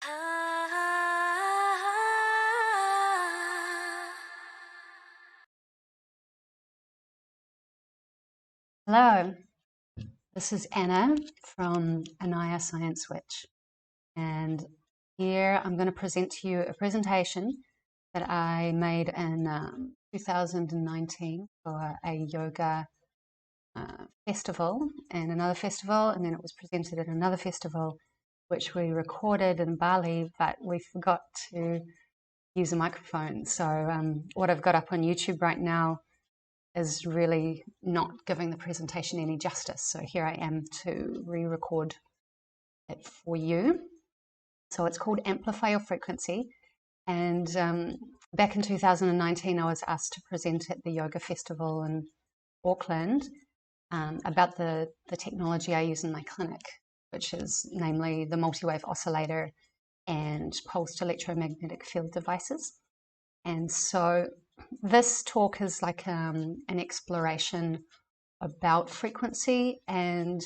Hello, this is Anna from Anaya Science Witch, and here I'm going to present to you a presentation that I made in 2019 for a yoga festival and another festival, and then it was presented at another festival which we recorded in Bali, but we forgot to use a microphone. So what I've got up on YouTube right now is really not giving the presentation any justice. So here I am to re-record it for you. So it's called Amplify Your Frequency. And back in 2019, I was asked to present at the Yoga Festival in Auckland about the technology I use in my clinic, which is namely the multi-wave oscillator and pulsed electromagnetic field devices. And so this talk is like an exploration about frequency and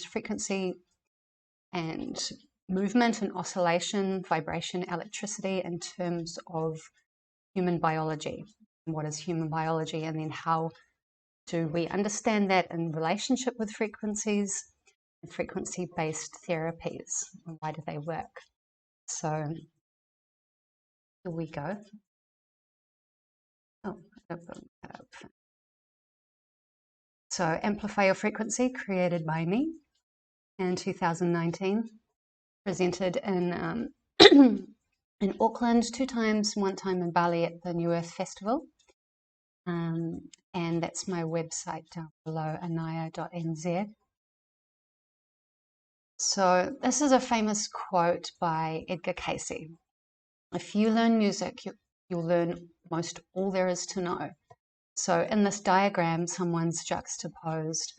movement and oscillation, vibration, electricity in terms of human biology. What is human biology, and then how do we understand that in relationship with frequencies and frequency-based therapies, and why do they work? So here we go. So Amplify Your Frequency, created by me in 2019, presented in in Auckland 2 times, 1 time in Bali at the New Earth Festival, and that's my website down below, anaya.nz. So this is a famous quote by Edgar Cayce: "If you learn music, you'll learn most all there is to know." So in this diagram, someone's juxtaposed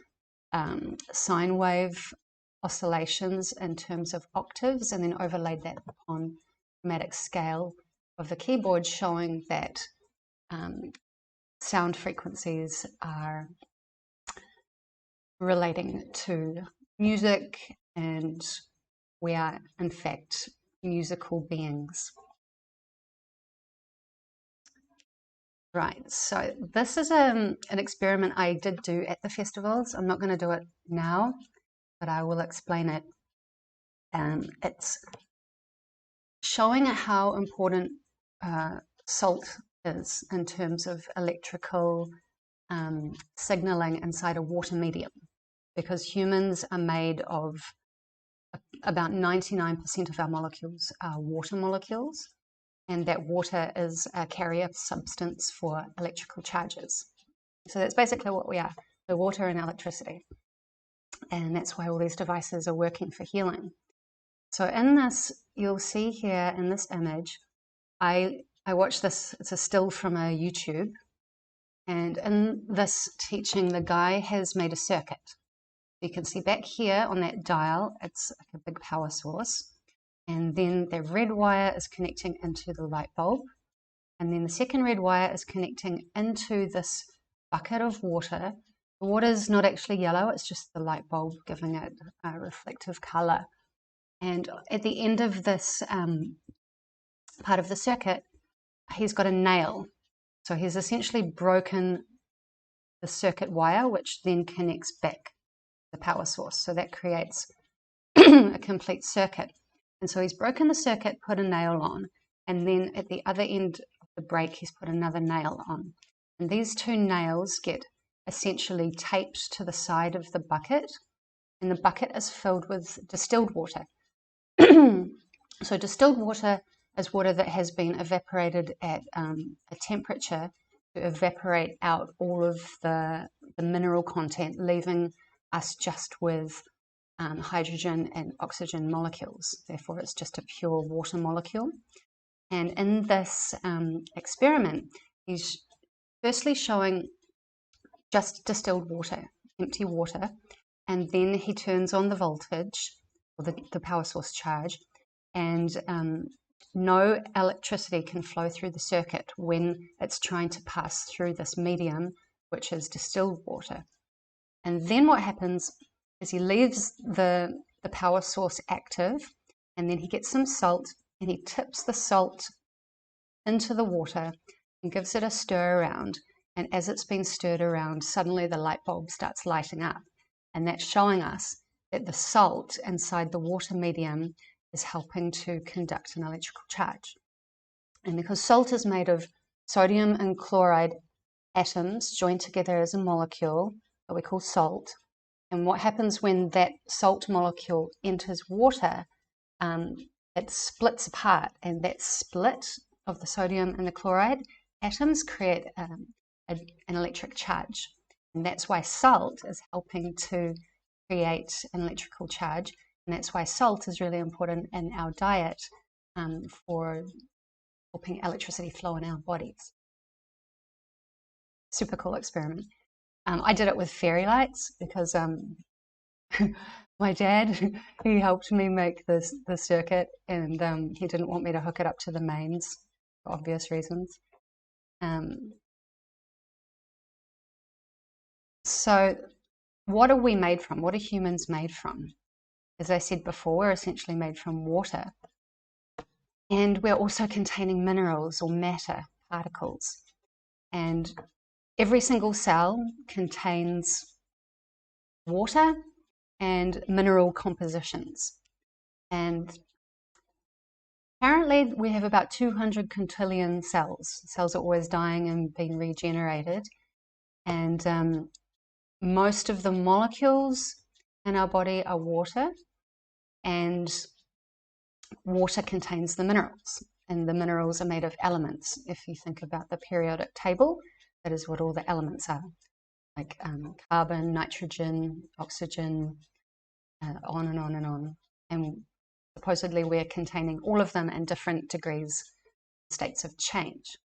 sine wave oscillations in terms of octaves, and then overlaid that upon chromatic scale of the keyboard, showing that sound frequencies are relating to music, and we are in fact musical beings. Right, so this is an experiment I did do at the festivals. I'm not going to do it now, but I will explain it. It's showing how important salt is in terms of electrical signaling inside a water medium, because humans are made of about 99% of our molecules are water molecules, and that water is a carrier substance for electrical charges. So that's basically what we are, the water and electricity. And that's why all these devices are working for healing. So in this, you'll see here in this image, I watched this, it's a still from a YouTube, and in this teaching, the guy has made a circuit. You can see back here on that dial, it's like a big power source. And then the red wire is connecting into the light bulb. And then the second red wire is connecting into this bucket of water. The water is not actually yellow, it's just the light bulb giving it a reflective color. And at the end of this part of the circuit, he's got a nail. So he's essentially broken the circuit wire, which then connects back the power source. So that creates a complete circuit. And so he's broken the circuit, put a nail on, and then at the other end of the break, he's put another nail on. And these 2 nails get essentially taped to the side of the bucket, and the bucket is filled with distilled water. So distilled water is water that has been evaporated at a temperature to evaporate out all of the mineral content, leaving us just with hydrogen and oxygen molecules. Therefore, it's just a pure water molecule. And in this experiment, he's firstly showing just distilled water, empty water, and then he turns on the voltage, or the power source charge, and no electricity can flow through the circuit when it's trying to pass through this medium, which is distilled water. And then what happens is he leaves the power source active, and then he gets some salt and he tips the salt into the water and gives it a stir around. And as it's been stirred around, suddenly the light bulb starts lighting up. And that's showing us that the salt inside the water medium is helping to conduct an electrical charge. And because salt is made of sodium and chloride atoms joined together as a molecule that we call salt, and what happens when that salt molecule enters water, it splits apart, and that split of the sodium and the chloride atoms create an electric charge. And that's why salt is helping to create an electrical charge, and that's why salt is really important in our diet for helping electricity flow in our bodies. Super cool experiment. I did it with fairy lights because my dad, he helped me make the circuit, and he didn't want me to hook it up to the mains for obvious reasons. So what are we made from? What are humans made from? As I said before, we're essentially made from water. And we're also containing minerals or matter, particles. And every single cell contains water and mineral compositions. And apparently we have about 200 quintillion cells. Cells are always dying and being regenerated. And most of the molecules in our body are water, and water contains the minerals, and the minerals are made of elements. If you think about the periodic table, that is what all the elements are, like carbon, nitrogen, oxygen, on and on and on. And supposedly we're containing all of them in different degrees, states of change.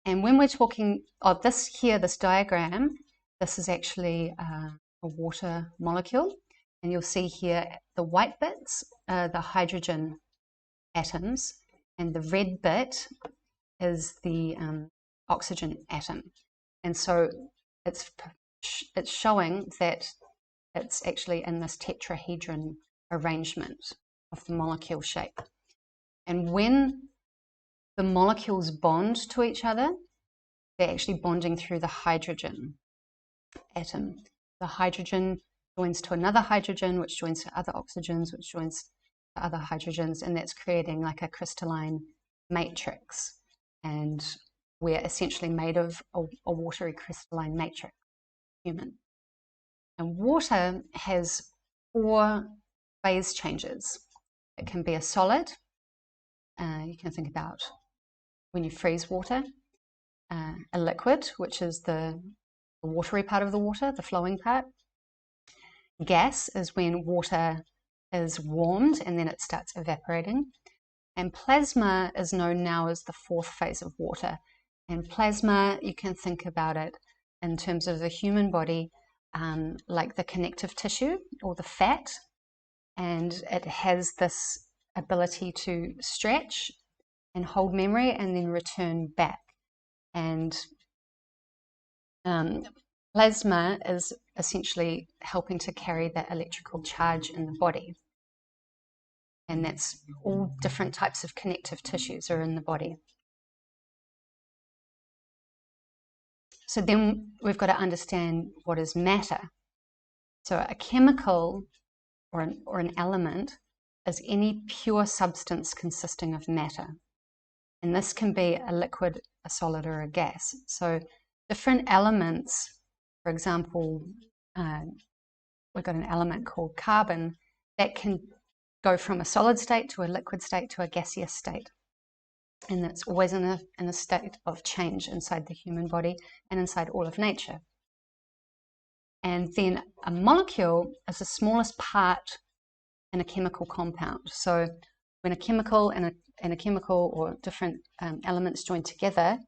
And when we're talking of this here, this diagram, this is actually a water molecule. And you'll see here the white bits are the hydrogen atoms, and the red bit is the oxygen atom. And so it's showing that it's actually in this tetrahedron arrangement of the molecule shape. And when the molecules bond to each other, they're actually bonding through the hydrogen atom. The hydrogen joins to another hydrogen, which joins to other oxygens, which joins to other hydrogens, and that's creating like a crystalline matrix. And we're essentially made of a watery crystalline matrix, human. And water has 4 phase changes. It can be a solid. You can think about when you freeze water. A liquid, which is the watery part of the water, the flowing part. Gas is when water is warmed and then it starts evaporating. And plasma is known now as the 4th phase of water. And plasma, you can think about it in terms of the human body, like the connective tissue or the fat. And it has this ability to stretch and hold memory and then return back. And plasma is essentially helping to carry that electrical charge in the body. And that's all different types of connective tissues are in the body. So then we've got to understand what is matter. So a chemical or an element is any pure substance consisting of matter. And this can be a liquid, a solid, or a gas. So different elements, for example, we've got an element called carbon that can go from a solid state to a liquid state to a gaseous state. And that's always in a state of change inside the human body and inside all of nature. And then a molecule is the smallest part in a chemical compound. So when a chemical and a chemical or different elements join together,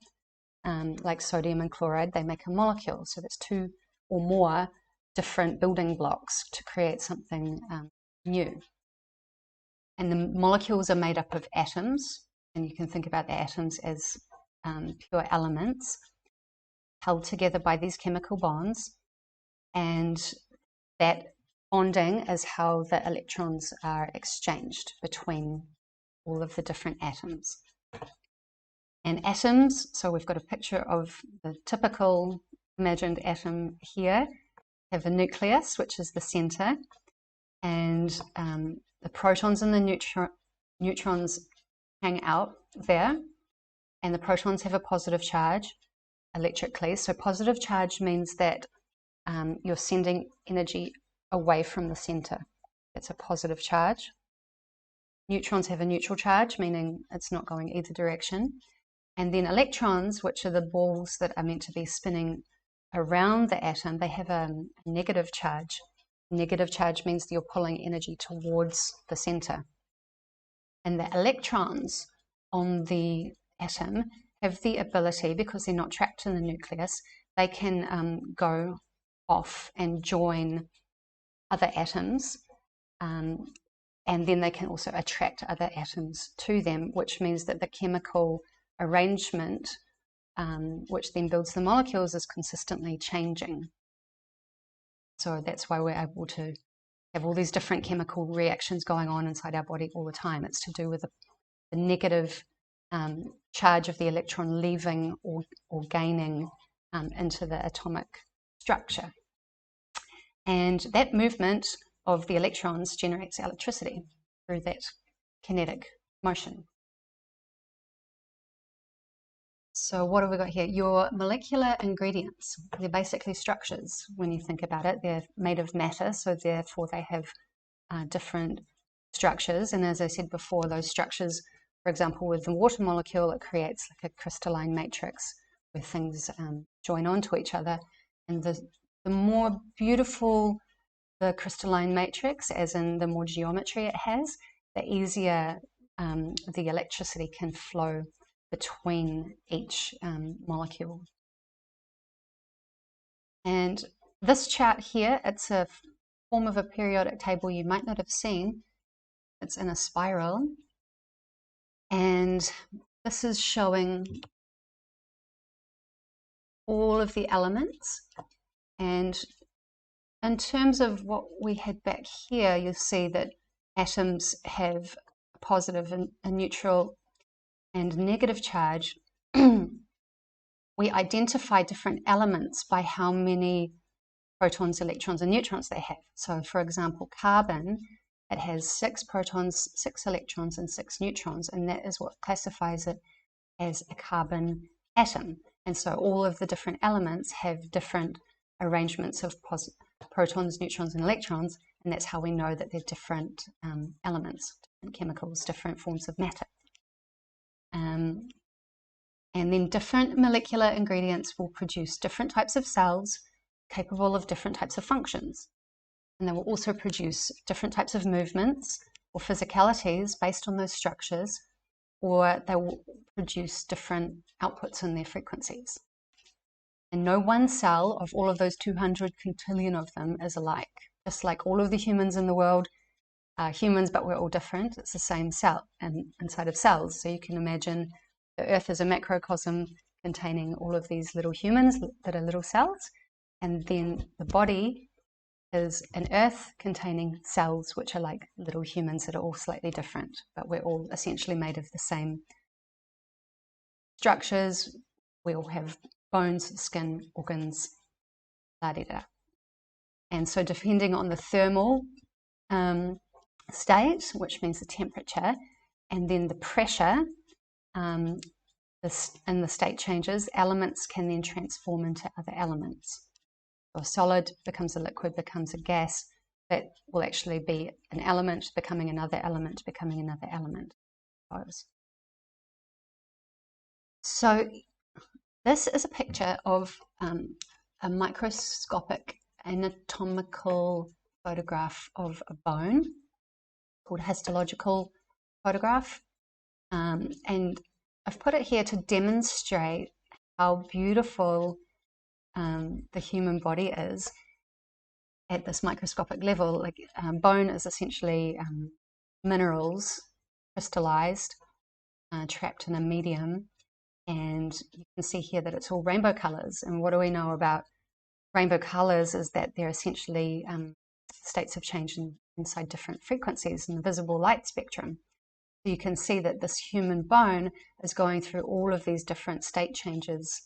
like sodium and chloride, they make a molecule. So that's 2 or more different building blocks to create something new. And the molecules are made up of atoms, and you can think about the atoms as pure elements held together by these chemical bonds, and that bonding is how the electrons are exchanged between all of the different atoms. And atoms, so we've got a picture of the typical imagined atom here, have a nucleus, which is the center, and the protons and the neutrons hang out there, and the protons have a positive charge electrically. So positive charge means that you're sending energy away from the center. It's a positive charge. Neutrons have a neutral charge, meaning it's not going either direction. And then electrons, which are the balls that are meant to be spinning around the atom, they have a negative charge. Negative charge means that you're pulling energy towards the center. And the electrons on the atom have the ability, because they're not trapped in the nucleus, they can go off and join other atoms, and then they can also attract other atoms to them, which means that the chemical arrangement, which then builds the molecules, is consistently changing. So that's why we're able to have all these different chemical reactions going on inside our body all the time. It's to do with the negative charge of the electron leaving or gaining into the atomic structure. And that movement of the electrons generates electricity through that kinetic motion. So what have we got here? Your molecular ingredients, they're basically structures when you think about it. They're made of matter, so therefore they have different structures. And as I said before, those structures, for example, with the water molecule, it creates like a crystalline matrix where things join onto each other. And the more beautiful the crystalline matrix, as in the more geometry it has, the easier the electricity can flow between each molecule. And this chart here, it's a form of a periodic table you might not have seen. It's in a spiral. And this is showing all of the elements. And in terms of what we had back here, you'll see that atoms have a positive and a neutral and negative charge. We identify different elements by how many protons, electrons, and neutrons they have. So, for example, carbon, it has 6 protons, 6 electrons, and 6 neutrons, and that is what classifies it as a carbon atom. And so all of the different elements have different arrangements of protons, neutrons, and electrons, and that's how we know that they're different elements, different chemicals, different forms of matter. And then different molecular ingredients will produce different types of cells capable of different types of functions. And they will also produce different types of movements or physicalities based on those structures, or they will produce different outputs in their frequencies. And no one cell of all of those 200 quintillion of them is alike. Just like all of the humans in the world are humans, but we're all different. It's the same cell and inside of cells. So you can imagine the Earth is a macrocosm containing all of these little humans that are little cells. And then the body is an Earth containing cells, which are like little humans that are all slightly different, but we're all essentially made of the same structures. We all have bones, skin, organs, la-di-da. And so depending on the thermal state, which means the temperature, and then the pressure, and the state changes, elements can then transform into other elements. So a solid becomes a liquid, becomes a gas, that will actually be an element becoming another element, becoming another element. So this is a picture of a microscopic anatomical photograph of a bone called histological photograph. And I've put it here to demonstrate how beautiful the human body is at this microscopic level. Like bone is essentially minerals crystallized, trapped in a medium, and you can see here that it's all rainbow colors. And what do we know about rainbow colors is that they're essentially states of change inside different frequencies in the visible light spectrum. So you can see that this human bone is going through all of these different state changes,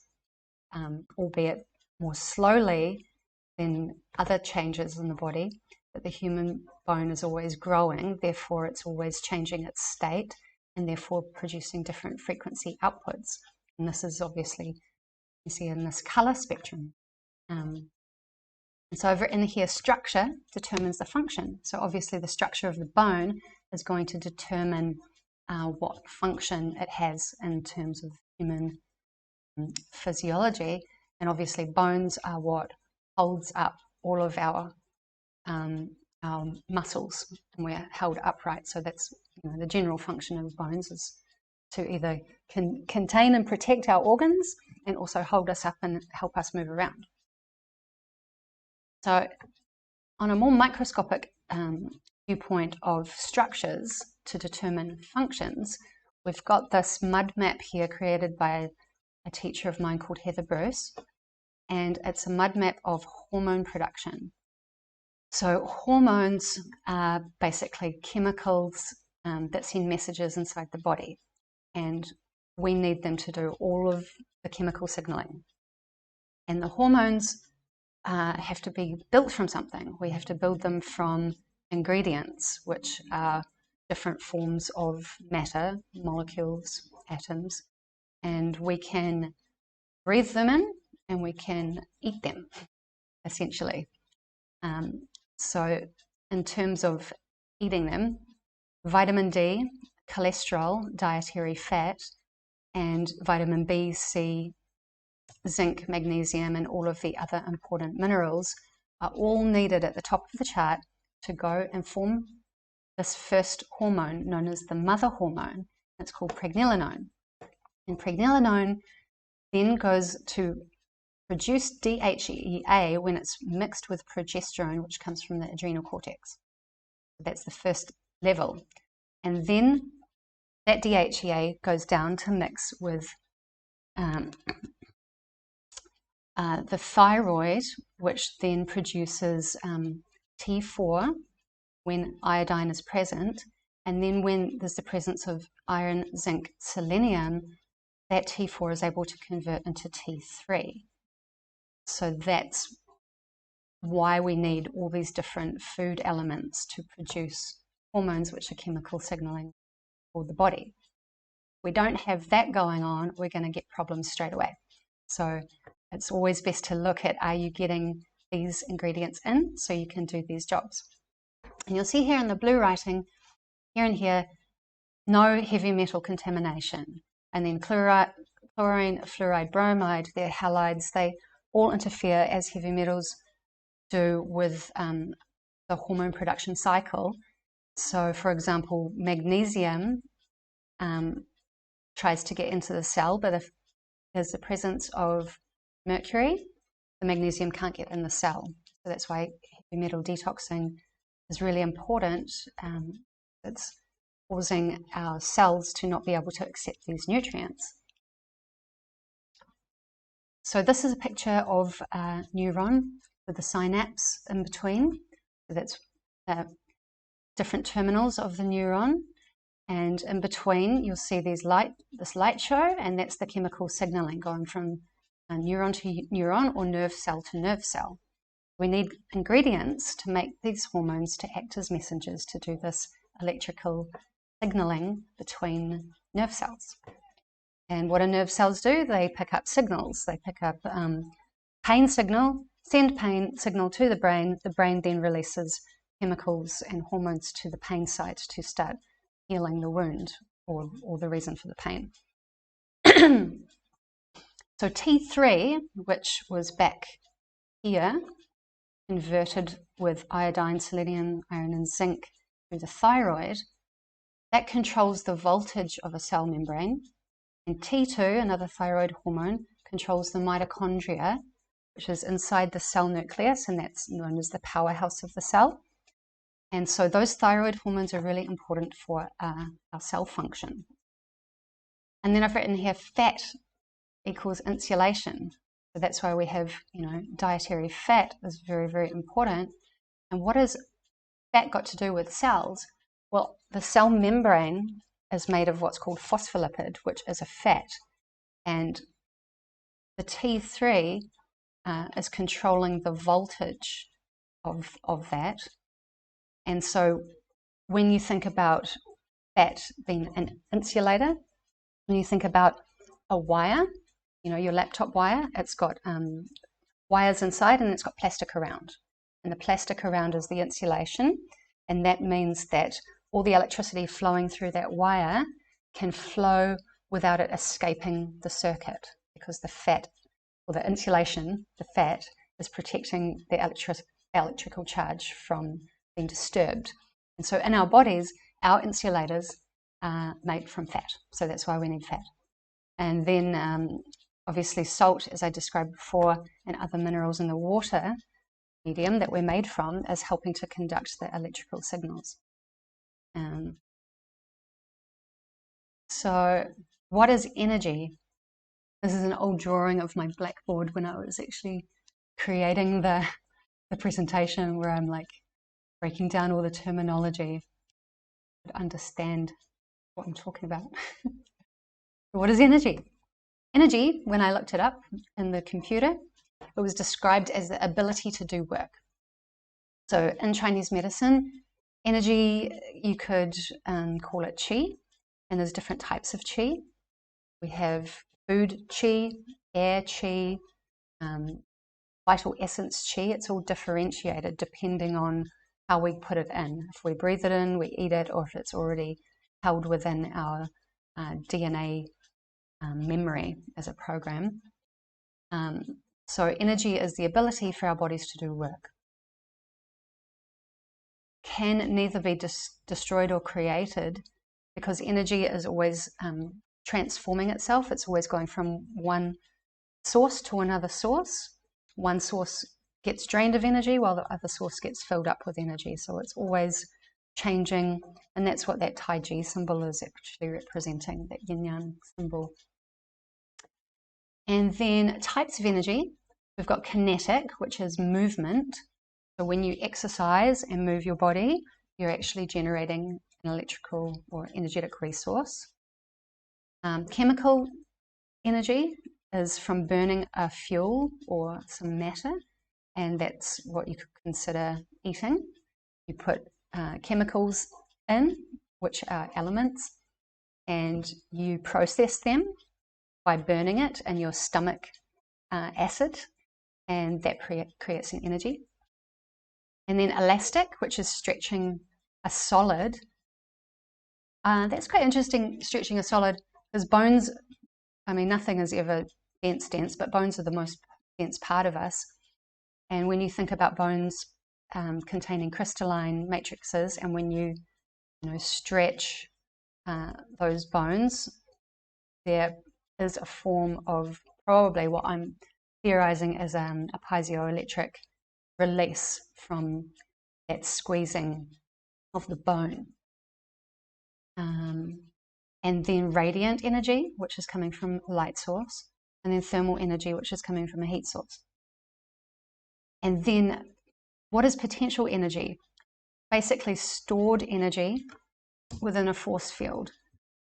albeit more slowly than other changes in the body. But the human bone is always growing, therefore it's always changing its state and therefore producing different frequency outputs. And this is obviously, you see in this color spectrum. And so over in here, structure determines the function. So obviously the structure of the bone is going to determine what function it has in terms of human physiology. And obviously bones are what holds up all of our muscles, and we're held upright. So that's, you know, the general function of bones is to either contain and protect our organs and also hold us up and help us move around. So on a more microscopic viewpoint of structures to determine functions, we've got this mud map here created by a teacher of mine called Heather Bruce, and it's a mud map of hormone production. So hormones are basically chemicals that send messages inside the body, and we need them to do all of the chemical signaling. And the hormones have to be built from something. We have to build them from ingredients, which are different forms of matter, molecules, atoms, and we can breathe them in and we can eat them, essentially. So in terms of eating them, vitamin D, cholesterol, dietary fat, and vitamin B, C, zinc, magnesium, and all of the other important minerals are all needed at the top of the chart to go and form this first hormone known as the mother hormone. It's called pregnenolone. And pregnenolone then goes to produce DHEA when it's mixed with progesterone, which comes from the adrenal cortex. That's the first level. And then that DHEA goes down to mix with the thyroid, which then produces T4 when iodine is present. And then when there's the presence of iron, zinc, selenium, that T4 is able to convert into T3. So that's why we need all these different food elements to produce hormones, which are chemical signaling for the body. If we don't have that going on, we're going to get problems straight away. So it's always best to look at, are you getting these ingredients in so you can do these jobs? And you'll see here in the blue writing, here and here, no heavy metal contamination. And then chlorine, fluoride, bromide, they're halides, they all interfere as heavy metals do with the hormone production cycle. So for example, magnesium tries to get into the cell, but if there's the presence of mercury, the magnesium can't get in the cell. So that's why heavy metal detoxing is really important. It's causing our cells to not be able to accept these nutrients. So this is a picture of a neuron with the synapse in between. So that's different terminals of the neuron. And in between, you'll see this light show, and that's the chemical signaling going from neuron to neuron or nerve cell to nerve cell. We need ingredients to make these hormones to act as messengers to do this electrical signaling between nerve cells. And what do nerve cells do? They pick up signals. They pick up pain signal, send pain signal to the brain. The brain then releases chemicals and hormones to the pain site to start healing the wound or the reason for the pain. So T3, which was back here, converted with iodine, selenium, iron, and zinc through the thyroid, that controls the voltage of a cell membrane. And T2, another thyroid hormone, controls the mitochondria, which is inside the cell nucleus, and that's known as the powerhouse of the cell. And so those thyroid hormones are really important for our cell function. And then I've written here, fat equals insulation. So that's why we have, dietary fat is very, very important. And what has fat got to do with cells? Well, the cell membrane is made of what's called phospholipid, which is a fat. And the T3 is controlling the voltage of that. And so when you think about fat being an insulator, when you think about a wire, you know, your laptop wire, it's got wires inside and it's got plastic around. And the plastic around is the insulation. And that means that all the electricity flowing through that wire can flow without it escaping the circuit, because the fat, or the insulation, the fat, is protecting the electrical charge from being disturbed. And so in our bodies, our insulators are made from fat. So that's why we need fat. And then obviously salt, as I described before, and other minerals in the water medium that we're made from is helping to conduct the electrical signals. So what is energy? This is an old drawing of my blackboard when I was actually creating the presentation, where I'm like breaking down all the terminology to understand what I'm talking about. What is energy? Energy, when I looked it up in the computer, it was described as the ability to do work. So in Chinese medicine, energy, you could call it qi, and there's different types of qi. We have food qi, air qi, vital essence qi. It's all differentiated depending on how we put it in. If we breathe it in, we eat it, or if it's already held within our DNA memory as a program. So energy is the ability for our bodies to do work. Can neither be destroyed or created, because energy is always transforming itself. It's always going from one source to another source. One source gets drained of energy while the other source gets filled up with energy. So it's always changing, and that's what that Taiji symbol is actually representing, that yin-yang symbol. And then types of energy, we've got kinetic, which is movement. So when you exercise and move your body, you're actually generating an electrical or energetic resource. Chemical energy is from burning a fuel or some matter, and that's what you could consider eating. You put chemicals in, which are elements, and you process them by burning it in your stomach acid, and that creates an energy. And then elastic, which is stretching a solid. That's quite interesting, stretching a solid, because bones, I mean, nothing is ever dense, but bones are the most dense part of us. And when you think about bones containing crystalline matrices, and when you stretch those bones, there is a form of probably what I'm theorizing is a piezoelectric release from that squeezing of the bone. And then radiant energy, which is coming from a light source, and then thermal energy, which is coming from a heat source. And then what is potential energy? Basically stored energy within a force field.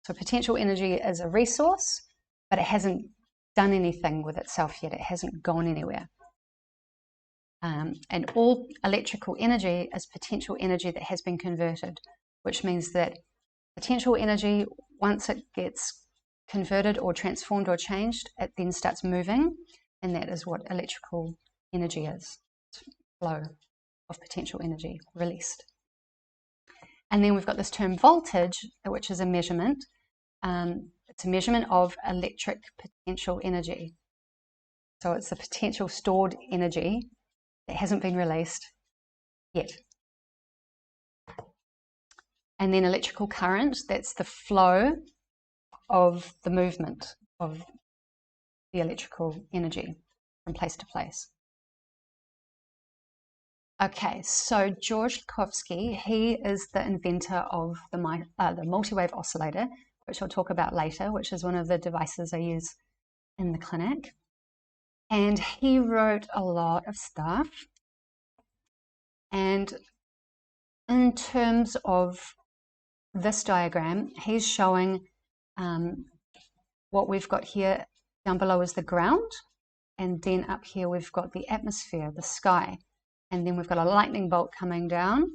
So potential energy is a resource, but it hasn't done anything with itself yet. It hasn't gone anywhere. And all electrical energy is potential energy that has been converted, which means that potential energy, once it gets converted or transformed or changed, it then starts moving, and that is what electrical energy is. It's flow of potential energy released. And then we've got this term voltage, which is a measurement. It's a measurement of electric potential energy. So it's the potential stored energy that hasn't been released yet. And then electrical current, that's the flow of the movement of the electrical energy from place to place. Okay, so George Lakovsky, he is the inventor of the multi-wave oscillator, which I'll talk about later, which is one of the devices I use in the clinic. And he wrote a lot of stuff. And in terms of this diagram, he's showing what we've got here down below is the ground, and then up here we've got the atmosphere, the sky, and then we've got a lightning bolt coming down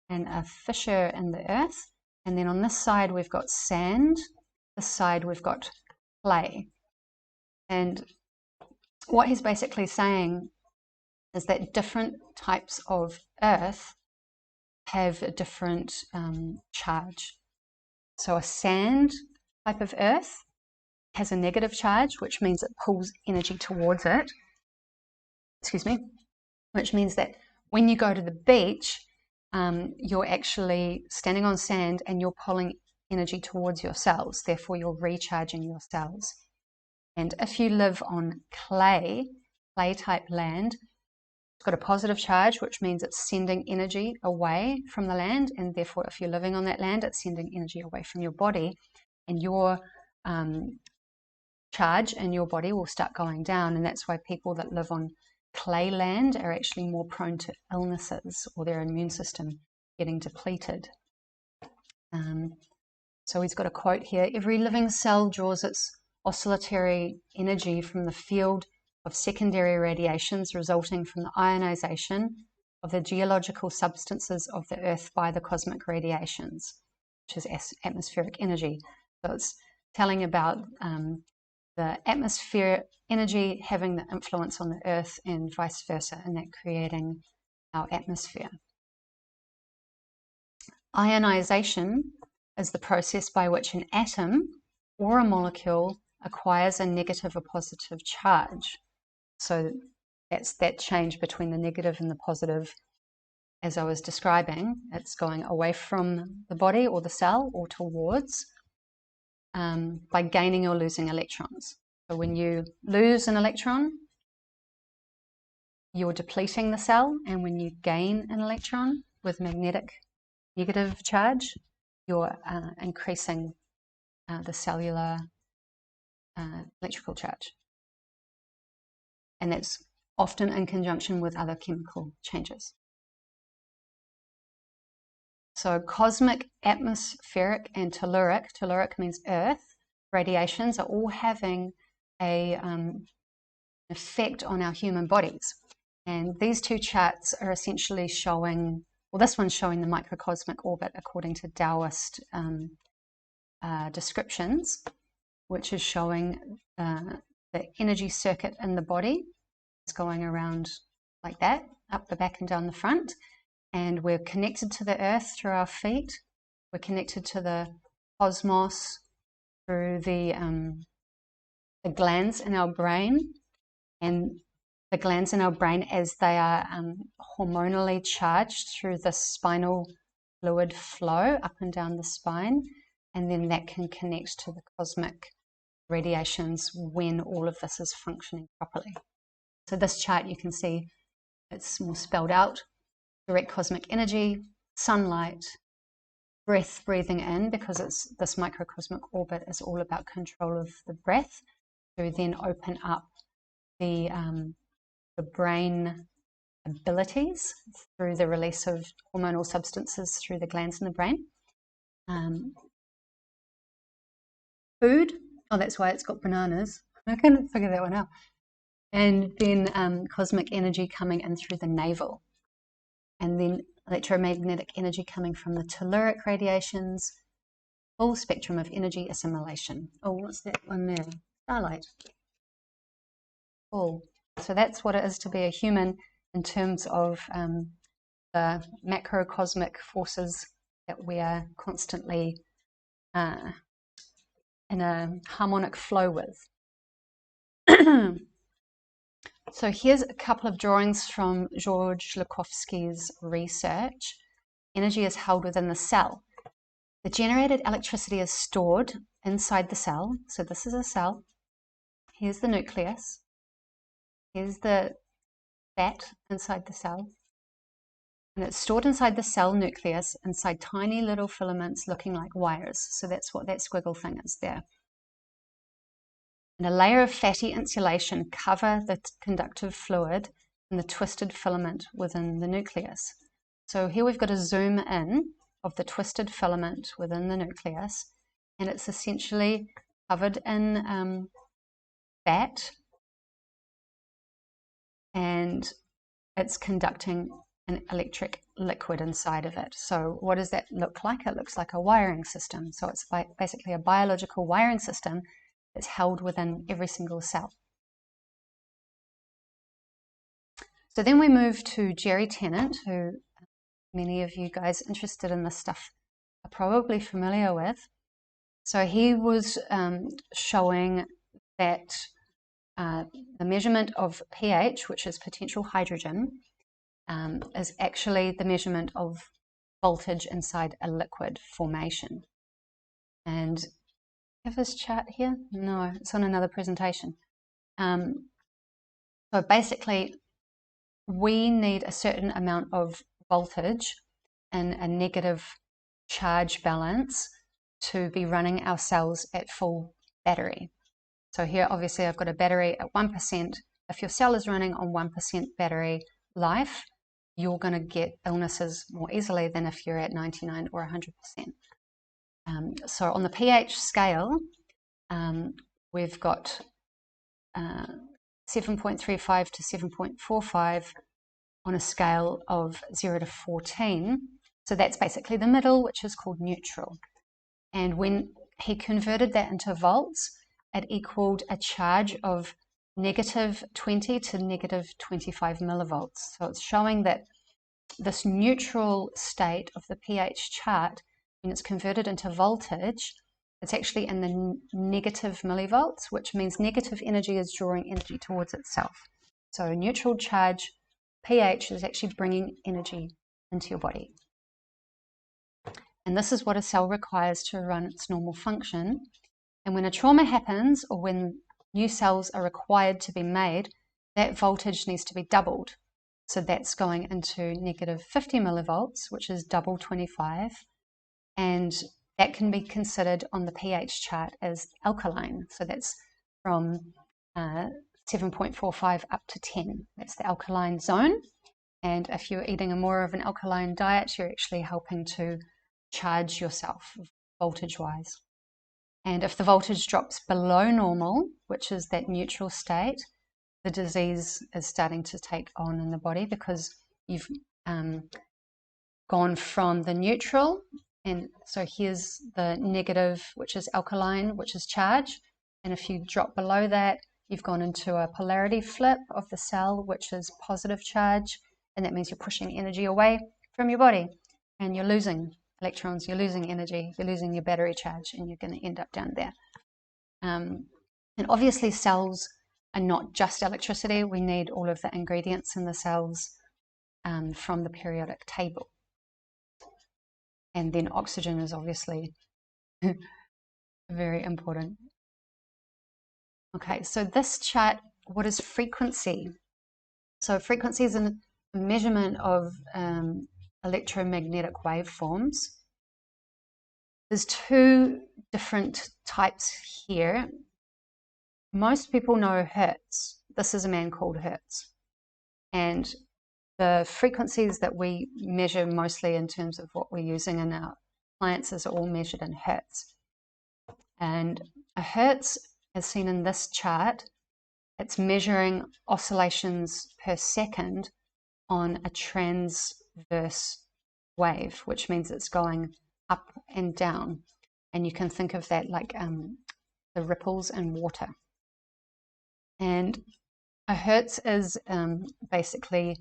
and a fissure in the earth, and then on this side we've got sand, this side we've got clay. And what he's basically saying is that different types of earth have a different charge. So a sand type of earth has a negative charge, which means it pulls energy towards it. Excuse me. Which means that when you go to the beach, you're actually standing on sand and you're pulling energy towards your cells. Therefore, you're recharging your cells. And if you live on clay type land, it's got a positive charge, which means it's sending energy away from the land, and therefore if you're living on that land, it's sending energy away from your body, and your charge in your body will start going down. And that's why people that live on clay land are actually more prone to illnesses or their immune system getting depleted. So he's got a quote here: every living cell draws its oscillatory energy from the field of secondary radiations resulting from the ionization of the geological substances of the earth by the cosmic radiations, which is atmospheric energy. So it's telling about the atmospheric energy having the influence on the earth and vice versa, and that creating our atmosphere. Ionization is the process by which an atom or a molecule acquires a negative or positive charge. So that's that change between the negative and the positive, as I was describing. It's going away from the body or the cell or towards by gaining or losing electrons. So when you lose an electron, you're depleting the cell, and when you gain an electron with magnetic negative charge, you're increasing the cellular electrical charge. And that's often in conjunction with other chemical changes. So cosmic, atmospheric, and telluric means earth, radiations are all having an effect on our human bodies. And these two charts are essentially showing, well, this one's showing the microcosmic orbit according to Taoist descriptions, which is showing the energy circuit in the body. It's going around like that, up the back and down the front. And we're connected to the earth through our feet. We're connected to the cosmos through the glands in our brain. And the glands in our brain, as they are hormonally charged through the spinal fluid flow up and down the spine. And then that can connect to the cosmic radiations when all of this is functioning properly. So this chart, you can see it's more spelled out. Direct cosmic energy, sunlight, breath, breathing in, because it's this microcosmic orbit is all about control of the breath, to then open up the brain abilities through the release of hormonal substances through the glands in the brain. Food, oh, that's why it's got bananas. I couldn't figure that one out. And then cosmic energy coming in through the navel. And then electromagnetic energy coming from the telluric radiations, full spectrum of energy assimilation. Oh, what's that one there? Starlight. Cool. So that's what it is to be a human in terms of the macrocosmic forces that we are constantly in a harmonic flow with. So here's a couple of drawings from George Lakovsky's research. Energy is held within the cell. The generated electricity is stored inside the cell. So this is a cell. Here's the nucleus. Here's the fat inside the cell. And it's stored inside the cell nucleus, inside tiny little filaments looking like wires. So that's what that squiggle thing is there. And a layer of fatty insulation cover the conductive fluid and the twisted filament within the nucleus. So here we've got to zoom in of the twisted filament within the nucleus, and it's essentially covered in fat, and it's conducting an electric liquid inside of it. So what does that look like? It looks like a wiring system. So it's basically a biological wiring system that's held within every single cell. So then we move to Jerry Tennant, who many of you guys interested in this stuff are probably familiar with. So he was showing that the measurement of pH, which is potential hydrogen, is actually the measurement of voltage inside a liquid formation. And I have this chart here? No, it's on another presentation. So basically, we need a certain amount of voltage and a negative charge balance to be running our cells at full battery. So here, obviously, I've got a battery at 1%. If your cell is running on 1% battery life, you're going to get illnesses more easily than if you're at 99 or 100%. So on the pH scale, we've got 7.35 to 7.45 on a scale of 0 to 14. So that's basically the middle, which is called neutral. And when he converted that into volts, it equaled a charge of negative 20 to negative 25 millivolts. So it's showing that this neutral state of the pH chart, when it's converted into voltage, it's actually in the negative millivolts, which means negative energy is drawing energy towards itself. So neutral charge pH is actually bringing energy into your body. And this is what a cell requires to run its normal function. And when a trauma happens, or when new cells are required to be made, that voltage needs to be doubled. So that's going into negative 50 millivolts, which is double 25. And that can be considered on the pH chart as alkaline. So that's from 7.45 up to 10. That's the alkaline zone. And if you're eating a more of an alkaline diet, you're actually helping to charge yourself voltage-wise. And if the voltage drops below normal, which is that neutral state, the disease is starting to take on in the body, because you've gone from the neutral, and so here's the negative, which is alkaline, which is charge, and if you drop below that, you've gone into a polarity flip of the cell, which is positive charge, and that means you're pushing energy away from your body, and you're losing electrons, you're losing energy, you're losing your battery charge, and you're going to end up down there. And obviously cells are not just electricity. We need all of the ingredients in the cells from the periodic table. And then oxygen is obviously very important. Okay, so this chart, what is frequency? So frequency is a measurement of electromagnetic waveforms. There's two different types here. Most people know Hertz. This is a man called Hertz. And the frequencies that we measure mostly in terms of what we're using in our appliances are all measured in Hertz. And a Hertz, as seen in this chart, it's measuring oscillations per second on a transverse wave, which means it's going up and down. And you can think of that like the ripples in water. And a Hertz is basically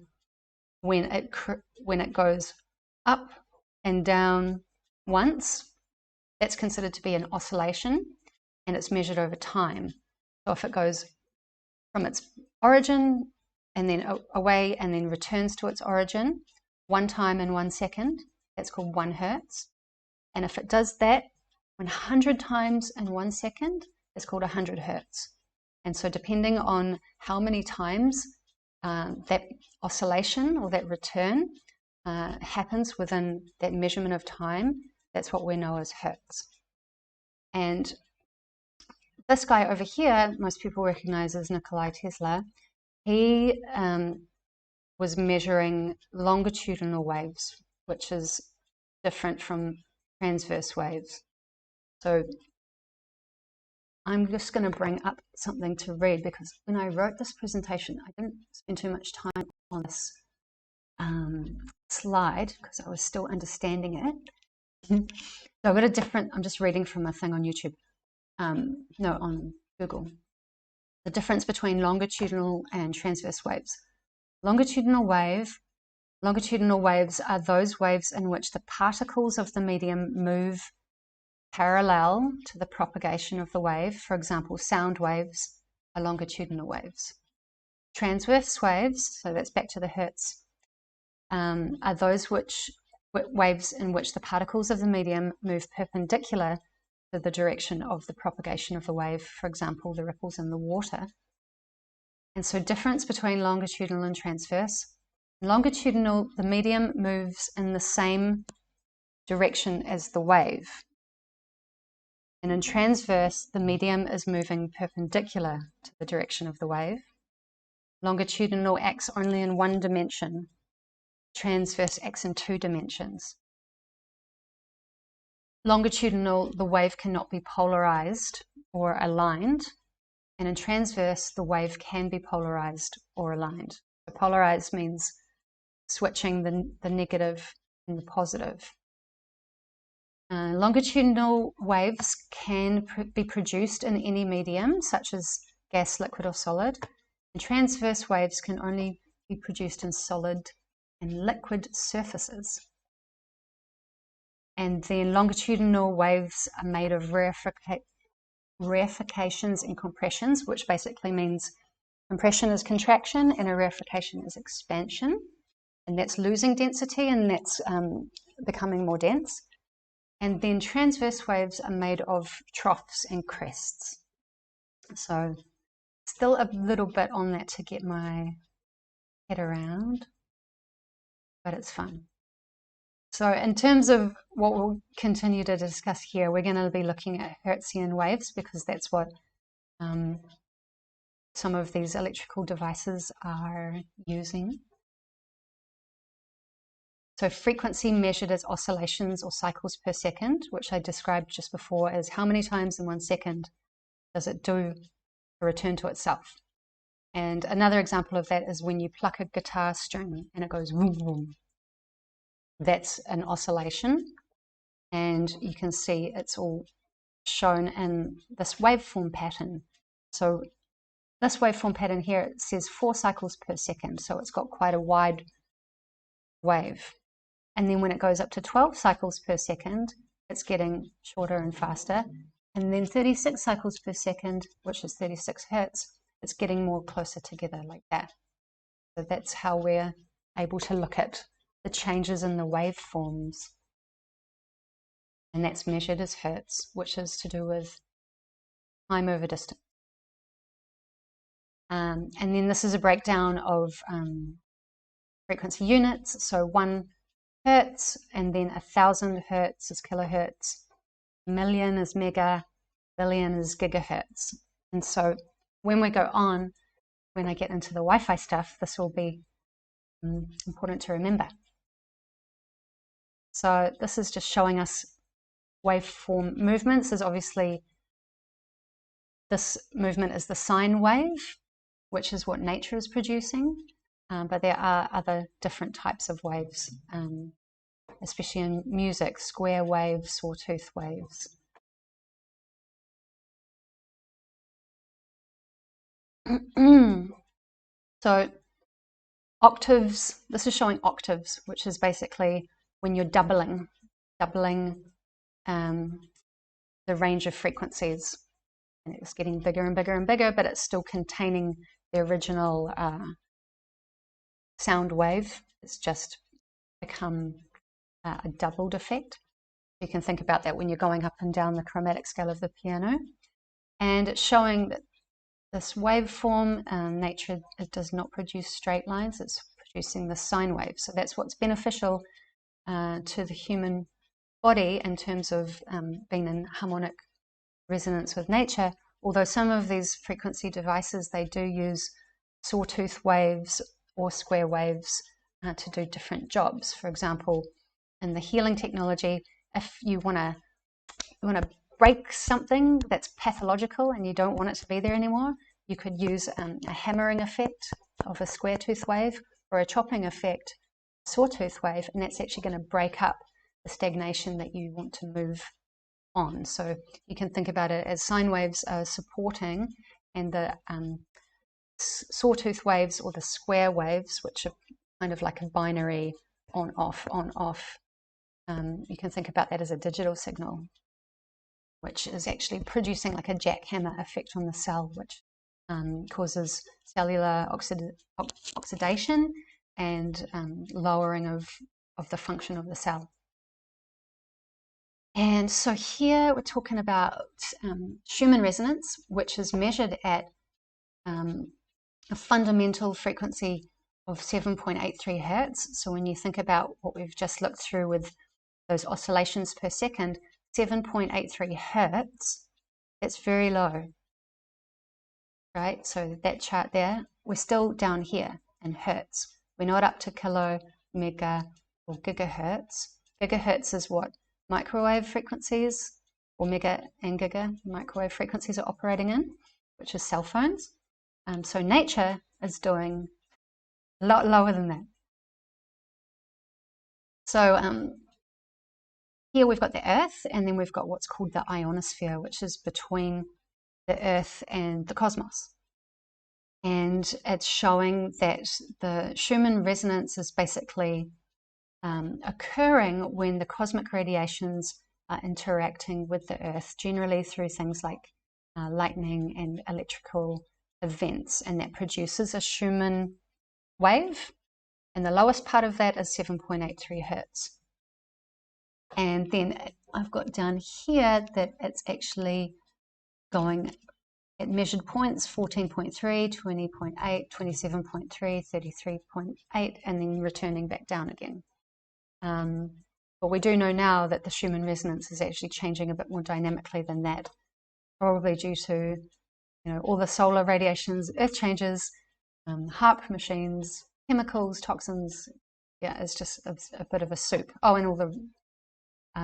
when it goes up and down once, that's considered to be an oscillation, and it's measured over time. So if it goes from its origin and then away and then returns to its origin one time in 1 second, that's called 1 Hertz. And if it does that 100 times in 1 second, it's called 100 Hertz. And so depending on how many times that oscillation or that return happens within that measurement of time, that's what we know as Hertz. And this guy over here, most people recognize as Nikolai Tesla. He was measuring longitudinal waves, which is different from transverse waves. So I'm just going to bring up something to read, because when I wrote this presentation, I didn't spend too much time on this slide because I was still understanding it. So I've got a different, I'm just reading from a thing on YouTube, no, on Google. The difference between longitudinal and transverse waves. Longitudinal waves are those waves in which the particles of the medium move parallel to the propagation of the wave. For example, sound waves are longitudinal waves. Transverse waves, so that's back to the Hertz, are those waves in which the particles of the medium move perpendicular to the direction of the propagation of the wave. For example, the ripples in the water. And so difference between longitudinal and transverse. Longitudinal, the medium moves in the same direction as the wave. And in transverse, the medium is moving perpendicular to the direction of the wave. Longitudinal acts only in one dimension. Transverse acts in two dimensions. Longitudinal, the wave cannot be polarized or aligned. And in transverse, the wave can be polarized or aligned. So polarized means switching the negative and the positive. Longitudinal waves can be produced in any medium, such as gas, liquid, or solid. And transverse waves can only be produced in solid and liquid surfaces. And then longitudinal waves are made of rarefications and compressions, which basically means compression is contraction and a rarefication is expansion. And that's losing density, and that's becoming more dense. And then transverse waves are made of troughs and crests. So still a little bit on that to get my head around, but it's fun. So in terms of what we'll continue to discuss here, we're going to be looking at Hertzian waves, because that's what some of these electrical devices are using. So frequency measured as oscillations or cycles per second, which I described just before as how many times in 1 second does it do a return to itself. And another example of that is when you pluck a guitar string and it goes boom, boom. That's an oscillation. And you can see it's all shown in this waveform pattern. So this waveform pattern here, it says 4 cycles per second. So it's got quite a wide wave. And then when it goes up to 12 cycles per second, it's getting shorter and faster. And then 36 cycles per second, which is 36 hertz, it's getting more closer together like that. So that's how we're able to look at the changes in the waveforms. And that's measured as hertz, which is to do with time over distance. And then this is a breakdown of frequency units. So 1 hertz, and then 1,000 hertz is kilohertz, million is mega, billion is gigahertz. And so when we go on, when I get into the Wi-Fi stuff, this will be important to remember. So this is just showing us waveform movements. Is obviously, this movement is the sine wave, which is what nature is producing. But there are other different types of waves, especially in music, square waves, sawtooth waves. So octaves, this is showing octaves, which is basically when you're doubling the range of frequencies. And it's getting bigger and bigger and bigger, but it's still containing the original sound wave. It's just become a doubled effect. You can think about that when you're going up and down the chromatic scale of the piano. And it's showing that this waveform, nature, it does not produce straight lines, it's producing the sine wave. So that's what's beneficial to the human body in terms of being in harmonic resonance with nature. Although some of these frequency devices, they do use sawtooth waves or square waves to do different jobs. For example, in the healing technology, if you want to break something that's pathological and you don't want it to be there anymore, you could use a hammering effect of a square tooth wave or a chopping effect, sawtooth wave, and that's actually going to break up the stagnation that you want to move on. So you can think about it as sine waves are supporting, and the sawtooth waves or the square waves, which are kind of like a binary on off, you can think about that as a digital signal, which is actually producing like a jackhammer effect on the cell, which causes cellular oxidation and lowering of the function of the cell. And so here we're talking about Schumann resonance, which is measured at a fundamental frequency of 7.83 hertz. So when you think about what we've just looked through with those oscillations per second, 7.83 hertz, that's very low, right? So that chart there, we're still down here in hertz. We're not up to kilo, mega, or gigahertz. Gigahertz is what microwave frequencies, or mega and giga microwave frequencies are operating in, which is cell phones. So nature is doing a lot lower than that. So here we've got the Earth, and then we've got what's called the ionosphere, which is between the Earth and the cosmos. And it's showing that the Schumann resonance is basically occurring when the cosmic radiations are interacting with the Earth, generally through things like lightning and electrical events, and that produces a Schumann wave, and the lowest part of that is 7.83 hertz. And then I've got down here that it's actually going at measured points 14.3, 20.8, 27.3, 33.8, and then returning back down again. But we do know now that the Schumann resonance is actually changing a bit more dynamically than that, probably due to all the solar radiations, Earth changes, HAARP machines, chemicals, toxins. Yeah, it's just a bit of a soup. Oh, and all the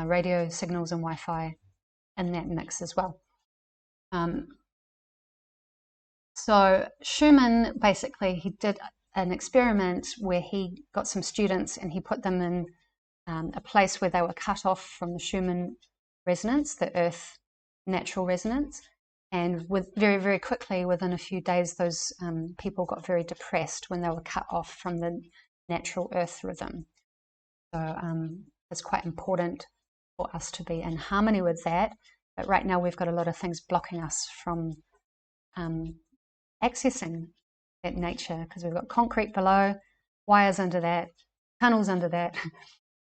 radio signals and Wi-Fi in that mix as well. So Schumann, basically, he did an experiment where he got some students and he put them in a place where they were cut off from the Schumann resonance, the Earth natural resonance. And very, very quickly, within a few days, those people got very depressed when they were cut off from the natural Earth rhythm. So it's quite important for us to be in harmony with that. But right now, we've got a lot of things blocking us from accessing that nature, because we've got concrete below, wires under that, tunnels under that,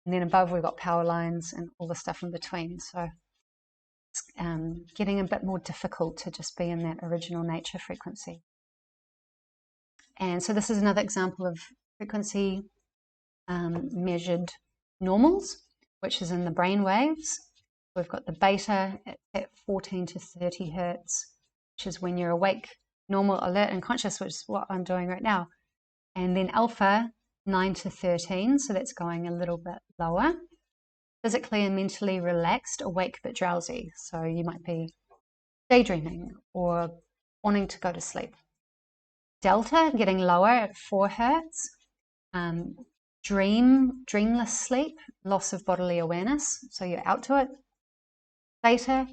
and then above we've got power lines and all the stuff in between. So it's getting a bit more difficult to just be in that original nature frequency. And so this is another example of frequency measured normals, which is in the brain waves. We've got the beta at 14 to 30 hertz, which is when you're awake, normal, alert, and conscious, which is what I'm doing right now. And then alpha, 9 to 13, so that's going a little bit lower. Physically and mentally relaxed, awake but drowsy. So you might be daydreaming or wanting to go to sleep. Delta, getting lower at 4 hertz. Dreamless sleep, loss of bodily awareness, so you're out to it. Theta,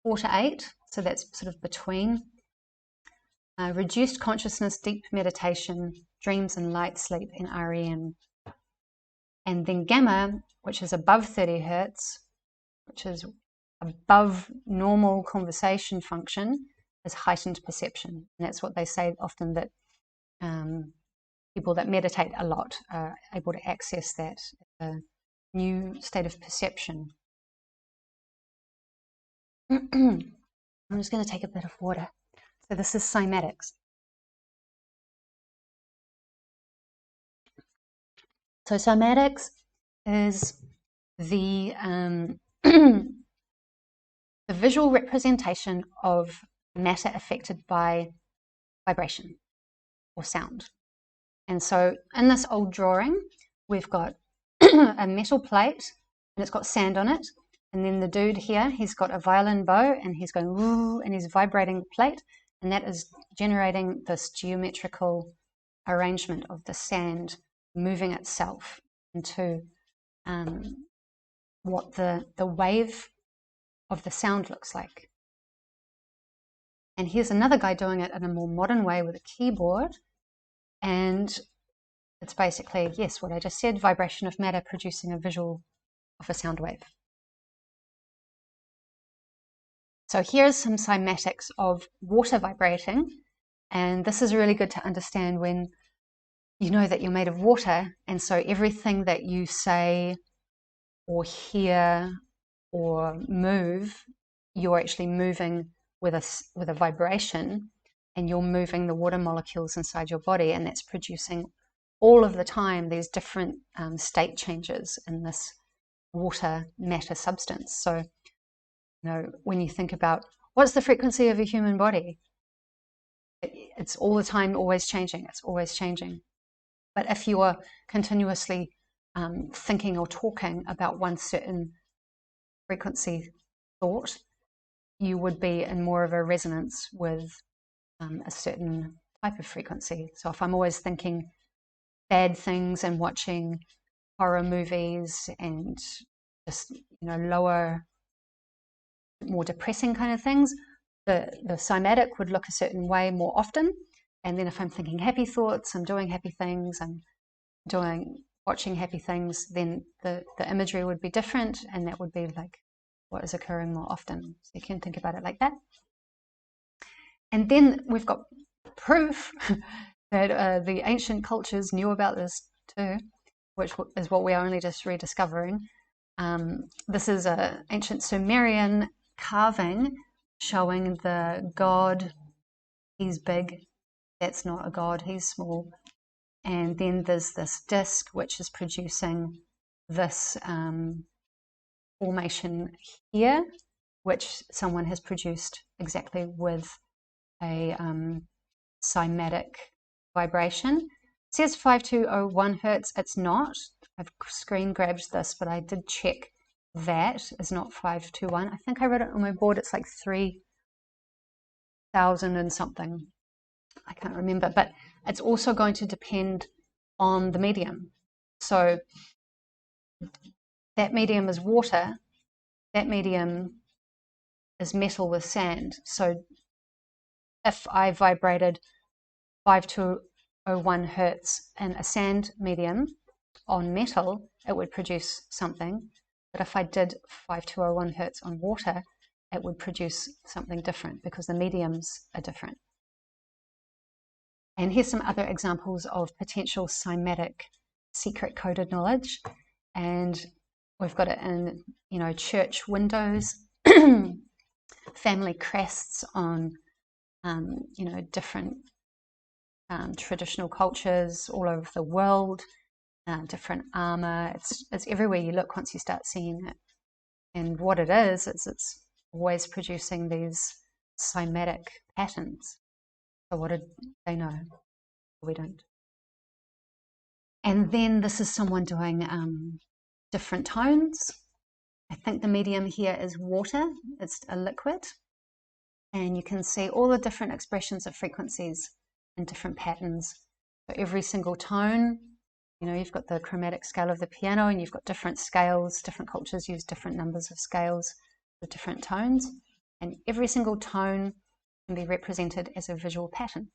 4 to 8, so that's sort of between. Reduced consciousness, deep meditation, dreams and light sleep in REM. And then gamma, which is above 30 hertz, which is above normal conversation function, is heightened perception. And that's what they say often, that people that meditate a lot are able to access that new state of perception. I'm just going to take a bit of water. So this is cymatics. So cymatics is the the visual representation of matter affected by vibration or sound. And so in this old drawing, we've got a metal plate, and it's got sand on it. And then the dude here, he's got a violin bow, and he's going woo, and he's vibrating the plate, and that is generating this geometrical arrangement of the sand moving itself into what the wave of the sound looks like. And here's another guy doing it in a more modern way with a keyboard, and it's basically, yes, what I just said, vibration of matter producing a visual of a sound wave. So here's some cymatics of water vibrating, and this is really good to understand when you know that you're made of water, and so everything that you say or hear or move, you're actually moving with a vibration, and you're moving the water molecules inside your body, and that's producing all of the time these different state changes in this water matter substance. So, you know, when you think about what's the frequency of a human body, it's all the time always changing. It's always changing. But if you are continuously thinking or talking about one certain frequency thought, you would be in more of a resonance with a certain type of frequency. So if I'm always thinking bad things and watching horror movies and just, you know, lower, more depressing kind of things, the cymatic would look a certain way more often. And then if I'm thinking happy thoughts, I'm doing happy things, I'm watching happy things, then the imagery would be different, and that would be like what is occurring more often. So you can think about it like that. And then we've got proof that the ancient cultures knew about this too, which is what we are only just rediscovering. This is an ancient Sumerian carving showing the god. He's big. That's not a god. He's small. And then there's this disc which is producing this formation here, which someone has produced exactly with a cymatic vibration. It says 5201 hertz. It's not. I've screen grabbed this, but I did check that is not 521. I think I wrote it on my board. It's like 3,000 and something. I can't remember, but it's also going to depend on the medium. So that medium is water, that medium is metal with sand. So if I vibrated 5201 hertz in a sand medium on metal, it would produce something. But if I did 5201 hertz on water, it would produce something different because the mediums are different. And here's some other examples of potential cymatic secret coded knowledge. And we've got it in, you know, church windows, family crests on, you know, different traditional cultures all over the world, different armor. It's everywhere you look once you start seeing it. And what it is it's always producing these cymatic patterns. So what did they know? We don't. And then this is someone doing different tones. I think the medium here is water. It's a liquid. And you can see all the different expressions of frequencies and different patterns. So every single tone, you know, you've got the chromatic scale of the piano, and you've got different scales. Different cultures use different numbers of scales with different tones. And every single tone can be represented as a visual pattern.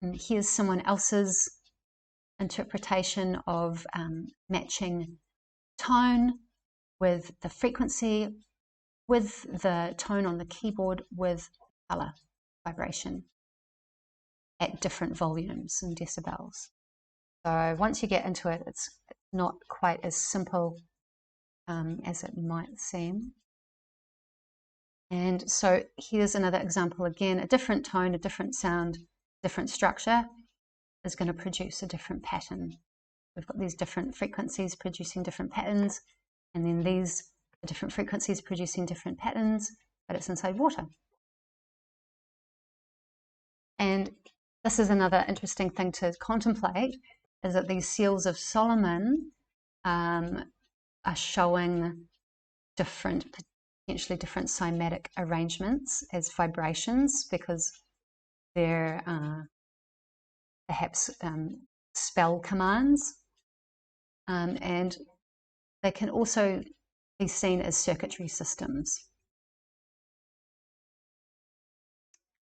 And here's someone else's interpretation of matching tone with the frequency, with the tone on the keyboard, with color vibration at different volumes and decibels. So once you get into it, it's not quite as simple as it might seem. And so here's another example again, a different tone, a different sound, different structure is going to produce a different pattern. We've got these different frequencies producing different patterns, and then these are different frequencies producing different patterns, but it's inside water. And this is another interesting thing to contemplate, is that these seals of Solomon are showing potentially different cymatic arrangements as vibrations, because they're perhaps spell commands, and they can also be seen as circuitry systems.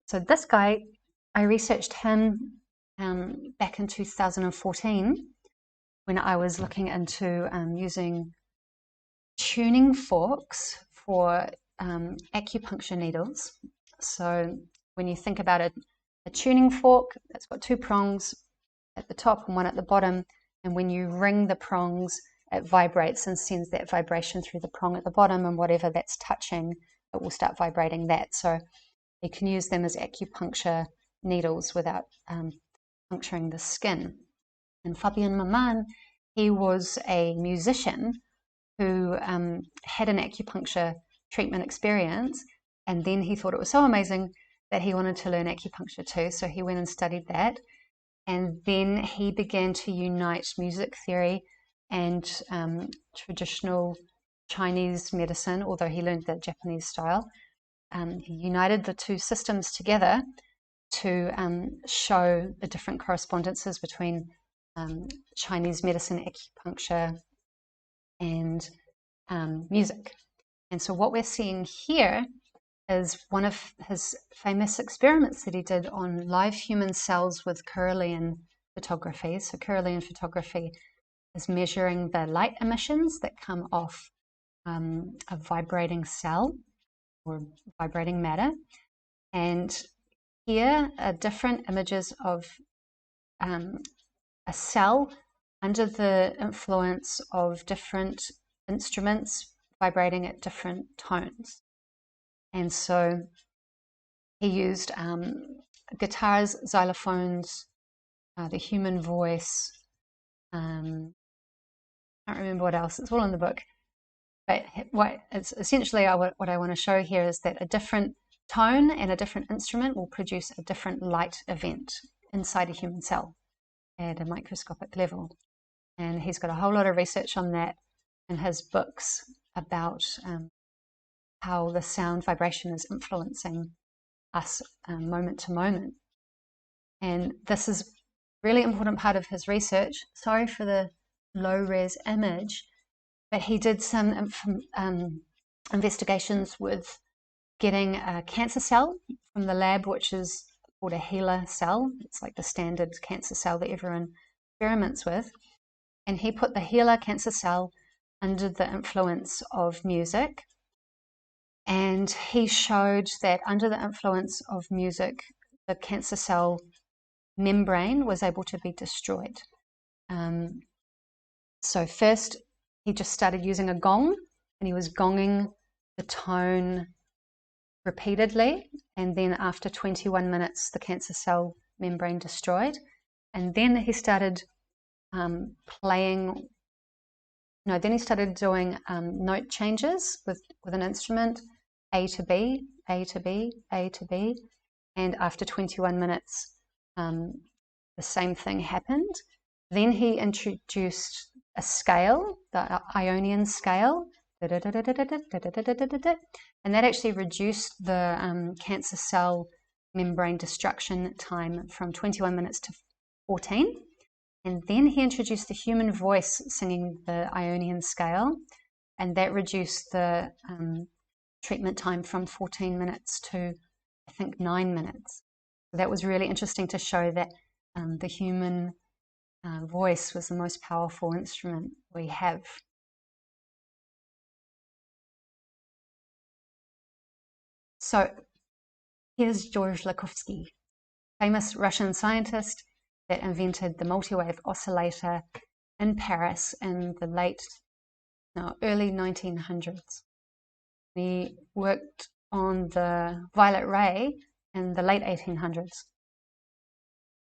So this guy, I researched him back in 2014 when I was looking into using tuning forks for acupuncture needles. So when you think about it, a tuning fork, that's got two prongs at the top and one at the bottom, and when you ring the prongs, it vibrates and sends that vibration through the prong at the bottom, and whatever that's touching, it will start vibrating that. So you can use them as acupuncture needles without puncturing the skin. And Fabian Maman, he was a musician who had an acupuncture treatment experience, and then he thought it was so amazing that he wanted to learn acupuncture too. So he went and studied that, and then he began to unite music theory and traditional Chinese medicine, although he learned the Japanese style. He united the two systems together to show the different correspondences between Chinese medicine, acupuncture, and music. And so what we're seeing here is one of his famous experiments that he did on live human cells with Kirlian photography. So Kirlian photography is measuring the light emissions that come off a vibrating cell or vibrating matter. And here are different images of a cell under the influence of different instruments vibrating at different tones. And so he used guitars, xylophones, the human voice. I can't remember what else. It's all in the book. But what I want to show here is that a different tone and a different instrument will produce a different light event inside a human cell at a microscopic level. And he's got a whole lot of research on that in his books about how the sound vibration is influencing us moment to moment. And this is a really important part of his research. Sorry for the low-res image, but he did some investigations with getting a cancer cell from the lab, which is called a HeLa cell. It's like the standard cancer cell that everyone experiments with. And he put the HeLa cancer cell under the influence of music. And he showed that under the influence of music, the cancer cell membrane was able to be destroyed. So first, he just started using a gong, and he was gonging the tone repeatedly. And then after 21 minutes, the cancer cell membrane destroyed. And then he started then he started doing note changes with an instrument, A to B, A to B, A to B. And after 21 minutes, the same thing happened. Then he introduced a scale, the Ionian Scale, and that actually reduced the cancer cell membrane destruction time from 21 minutes to 14. And then he introduced the human voice singing the Ionian Scale, and that reduced the treatment time from 14 minutes to, I think, 9 minutes. So that was really interesting to show that the human voice was the most powerful instrument we have. So here's George Lakovsky, famous Russian scientist that invented the multi-wave oscillator in Paris in the early 1900s. He worked on the violet ray in the late 1800s.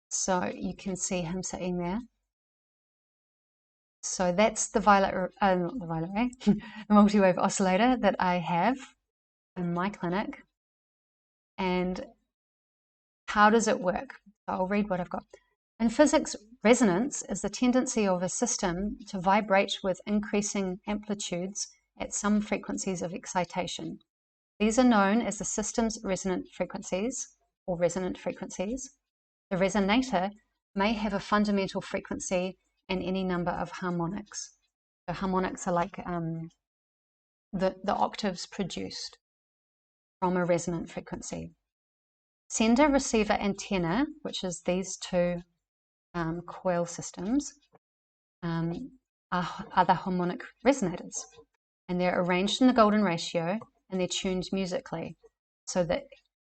So you can see him sitting there. So that's the not the violet ray, the multi-wave oscillator that I have in my clinic. And how does it work? So I'll read what I've got. In physics, resonance is the tendency of a system to vibrate with increasing amplitudes at some frequencies of excitation. These are known as the system's resonant frequencies, or resonant frequencies. The resonator may have a fundamental frequency and any number of harmonics. So harmonics are like the octaves produced from a resonant frequency. Sender-receiver antenna, which is these two coil systems, are the harmonic resonators, and they're arranged in the golden ratio and they're tuned musically. So the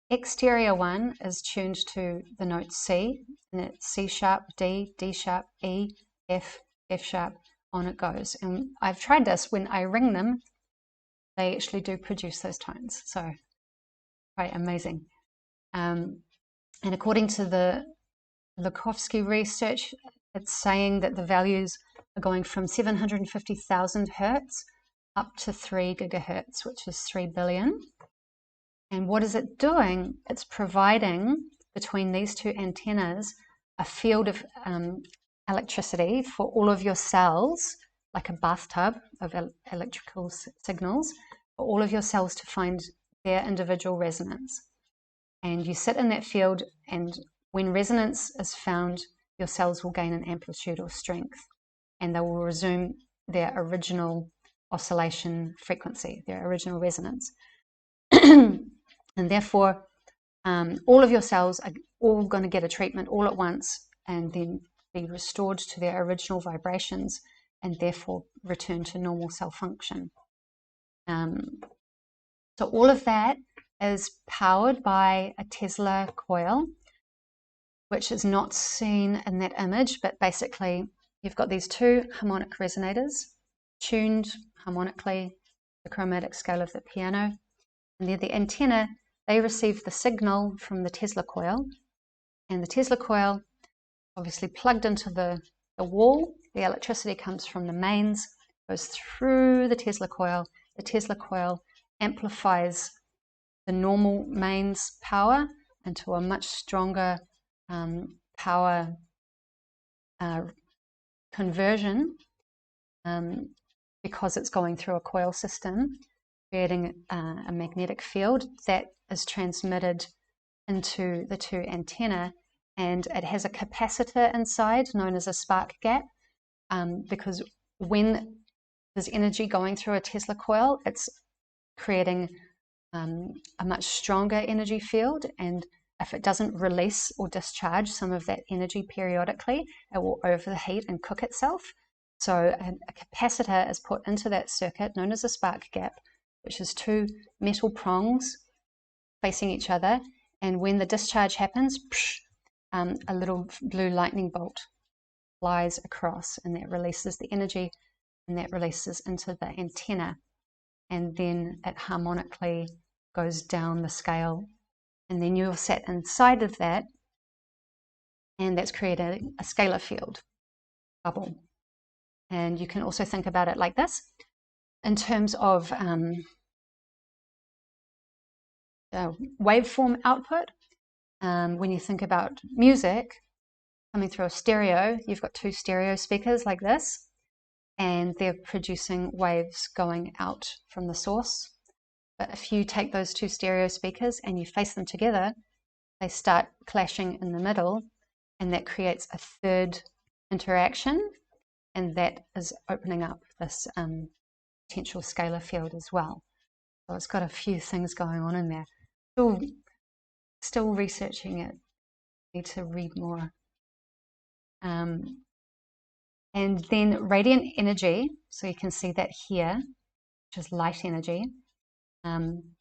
exterior one is tuned to the note C, and it's C sharp, D, D sharp, E, F, F sharp, on it goes. And I've tried this. When I ring them, they actually do produce those tones. So quite amazing. And according to the Lakovsky research, it's saying that the values are going from 750,000 hertz up to 3 gigahertz, which is 3 billion. And what is it doing? It's providing between these two antennas a field of electricity for all of your cells, like a bathtub of electrical signals, for all of your cells to find their individual resonance. And you sit in that field, and when resonance is found, your cells will gain an amplitude or strength, and they will resume their original oscillation frequency, their original resonance. And therefore, all of your cells are all going to get a treatment all at once and then be restored to their original vibrations and therefore return to normal cell function. So all of that is powered by a Tesla coil, which is not seen in that image, but basically you've got these two harmonic resonators tuned harmonically, the chromatic scale of the piano, and then the antenna, they receive the signal from the Tesla coil, and the Tesla coil obviously plugged into the wall. The electricity comes from the mains, goes through the Tesla coil amplifies the normal mains power into a much stronger power conversion because it's going through a coil system, creating a magnetic field that is transmitted into the two antennae, and it has a capacitor inside known as a spark gap, because when there's energy going through a Tesla coil, it's creating a much stronger energy field, and if it doesn't release or discharge some of that energy periodically, it will overheat and cook itself. So a capacitor is put into that circuit known as a spark gap, which is two metal prongs facing each other, and when the discharge happens, a little blue lightning bolt flies across, and that releases the energy, and that releases into the antenna, and then it harmonically goes down the scale, and then you're sat inside of that, and that's created a scalar field bubble. And you can also think about it like this in terms of waveform output. When you think about music coming through a stereo, you've got two stereo speakers like this, and they're producing waves going out from the source. But if you take those two stereo speakers and you face them together, they start clashing in the middle, and that creates a third interaction, and that is opening up this potential scalar field as well. So it's got a few things going on in there. Still researching it. Need to read more. And then radiant energy, so you can see that here, which is light energy.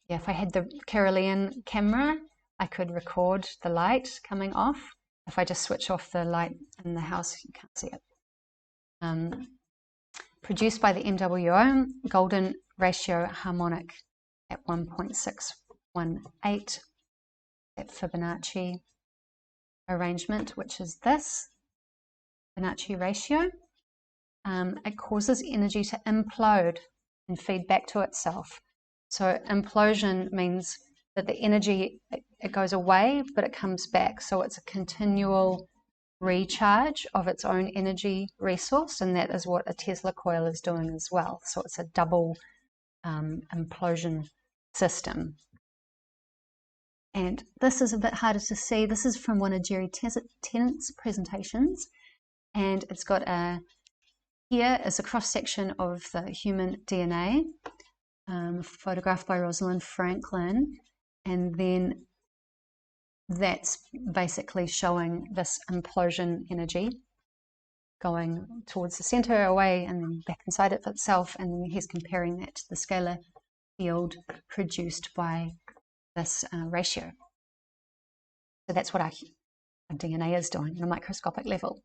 If I had the Carolean camera, I could record the light coming off. If I just switch off the light in the house, you can't see it. Produced by the MWO, golden ratio harmonic at 1.618, at Fibonacci arrangement, which is this Fibonacci ratio. It causes energy to implode and feed back to itself. So implosion means that the energy, it goes away, but it comes back. So it's a continual recharge of its own energy resource, and that is what a Tesla coil is doing as well. So it's a double implosion system. And this is a bit harder to see. This is from one of Jerry Tennant's presentations, and it's got here is a cross-section of the human DNA, photographed by Rosalind Franklin, and then that's basically showing this implosion energy going towards the center, away, and then back inside of itself, and then he's comparing that to the scalar field produced by this ratio. So that's what our DNA is doing on a microscopic level.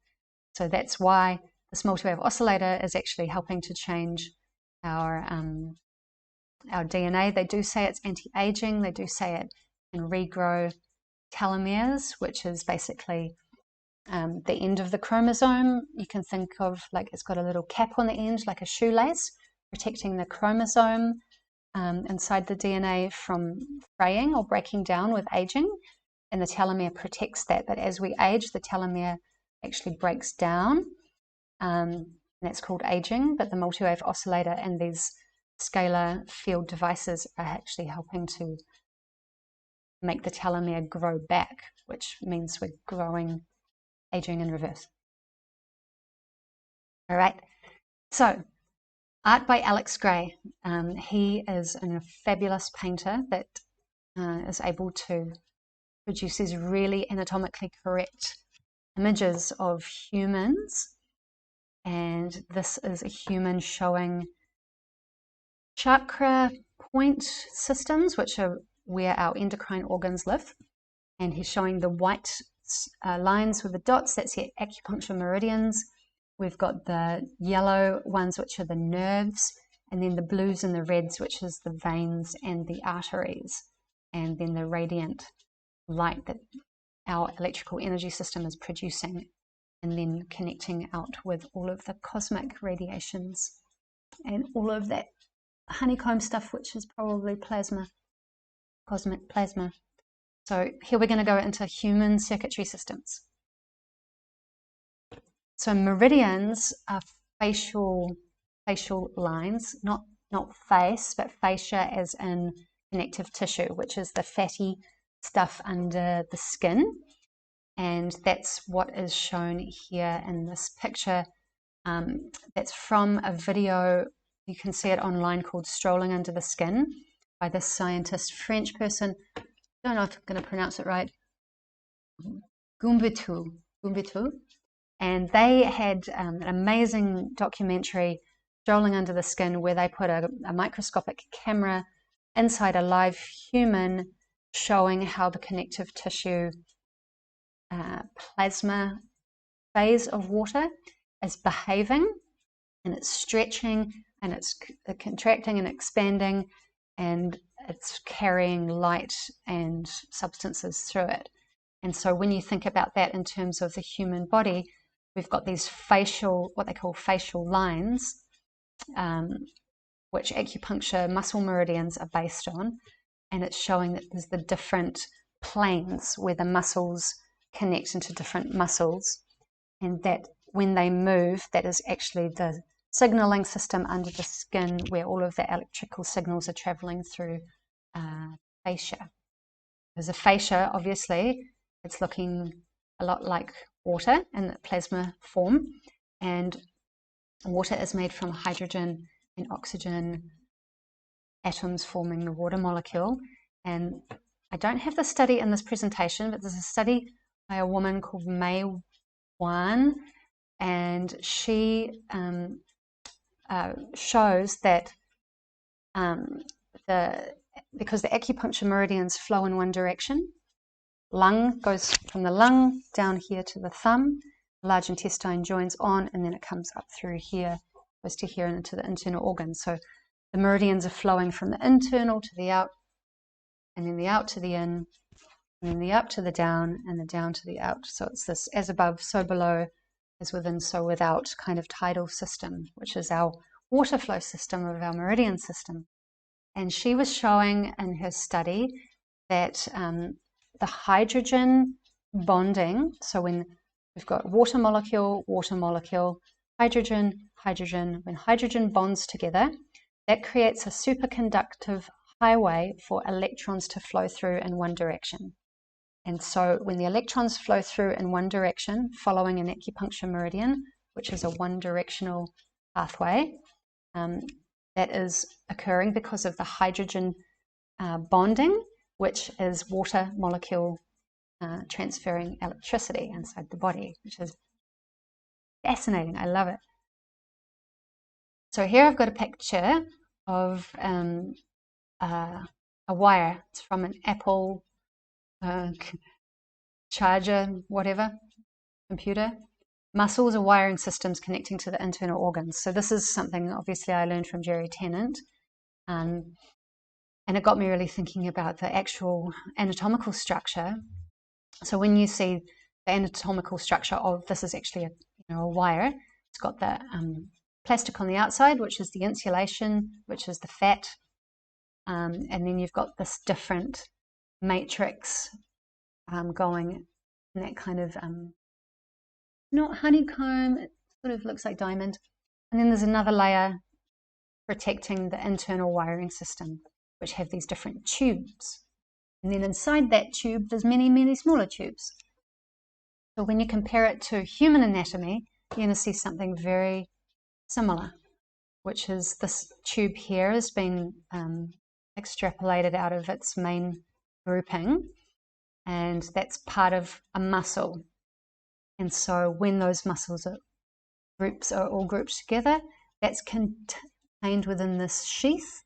So that's why this multi-wave oscillator is actually helping to change our DNA. They do say it's anti-aging. They do say it can regrow telomeres, which is basically the end of the chromosome. You can think of like it's got a little cap on the end, like a shoelace, protecting the chromosome inside the DNA from fraying or breaking down with aging, and the telomere protects that. But as we age, the telomere actually breaks down, and that's called aging. But the multi-wave oscillator and these scalar field devices are actually helping to make the telomere grow back, which means we're growing aging in reverse. All right, so art by Alex Gray. He is a fabulous painter that is able to produce these really anatomically correct images of humans. And this is a human showing chakra point systems, which are where our endocrine organs live. And he's showing the white lines with the dots, that's the acupuncture meridians. We've got the yellow ones, which are the nerves, and then the blues and the reds, which is the veins and the arteries, and then the radiant light that our electrical energy system is producing, and then connecting out with all of the cosmic radiations and all of that honeycomb stuff, which is probably plasma, cosmic plasma. So here we're going to go into human circuitry systems. So meridians are facial lines, not face, but fascia as in connective tissue, which is the fatty stuff under the skin. And that's what is shown here in this picture. That's from a video, you can see it online, called Strolling Under the Skin by this scientist, French person. I don't know if I'm going to pronounce it right. Gumbitu. And they had an amazing documentary, Strolling Under the Skin, where they put a microscopic camera inside a live human, showing how the connective tissue plasma phase of water is behaving, and it's stretching, and it's contracting and expanding, and it's carrying light and substances through it. And so when you think about that in terms of the human body, we've got these what they call facial lines, which acupuncture muscle meridians are based on, and it's showing that there's the different planes where the muscles connect into different muscles, and that when they move, that is actually the signaling system under the skin, where all of the electrical signals are traveling through fascia. Because the fascia, obviously, it's looking a lot like water in the plasma form, and water is made from hydrogen and oxygen atoms forming the water molecule. And I don't have the study in this presentation, but there's a study by a woman called May Wan, and she shows that because the acupuncture meridians flow in one direction, lung goes from the lung down here to the thumb, the large intestine joins on, and then it comes up through here, goes to here and into the internal organs. So the meridians are flowing from the internal to the out, and then the out to the in, and then the up to the down, and the down to the out. So it's this as above, so below, as within, so without kind of tidal system, which is our water flow system of our meridian system. And she was showing in her study that the hydrogen bonding, so when We've got water molecule, hydrogen, hydrogen. When hydrogen bonds together, that creates a superconductive highway for electrons to flow through in one direction. And so when the electrons flow through in one direction, following an acupuncture meridian, which is a one-directional pathway, that is occurring because of the hydrogen bonding, which is water molecule transferring electricity inside the body, which is fascinating. I love it. So here I've got a picture of a wire. It's from an Apple charger, whatever, computer. Muscles are wiring systems connecting to the internal organs. So this is something obviously I learned from Jerry Tennant. And it got me really thinking about the actual anatomical structure. So when you see the anatomical structure of this is actually a wire. It's got the plastic on the outside, which is the insulation, which is the fat. And then you've got this different matrix going in that kind of, not honeycomb, it sort of looks like diamond. And then there's another layer protecting the internal wiring system, which have these different tubes. And then inside that tube, there's many, many smaller tubes. So when you compare it to human anatomy, you're going to see something very similar, which is this tube here has been extrapolated out of its main grouping, and that's part of a muscle. And so when those muscles are all grouped together, that's contained within this sheath.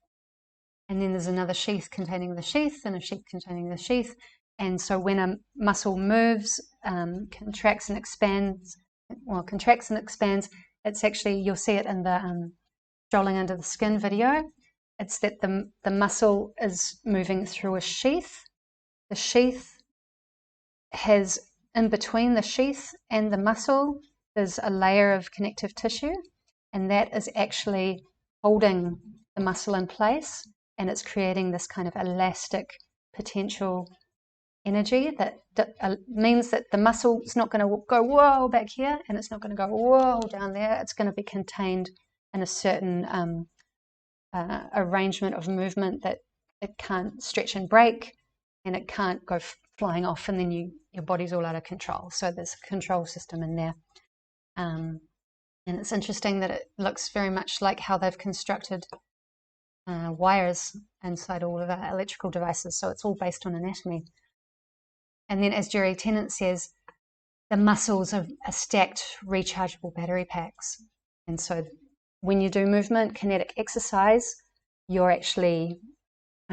And then there's another sheath containing the sheath and a sheath containing the sheath. And so when a muscle moves, contracts and expands, it's actually, you'll see it in the strolling under the skin video. It's that the muscle is moving through a sheath. The sheath has, in between the sheath and the muscle, there's a layer of connective tissue, and that is actually holding the muscle in place, and it's creating this kind of elastic potential energy that means that the muscle is not going to go whoa back here, and it's not going to go whoa down there. It's going to be contained in a certain arrangement of movement that it can't stretch and break, and it can't go flying off, and then your body's all out of control. So there's a control system in there. And it's interesting that it looks very much like how they've constructed wires inside all of our electrical devices. So it's all based on anatomy. And then, as Jerry Tennant says, the muscles are stacked rechargeable battery packs. And so when you do movement, kinetic exercise, you're actually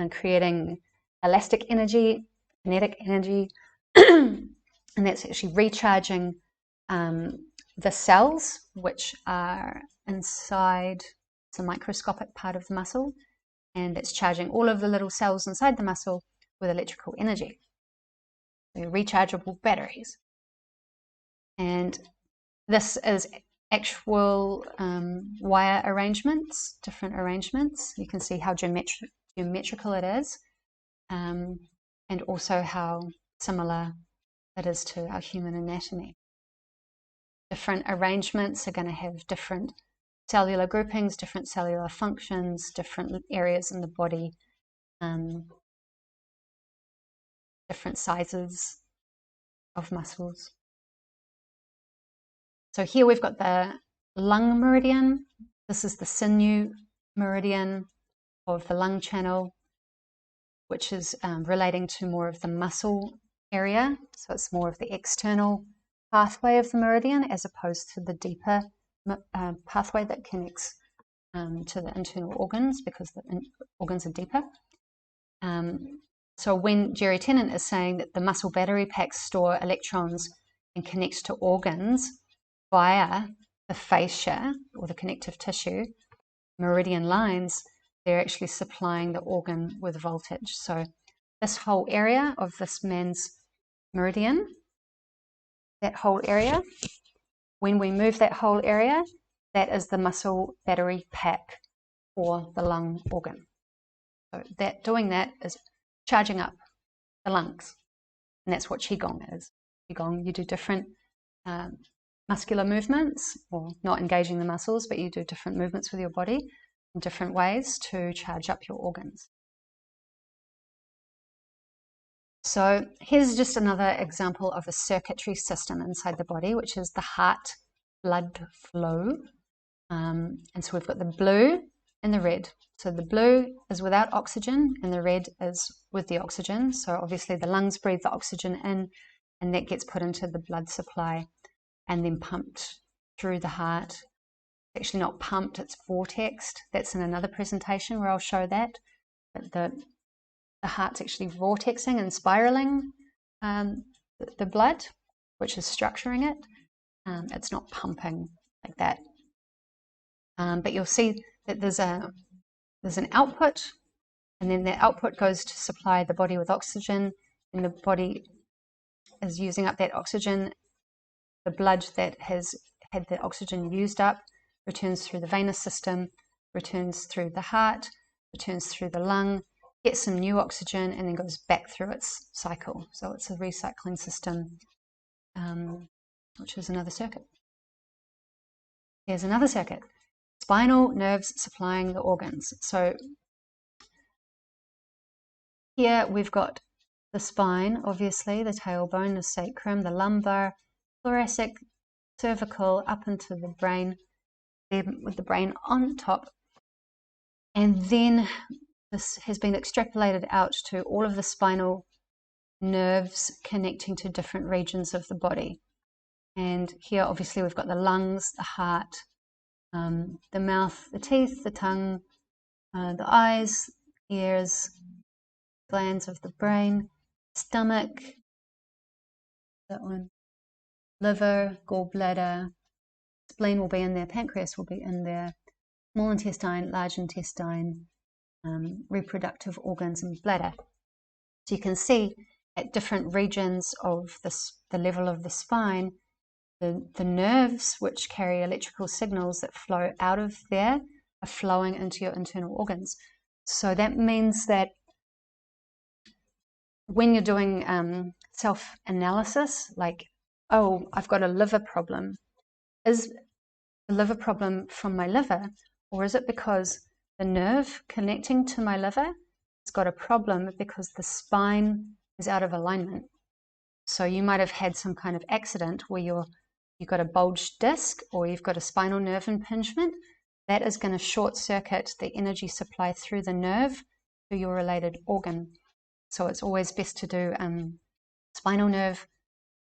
creating elastic energy, kinetic energy, and that's actually recharging the cells, which are inside, it's a microscopic part of the muscle, and it's charging all of the little cells inside the muscle with electrical energy. So rechargeable batteries. And this is actual wire arrangements, different arrangements. You can see how geometrical it is, and also how similar it is to our human anatomy. Different arrangements are going to have different cellular groupings, different cellular functions, different areas in the body, different sizes of muscles. So here we've got the lung meridian. This is the sinew meridian of the lung channel, which is relating to more of the muscle area. So it's more of the external pathway of the meridian as opposed to the deeper pathway that connects to the internal organs, because the organs are deeper. So when Jerry Tennant is saying that the muscle battery packs store electrons and connects to organs via the fascia or the connective tissue, meridian lines, they're actually supplying the organ with voltage. So this whole area of this man's meridian, that whole area, when we move that whole area, that is the muscle battery pack for the lung organ. So doing that is charging up the lungs. And that's what Qigong is. Qigong, you do different muscular movements, or not engaging the muscles, but you do different movements with your body in different ways to charge up your organs. So here's just another example of a circuitry system inside the body, which is the heart blood flow. And so we've got the blue and the red. So the blue is without oxygen and the red is with the oxygen. So obviously the lungs breathe the oxygen in, and that gets put into the blood supply and then pumped through the heart. It's actually not pumped, it's vortexed. That's in another presentation where I'll show that. But the heart's actually vortexing and spiraling the blood, which is structuring it. It's not pumping like that. But you'll see that there's an output, and then that output goes to supply the body with oxygen, and the body is using up that oxygen. The blood that has had the oxygen used up returns through the venous system, returns through the heart, returns through the lung, gets some new oxygen, and then goes back through its cycle. So it's a recycling system, which is another circuit. Here's another circuit. Spinal nerves supplying the organs. So here we've got the spine, obviously, the tailbone, the sacrum, the lumbar, thoracic, cervical, up into the brain, with the brain on top. And then this has been extrapolated out to all of the spinal nerves connecting to different regions of the body. And here, obviously, we've got the lungs, the heart, the mouth, the teeth, the tongue, the eyes, ears, glands of the brain, stomach, that one, liver, gallbladder, spleen will be in there, pancreas will be in there, small intestine, large intestine, reproductive organs, and bladder. So you can see at different regions of the level of the spine, the nerves which carry electrical signals that flow out of there are flowing into your internal organs. So that means that when you're doing self-analysis, like, oh, I've got a liver problem, is the liver problem from my liver, or is it because the nerve connecting to my liver has got a problem because the spine is out of alignment? So you might have had some kind of accident where you've got a bulged disc or you've got a spinal nerve impingement. That is going to short circuit the energy supply through the nerve to your related organ. So it's always best to do spinal nerve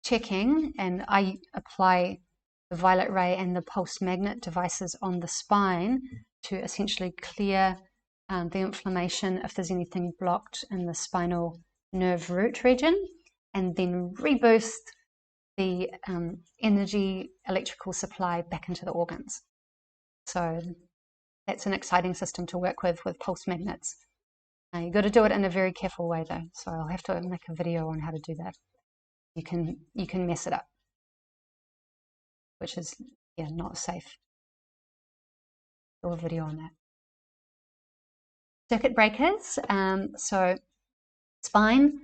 checking, and I apply the violet ray and the pulse magnet devices on the spine to essentially clear the inflammation if there's anything blocked in the spinal nerve root region, and then reboost the energy electrical supply back into the organs. So that's an exciting system to work with pulse magnets. You've got to do it in a very careful way though, so I'll have to make a video on how to do that. You can mess it up, which is not safe. Do a video on that. Circuit breakers. So spine.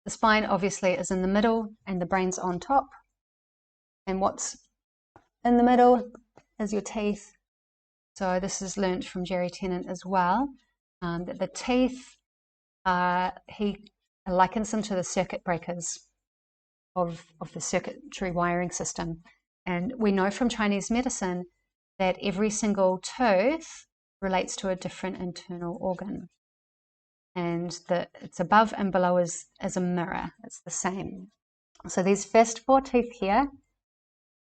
The spine obviously is in the middle and the brain's on top. And what's in the middle is your teeth. So this is learnt from Jerry Tennant as well, that the teeth, he likens them to the circuit breakers of the circuitry wiring system. And we know from Chinese medicine that every single tooth relates to a different internal organ. And it's above and below is a mirror. It's the same. So these first 4 teeth here,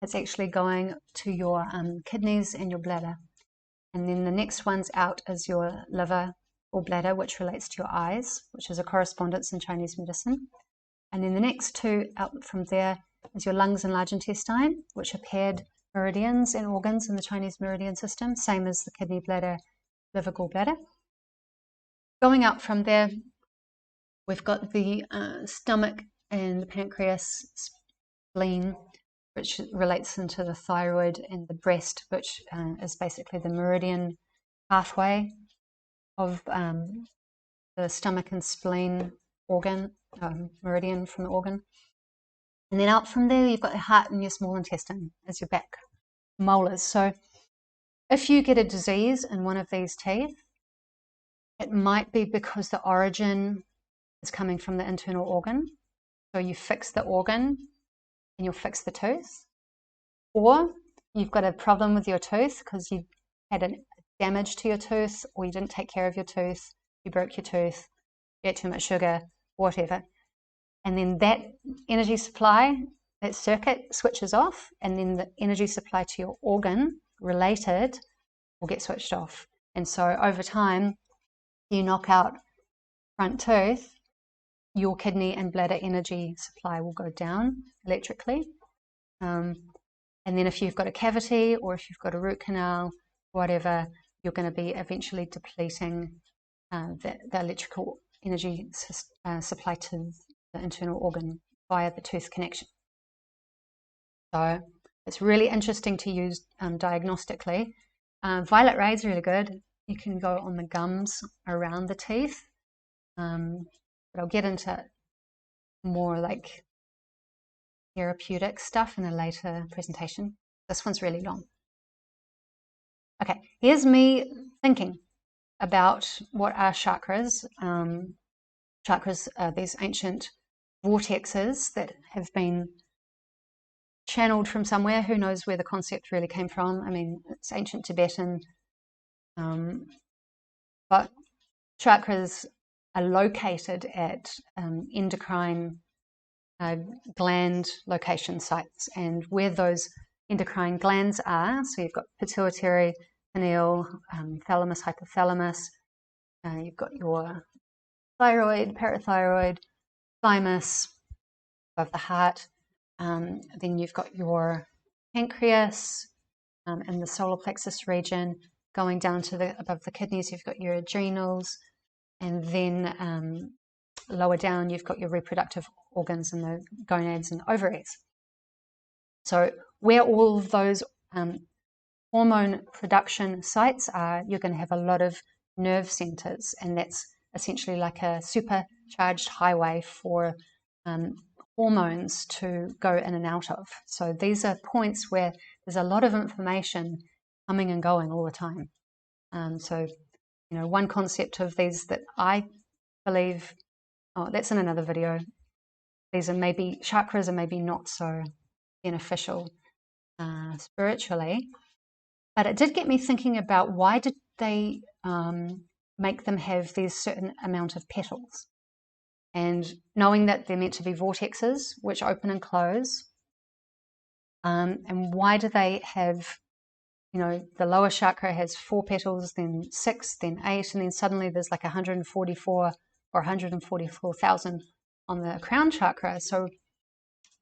it's actually going to your kidneys and your bladder. And then the next one's out is your liver or bladder, which relates to your eyes, which is a correspondence in Chinese medicine. And then the next 2 out from there is your lungs and large intestine, which are paired meridians and organs in the Chinese meridian system, same as the kidney, bladder, liver, gallbladder. Going out from there, we've got the stomach and the pancreas, spleen, which relates into the thyroid, and the breast, which is basically the meridian pathway of the stomach and spleen organ, meridian from the organ. And then out from there, you've got your heart and your small intestine as your back molars. So if you get a disease in one of these teeth, it might be because the origin is coming from the internal organ. So you fix the organ and you'll fix the tooth. Or you've got a problem with your tooth because you had a damage to your tooth, or you didn't take care of your tooth, you broke your tooth, you ate too much sugar, whatever. And then that energy supply, that circuit switches off, and then the energy supply to your organ related will get switched off. And so over time, you knock out front tooth, your kidney and bladder energy supply will go down electrically. And then if you've got a cavity or if you've got a root canal, whatever, you're going to be eventually depleting the electrical energy supply to the internal organ via the tooth connection. So it's really interesting to use diagnostically. Violet ray is really good. You can go on the gums around the teeth. But I'll get into more like therapeutic stuff in a later presentation. This one's really long. Okay, here's me thinking about what are chakras. Chakras are these ancient vortexes that have been channeled from somewhere. Who knows where the concept really came from? I mean, it's ancient Tibetan. But chakras are located at endocrine gland location sites, and where those endocrine glands are, so you've got pituitary, pineal, thalamus, hypothalamus, you've got your thyroid, parathyroid, thymus above the heart, then you've got your pancreas and the solar plexus region going down to above the kidneys. You've got your adrenals, and then lower down you've got your reproductive organs and the gonads and ovaries. So where all of those hormone production sites are, you're going to have a lot of nerve centers, and that's essentially like a supercharged highway for hormones to go in and out of. So these are points where there's a lot of information coming and going all the time. So, you know, one concept of these that I believe, that's in another video. These are maybe, chakras are maybe not so beneficial spiritually, but it did get me thinking about why did they make them have these certain amount of petals? And knowing that they're meant to be vortexes, which open and close, and why do they have, you know, the lower chakra has 4 petals, then 6, then 8, and then suddenly there's like 144 or 144,000 on the crown chakra. So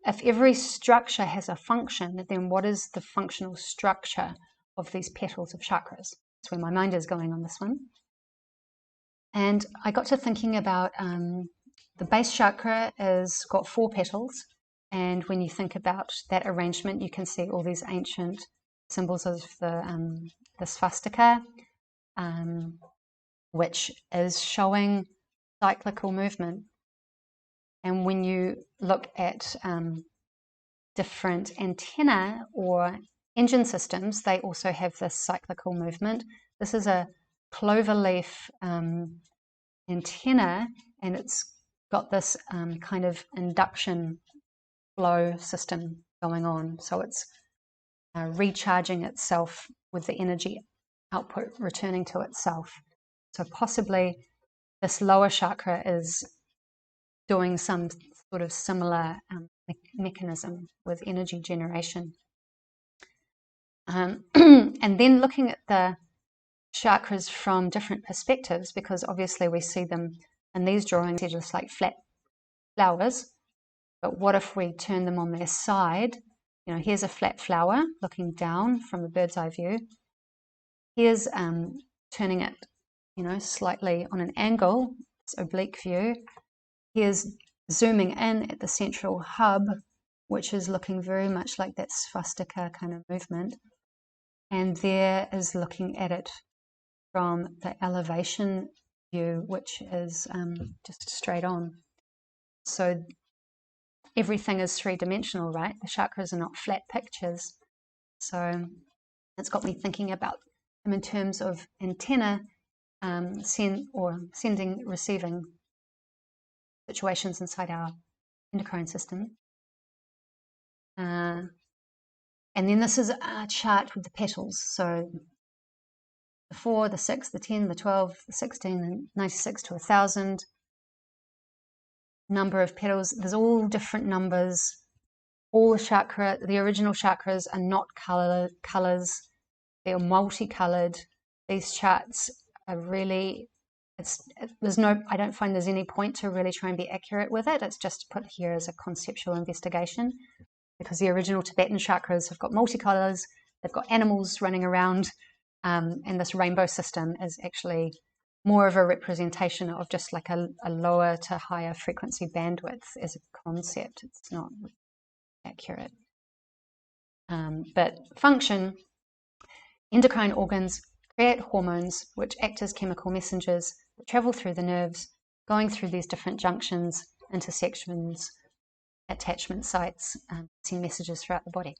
if every structure has a function, then what is the functional structure of these petals of chakras? That's where my mind is going on this one. And I got to thinking about the base chakra has got 4 petals, and when you think about that arrangement, you can see all these ancient symbols of the swastika, which is showing cyclical movement. And when you look at different antenna or engine systems, they also have this cyclical movement. This is a cloverleaf antenna, and it's got this kind of induction flow system going on. So it's recharging itself with the energy output returning to itself. So possibly this lower chakra is doing some sort of similar mechanism with energy generation. And then looking at the chakras from different perspectives, because obviously we see them in these drawings, they're just like flat flowers. But what if we turn them on their side? You know, here's a flat flower looking down from a bird's eye view. Here's turning it, you know, slightly on an angle, it's oblique view. Here's zooming in at the central hub, which is looking very much like that swastika kind of movement. And there is looking at it from the elevation view, which is just straight on. So everything is three-dimensional, right? The chakras are not flat pictures. So it's got me thinking about them in terms of antenna, sending, receiving situations inside our endocrine system. And then this is a chart with the petals. So the 4, the 6, the 10, the 12, the 16, the 96 to 1,000. Number of petals. There's all different numbers. All the original chakras are not colors. They're multicolored. These charts are really, I don't find there's any point to really try and be accurate with it. It's just put here as a conceptual investigation, because the original Tibetan chakras have got multicolors, they've got animals running around, and this rainbow system is actually more of a representation of just like a lower to higher frequency bandwidth as a concept. It's not accurate. But function, endocrine organs create hormones which act as chemical messengers that travel through the nerves, going through these different junctions, intersections, attachment sites, send messages throughout the body.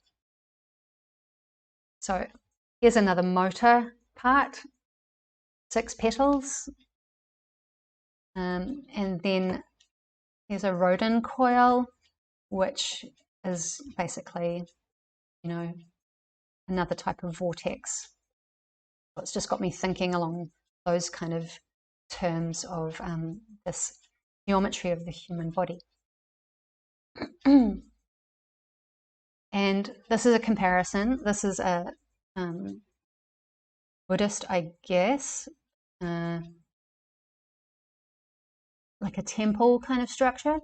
So here's another motor part, 6 petals, and then here's a Rodin coil, which is basically, another type of vortex. So it's just got me thinking along those kind of terms of this geometry of the human body. And this is a comparison. This is a Buddhist, I guess, like a temple kind of structure.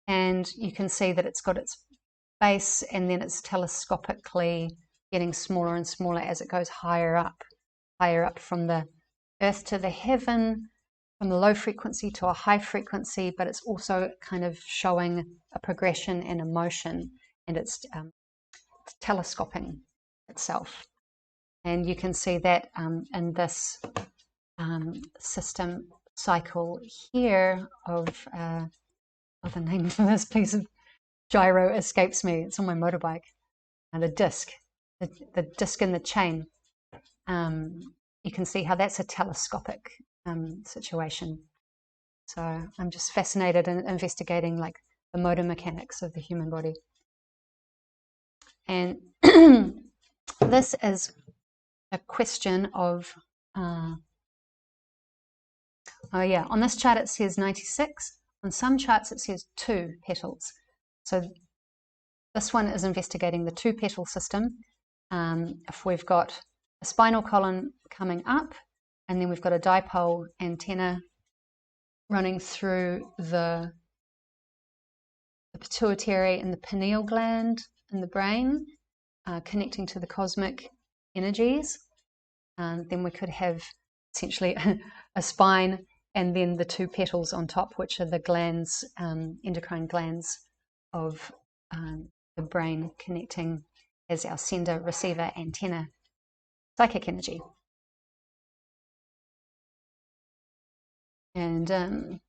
And you can see that it's got its base, and then it's telescopically getting smaller and smaller as it goes higher up from the earth to the heaven, from the low frequency to a high frequency, but it's also kind of showing a progression and a motion, and it's telescoping itself. And you can see that in this system cycle here of the name of this piece of gyro escapes me. It's on my motorbike. And the disc in the chain. You can see how that's a telescopic situation. So I'm just fascinated in investigating like the motor mechanics of the human body. And this is a question of, on this chart it says 96. On some charts it says 2 petals. So this one is investigating the 2 petal system. If we've got a spinal column coming up, and then we've got a dipole antenna running through the pituitary and the pineal gland in the brain, connecting to the cosmic energies. Then we could have essentially a spine, and then the 2 petals on top, which are the glands, endocrine glands of the brain, connecting as our sender, receiver, antenna, psychic energy. And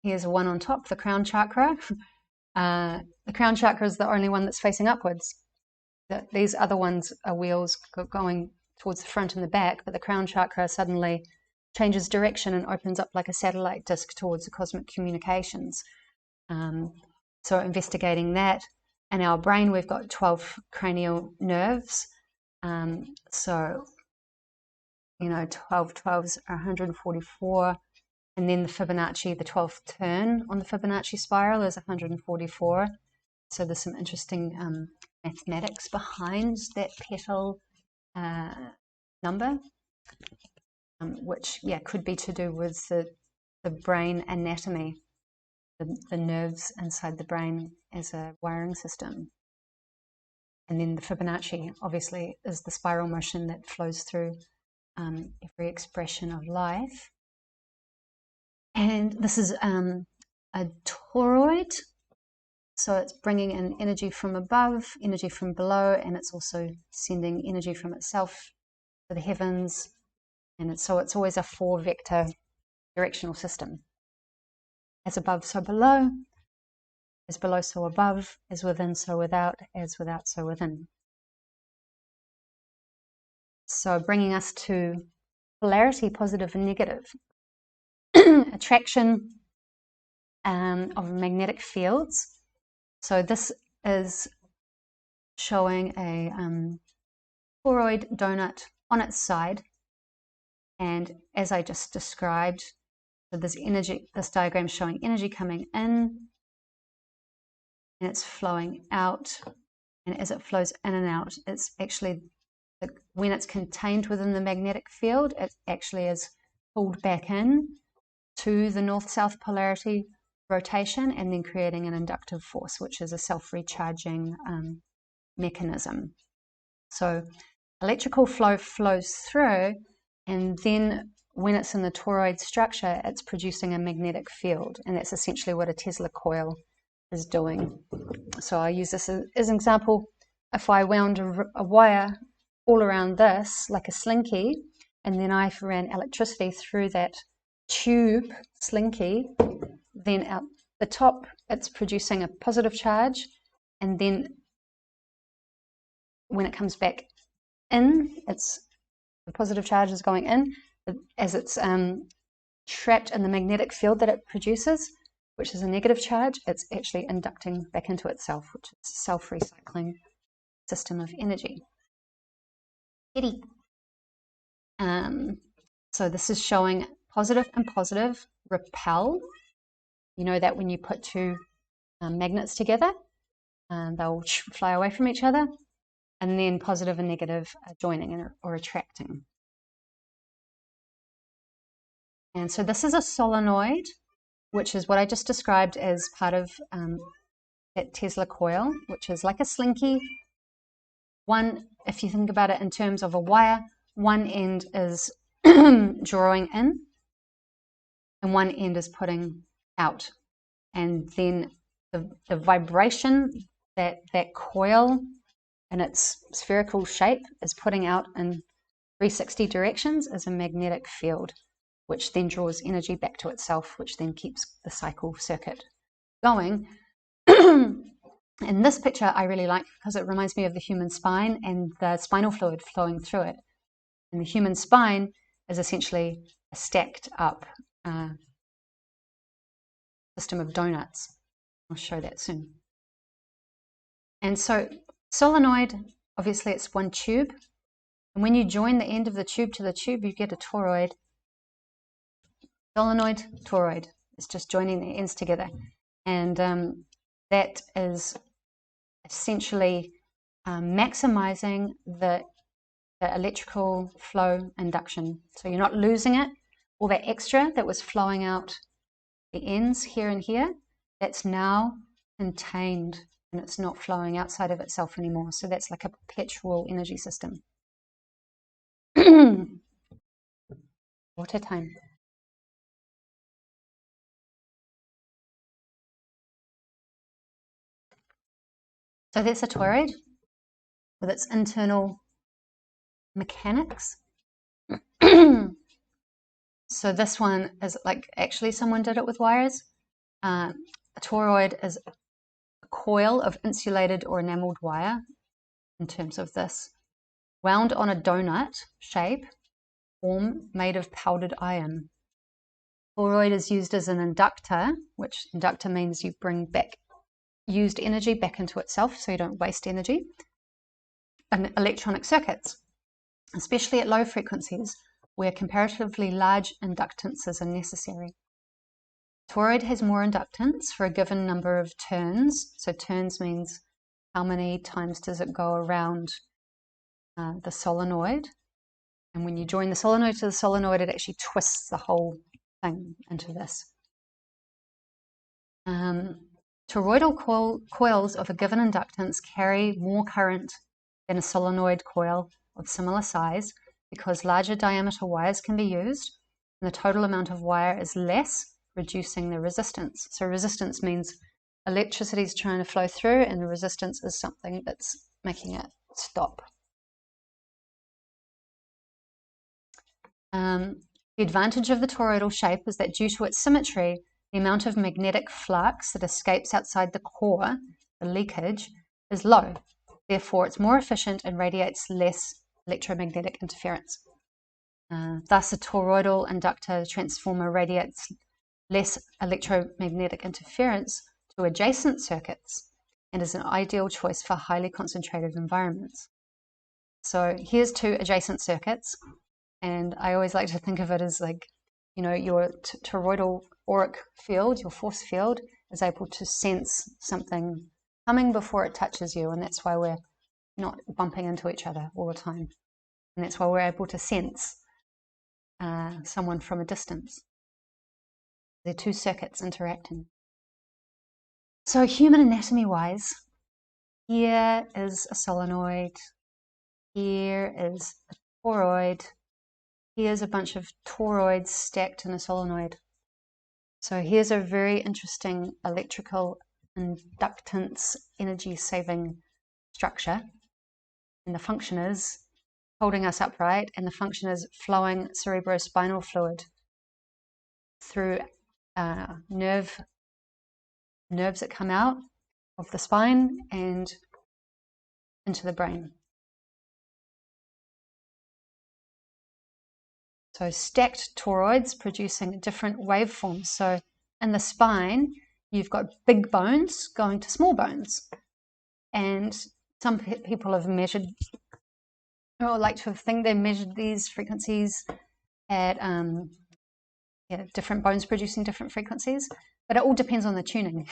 here's one on top, the crown chakra. The crown chakra is the only one that's facing upwards. These other ones are wheels going towards the front and the back, but the crown chakra suddenly changes direction and opens up like a satellite disk towards the cosmic communications. So investigating that. In our brain, we've got 12 cranial nerves. So, 12 12s are 144. And then the Fibonacci, the 12th turn on the Fibonacci spiral is 144. So there's some interesting mathematics behind that petal number, which, could be to do with the brain anatomy, the nerves inside the brain as a wiring system. And then the Fibonacci, obviously, is the spiral motion that flows through every expression of life. And this is a toroid, so it's bringing in energy from above, energy from below, and it's also sending energy from itself to the heavens. And so it's always a 4-vector directional system. As above, so below. As below, so above. As within, so without. As without, so within. So bringing us to polarity, positive and negative. Attraction of magnetic fields. So this is showing a toroid donut on its side, and as I just described, so this energy, this diagram is showing energy coming in and it's flowing out, and as it flows in and out, it's actually, when it's contained within the magnetic field, it actually is pulled back in to the north-south polarity rotation, and then creating an inductive force, which is a self-recharging mechanism. So electrical flow flows through, and then when it's in the toroid structure, it's producing a magnetic field, and that's essentially what a Tesla coil is doing. So I use this as an example. If I wound a wire all around this like a slinky, and then I ran electricity through that tube slinky, then out the top it's producing a positive charge, and then when it comes back in, it's the positive charge is going in as it's trapped in the magnetic field that it produces, which is a negative charge. It's actually inducting back into itself, which is a self-recycling system of energy. So this is showing positive and positive repel. You know that when you put two magnets together, they'll fly away from each other, and then positive and negative are joining or attracting. And so this is a solenoid, which is what I just described as part of that Tesla coil, which is like a slinky. One, if you think about it in terms of a wire, one end is drawing in and one end is putting out. And then the vibration that coil in its spherical shape is putting out in 360 directions is a magnetic field, which then draws energy back to itself, which then keeps the cycle circuit going. In this picture I really like because it reminds me of the human spine and the spinal fluid flowing through it. And the human spine is essentially a stacked up system of donuts. I'll show that soon. And so solenoid, obviously it's one tube. And when you join the end of the tube to the tube, you get a toroid. Solenoid, toroid. It's just joining the ends together. And that is essentially maximizing the electrical flow induction. So you're not losing it. All that extra that was flowing out the ends here and here, that's now contained and it's not flowing outside of itself anymore. So that's like a perpetual energy system. Water time. So that's a toroid with its internal mechanics. So this one is like, actually someone did it with wires. A toroid is a coil of insulated or enameled wire, in terms of this, wound on a donut shape form made of powdered iron. Toroid is used as an inductor, which inductor means you bring back used energy back into itself so you don't waste energy, in electronic circuits, especially at low frequencies where comparatively large inductances are necessary. Toroid has more inductance for a given number of turns. So turns means how many times does it go around the solenoid. And when you join the solenoid to the solenoid, it actually twists the whole thing into this. Toroidal coils of a given inductance carry more current than a solenoid coil of similar size because larger diameter wires can be used and the total amount of wire is less, reducing the resistance. So resistance means electricity is trying to flow through and the resistance is something that's making it stop. The advantage of the toroidal shape is that due to its symmetry, the amount of magnetic flux that escapes outside the core, the leakage, is low. Therefore, it's more efficient and radiates less electromagnetic interference. Thus, a toroidal inductor transformer radiates less electromagnetic interference to adjacent circuits and is an ideal choice for highly concentrated environments. So here's two adjacent circuits, and I always like to think of it as like, you know, your toroidal auric field, your force field, is able to sense something coming before it touches you, and that's why we're not bumping into each other all the time. And that's why we're able to sense someone from a distance. They're two circuits interacting. So human anatomy-wise, here is a solenoid, here is a toroid, here's a bunch of toroids stacked in a solenoid. So here's a very interesting electrical inductance energy-saving structure. And the function is holding us upright, and the function is flowing cerebrospinal fluid through nerves that come out of the spine and into the brain. So stacked toroids producing different waveforms. So in the spine, you've got big bones going to small bones. And some people have measured, or like to think they measured these frequencies at different bones producing different frequencies, but it all depends on the tuning.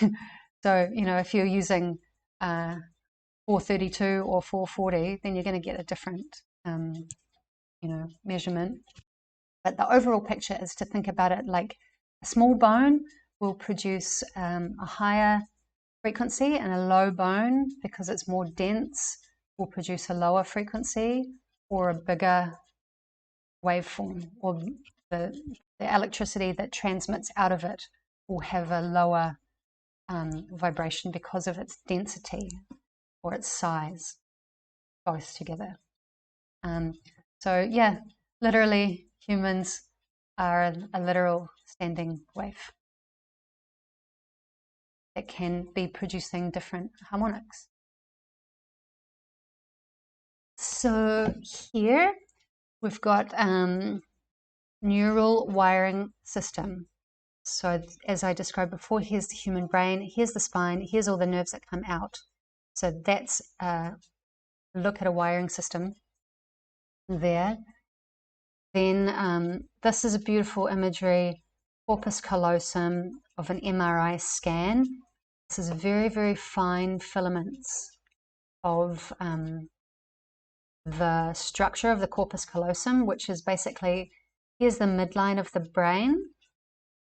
So, you know, if you're using 432 or 440, then you're going to get a different, measurement. But the overall picture is to think about it like a small bone will produce a higher frequency, and a low bone, because it's more dense, will produce a lower frequency or a bigger waveform, or the electricity that transmits out of it will have a lower vibration because of its density or its size, both together. So yeah, literally humans are a literal standing wave that can be producing different harmonics. So here we've got neural wiring system. So as I described before, here's the human brain, here's the spine, here's all the nerves that come out. So that's a look at a wiring system there. Then this is a beautiful imagery, Corpus Callosum, of an MRI scan. This is very, very fine filaments of the structure of the corpus callosum, which is basically, here's the midline of the brain,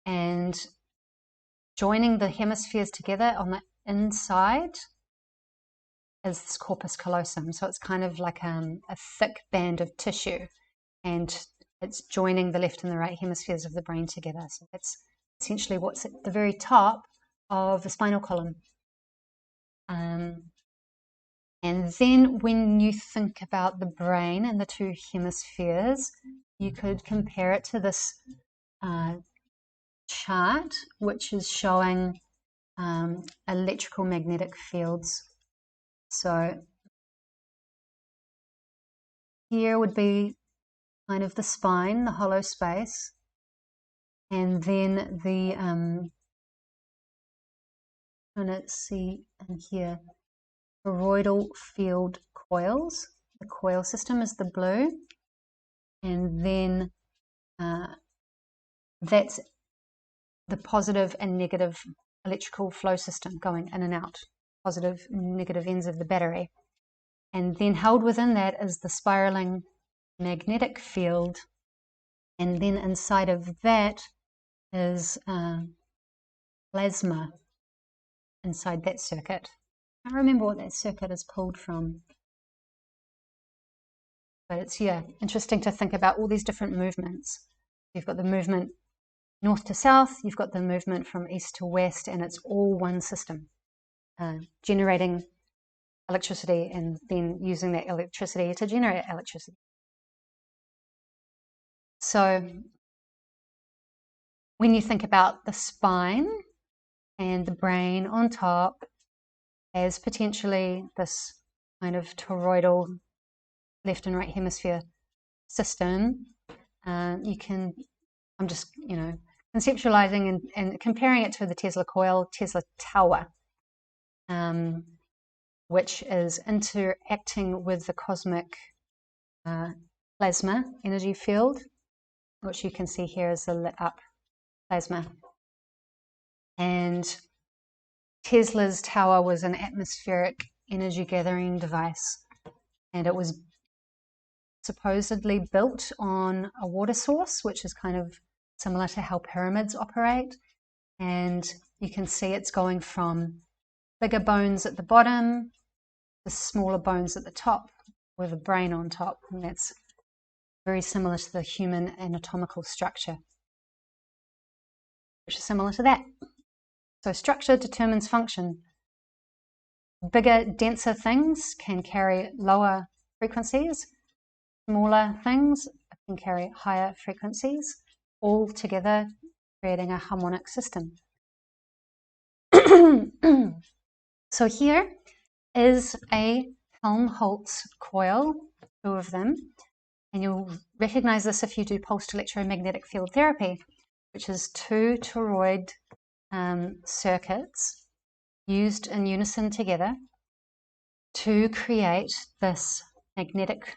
and joining the hemispheres together on the inside is this corpus callosum. So it's kind of like a thick band of tissue, and it's joining the left and the right hemispheres of the brain together. So that's essentially what's at the very top of the spinal column. And then when you think about the brain and the two hemispheres, you could compare it to this chart, which is showing electrical magnetic fields. So here would be kind of the spine, the hollow space, and then the, let's see in here, toroidal field coils. The coil system is the blue, and then that's the positive and negative electrical flow system going in and out, positive and negative ends of the battery. And then held within that is the spiraling magnetic field, and then inside of that is plasma inside that circuit. I can't remember what that circuit is pulled from, but it's, yeah, interesting to think about all these different movements. You've got the movement north to south, you've got the movement from east to west, and it's all one system, generating electricity and then using that electricity to generate electricity. So when you think about the spine and the brain on top as potentially this kind of toroidal left and right hemisphere system, you can, I'm just, conceptualizing and comparing it to the Tesla coil, Tesla tower, which is interacting with the cosmic plasma energy field, which you can see here is the lit up plasma. And Tesla's tower was an atmospheric energy gathering device, and it was supposedly built on a water source, which is kind of similar to how pyramids operate. And you can see it's going from bigger bones at the bottom to smaller bones at the top with a brain on top, and that's very similar to the human anatomical structure, which is similar to that. So structure determines function. Bigger, denser things can carry lower frequencies. Smaller things can carry higher frequencies, all together creating a harmonic system. So here is a Helmholtz coil, 2 of them, and you'll recognize this if you do pulsed electromagnetic field therapy, which is 2 toroid circuits used in unison together to create this magnetic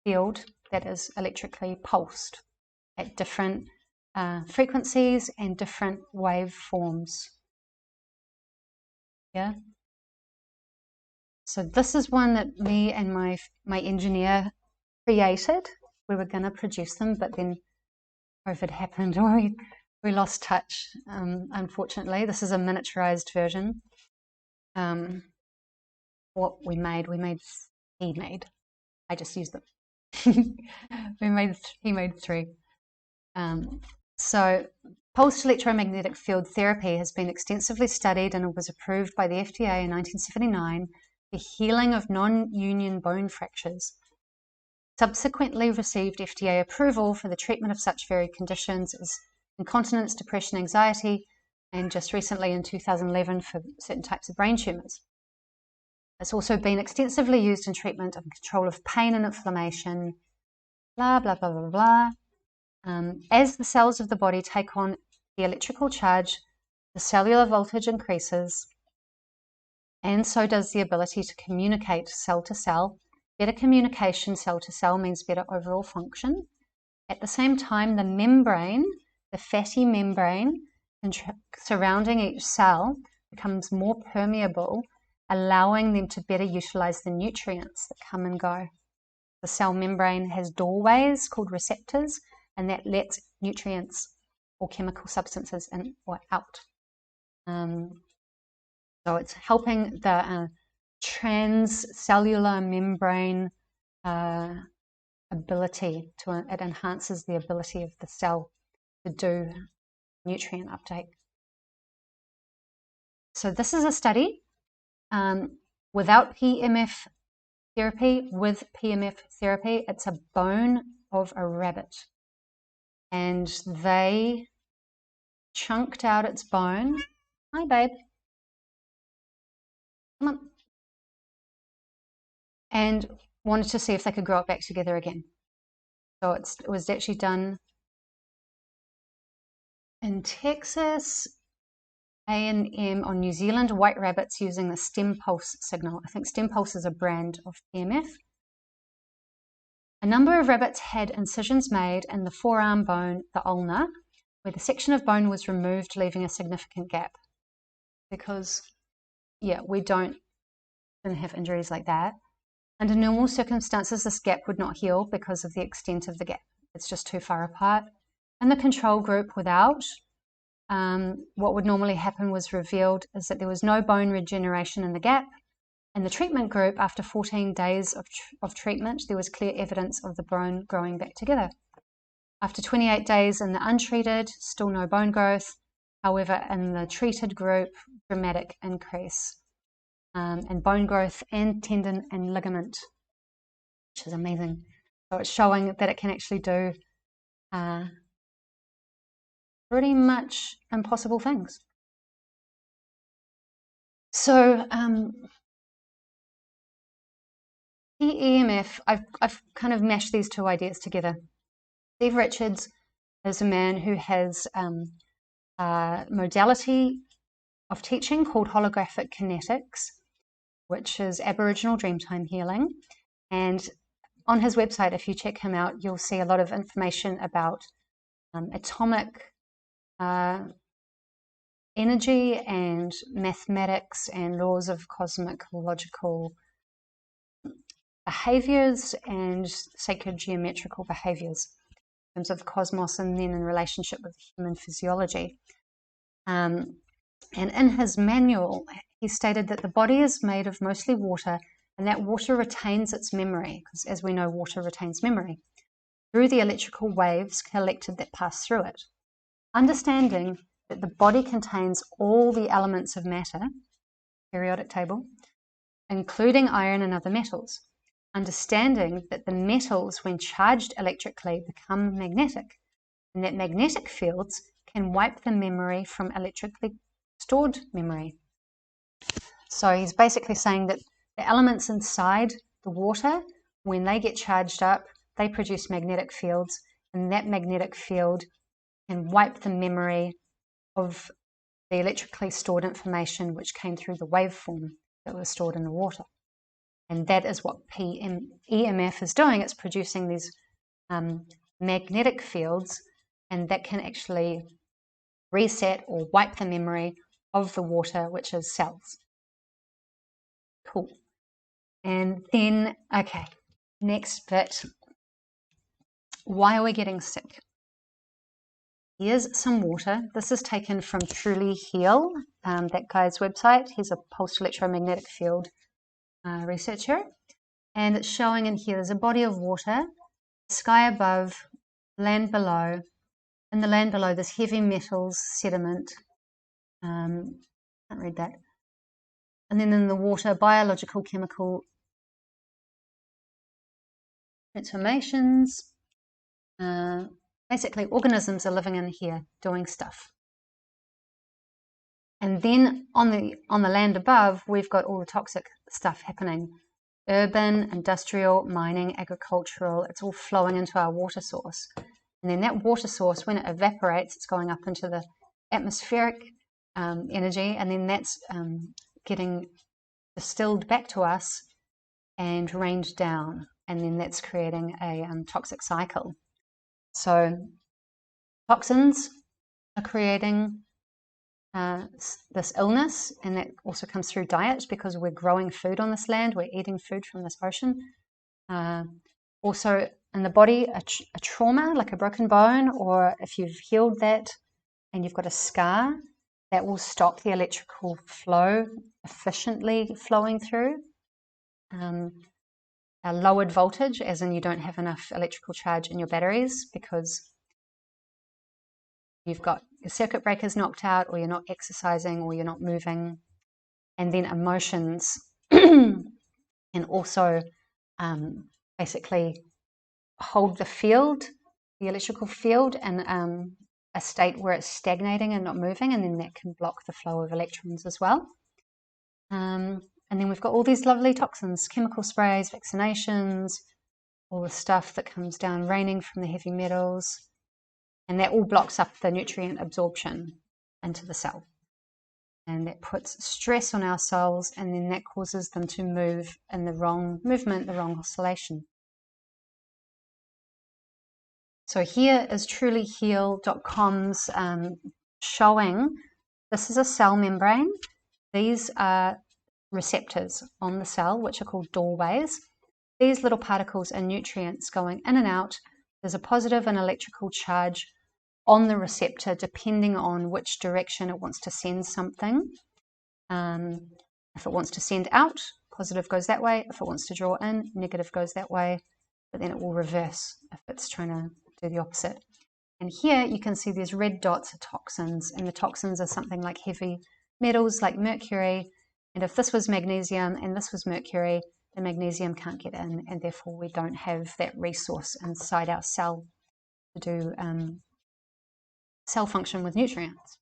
field that is electrically pulsed at different frequencies and different waveforms. Yeah. So this is one that me and my engineer created. We were going to produce them, but then COVID happened and we lost touch, unfortunately. This is a miniaturized version. What he made. I just used them. He made 3. So pulsed electromagnetic field therapy has been extensively studied and was approved by the FDA in 1979 for healing of non-union bone fractures. Subsequently received FDA approval for the treatment of such varied conditions as incontinence, depression, anxiety, and just recently in 2011 for certain types of brain tumors. It's also been extensively used in treatment and control of pain and inflammation, blah, blah, blah, blah, blah. As the cells of the body take on the electrical charge, the cellular voltage increases, and so does the ability to communicate cell to cell. Better communication cell to cell means better overall function. At the same time, the membrane, the fatty membrane surrounding each cell becomes more permeable, allowing them to better utilize the nutrients that come and go. The cell membrane has doorways called receptors, and that lets nutrients or chemical substances in or out. So it's helping the transcellular membrane ability it enhances the ability of the cell to do nutrient uptake. So this is a study without PMF therapy. With PMF therapy, it's a bone of a rabbit, and they chunked out its bone. Hi, babe. Come on. And wanted to see if they could grow it back together again. So it was actually done in Texas, A&M on New Zealand white rabbits using the stem pulse signal. I think stem pulse is a brand of PMF. A number of rabbits had incisions made in the forearm bone, the ulna, where the section of bone was removed, leaving a significant gap. Because, yeah, we didn't have injuries like that. Under normal circumstances, this gap would not heal because of the extent of the gap. It's just too far apart. In the control group without, what would normally happen was revealed is that there was no bone regeneration in the gap. In the treatment group, after 14 days of treatment, there was clear evidence of the bone growing back together. After 28 days in the untreated, still no bone growth. However, in the treated group, dramatic increase in bone growth and tendon and ligament, which is amazing. So it's showing that it can actually do pretty much impossible things. So EMF, I've kind of mashed these two ideas together. Steve Richards is a man who has a modality of teaching called holographic kinetics, which is Aboriginal Dreamtime healing. And on his website, if you check him out, you'll see a lot of information about atomic energy and mathematics and laws of cosmological behaviors and sacred geometrical behaviors in terms of the cosmos, and then in relationship with human physiology. And in his manual, he stated that the body is made of mostly water, and that water retains its memory, because as we know, water retains memory, through the electrical waves collected that pass through it. Understanding that the body contains all the elements of matter, periodic table, including iron and other metals. Understanding that the metals, when charged electrically, become magnetic, and that magnetic fields can wipe the memory from electrically stored memory. So he's basically saying that the elements inside the water, when they get charged up, they produce magnetic fields, and that magnetic field can wipe the memory of the electrically stored information which came through the waveform that was stored in the water. And that is what EMF is doing. It's producing these magnetic fields, and that can actually reset or wipe the memory of the water, which is cells. Cool. And then, okay, next bit. Why are we getting sick? Here's some water. This is taken from Truly Heal, that guy's website. He's a pulsed electromagnetic field researcher. And it's showing in here, there's a body of water, sky above, land below. In the land below, there's heavy metals, sediment. Can't read that. And then in the water, biological, chemical transformations. Basically, organisms are living in here doing stuff. And then on the land above, we've got all the toxic stuff happening. Urban, industrial, mining, agricultural, it's all flowing into our water source. And then that water source, when it evaporates, it's going up into the atmospheric energy, and then that's getting distilled back to us and rained down. And then that's creating a toxic cycle. So toxins are creating this illness, and that also comes through diet, because we're growing food on this land, we're eating food from this ocean. Also in the body, a trauma like a broken bone, or if you've healed that and you've got a scar, that will stop the electrical flow efficiently flowing through. A lowered voltage, as in you don't have enough electrical charge in your batteries because you've got your circuit breakers knocked out, or you're not exercising, or you're not moving. And then emotions can also basically hold the field, the electrical field, in a state where it's stagnating and not moving, and then that can block the flow of electrons as well. And then we've got all these lovely toxins, chemical sprays, vaccinations, all the stuff that comes down raining from the heavy metals. And that all blocks up the nutrient absorption into the cell. And that puts stress on our cells, and then that causes them to move in the wrong movement, the wrong oscillation. So here is trulyheal.com's showing. This is a cell membrane. These are receptors on the cell, which are called doorways. These little particles are nutrients going in and out. There's a positive and electrical charge on the receptor depending on which direction it wants to send something. If it wants to send out, positive goes that way. If it wants to draw in, negative goes that way. But then it will reverse if it's trying to do the opposite. And here you can see these red dots are toxins, and the toxins are something like heavy metals like mercury. And if this was magnesium and this was mercury, the magnesium can't get in, and therefore we don't have that resource inside our cell to do cell function with nutrients.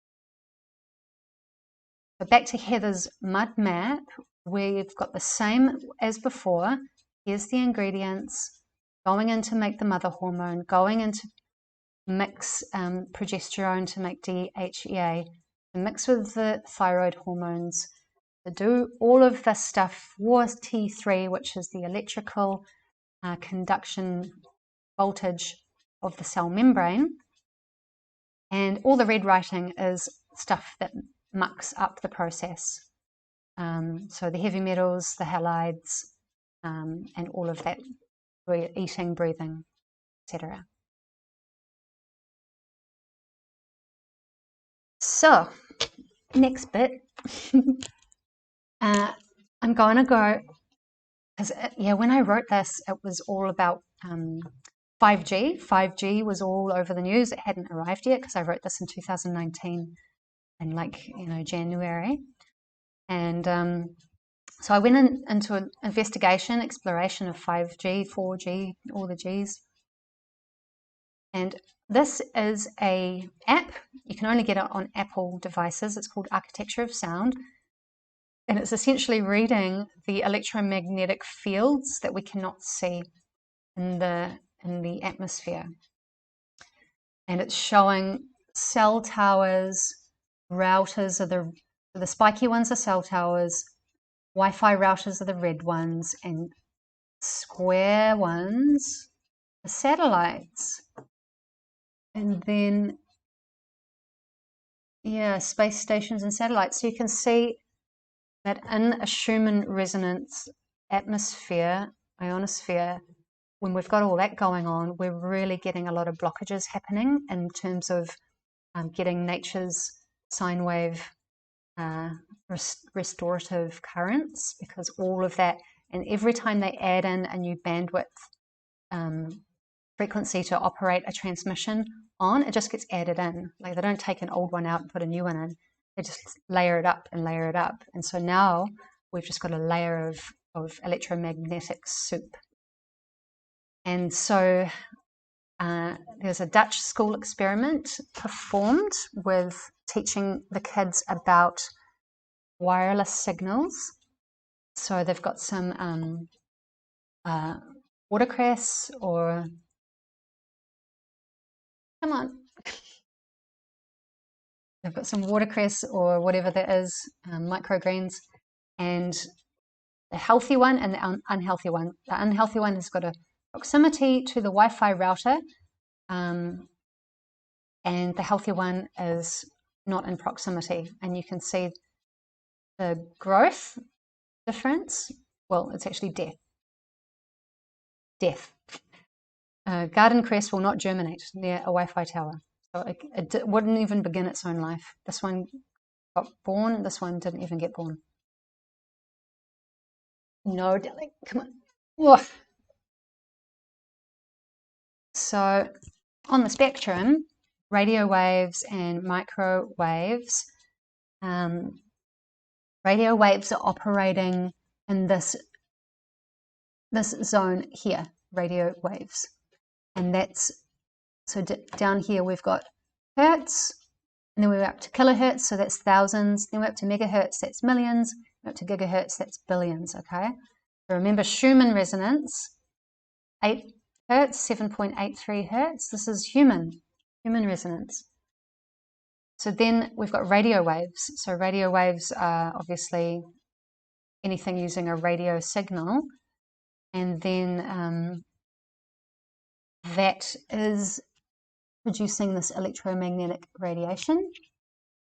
So back to Heather's mud map, we've got the same as before. Here's the ingredients, going in to make the mother hormone, going into mix progesterone to make DHEA, to mix with the thyroid hormones, to do all of this stuff for T3, which is the electrical conduction voltage of the cell membrane. And all the red writing is stuff that mucks up the process. So the heavy metals, the halides, and all of that, eating, breathing, etc. So, next bit, I'm going to go, because when I wrote this, it was all about 5G. 5G was all over the news. It hadn't arrived yet because I wrote this in 2019 in January. And so I went into an investigation, exploration of 5G, 4G, all the Gs. And this is a app. You can only get it on Apple devices. It's called Architecture of Sound. And it's essentially reading the electromagnetic fields that we cannot see in the atmosphere. And it's showing cell towers, routers are the spiky ones are cell towers, Wi-Fi routers are the red ones, and square ones are satellites. And then, space stations and satellites. So you can see that in a Schumann resonance atmosphere, ionosphere, when we've got all that going on, we're really getting a lot of blockages happening in terms of getting nature's sine wave restorative currents, because all of that, and every time they add in a new bandwidth frequency to operate a transmission on, it just gets added in. Like, they don't take an old one out and put a new one in. They just layer it up and layer it up. And so now we've just got a layer of electromagnetic soup. And so there's a Dutch school experiment performed with teaching the kids about wireless signals. So they've got some watercress, or come on, they've got some watercress or whatever that is, microgreens, and the healthy one and the unhealthy one. The unhealthy one has got a proximity to the Wi-Fi router, and the healthy one is not in proximity. And you can see the growth difference. Well, it's actually death. Garden cress will not germinate near a Wi-Fi tower. So it wouldn't even begin its own life. This one got born, this one didn't even get born. No, darling, come on. Whoa. So on the spectrum, radio waves and microwaves, radio waves are operating in this zone here, radio waves. And that's, so down here we've got hertz, and then we're up to kilohertz, so that's thousands, then we're up to megahertz, that's millions, we're up to gigahertz, that's billions, okay? So remember Schumann resonance, 8 hertz, 7.83 hertz, this is human resonance. So then we've got radio waves. So radio waves are obviously anything using a radio signal, and then that is producing this electromagnetic radiation.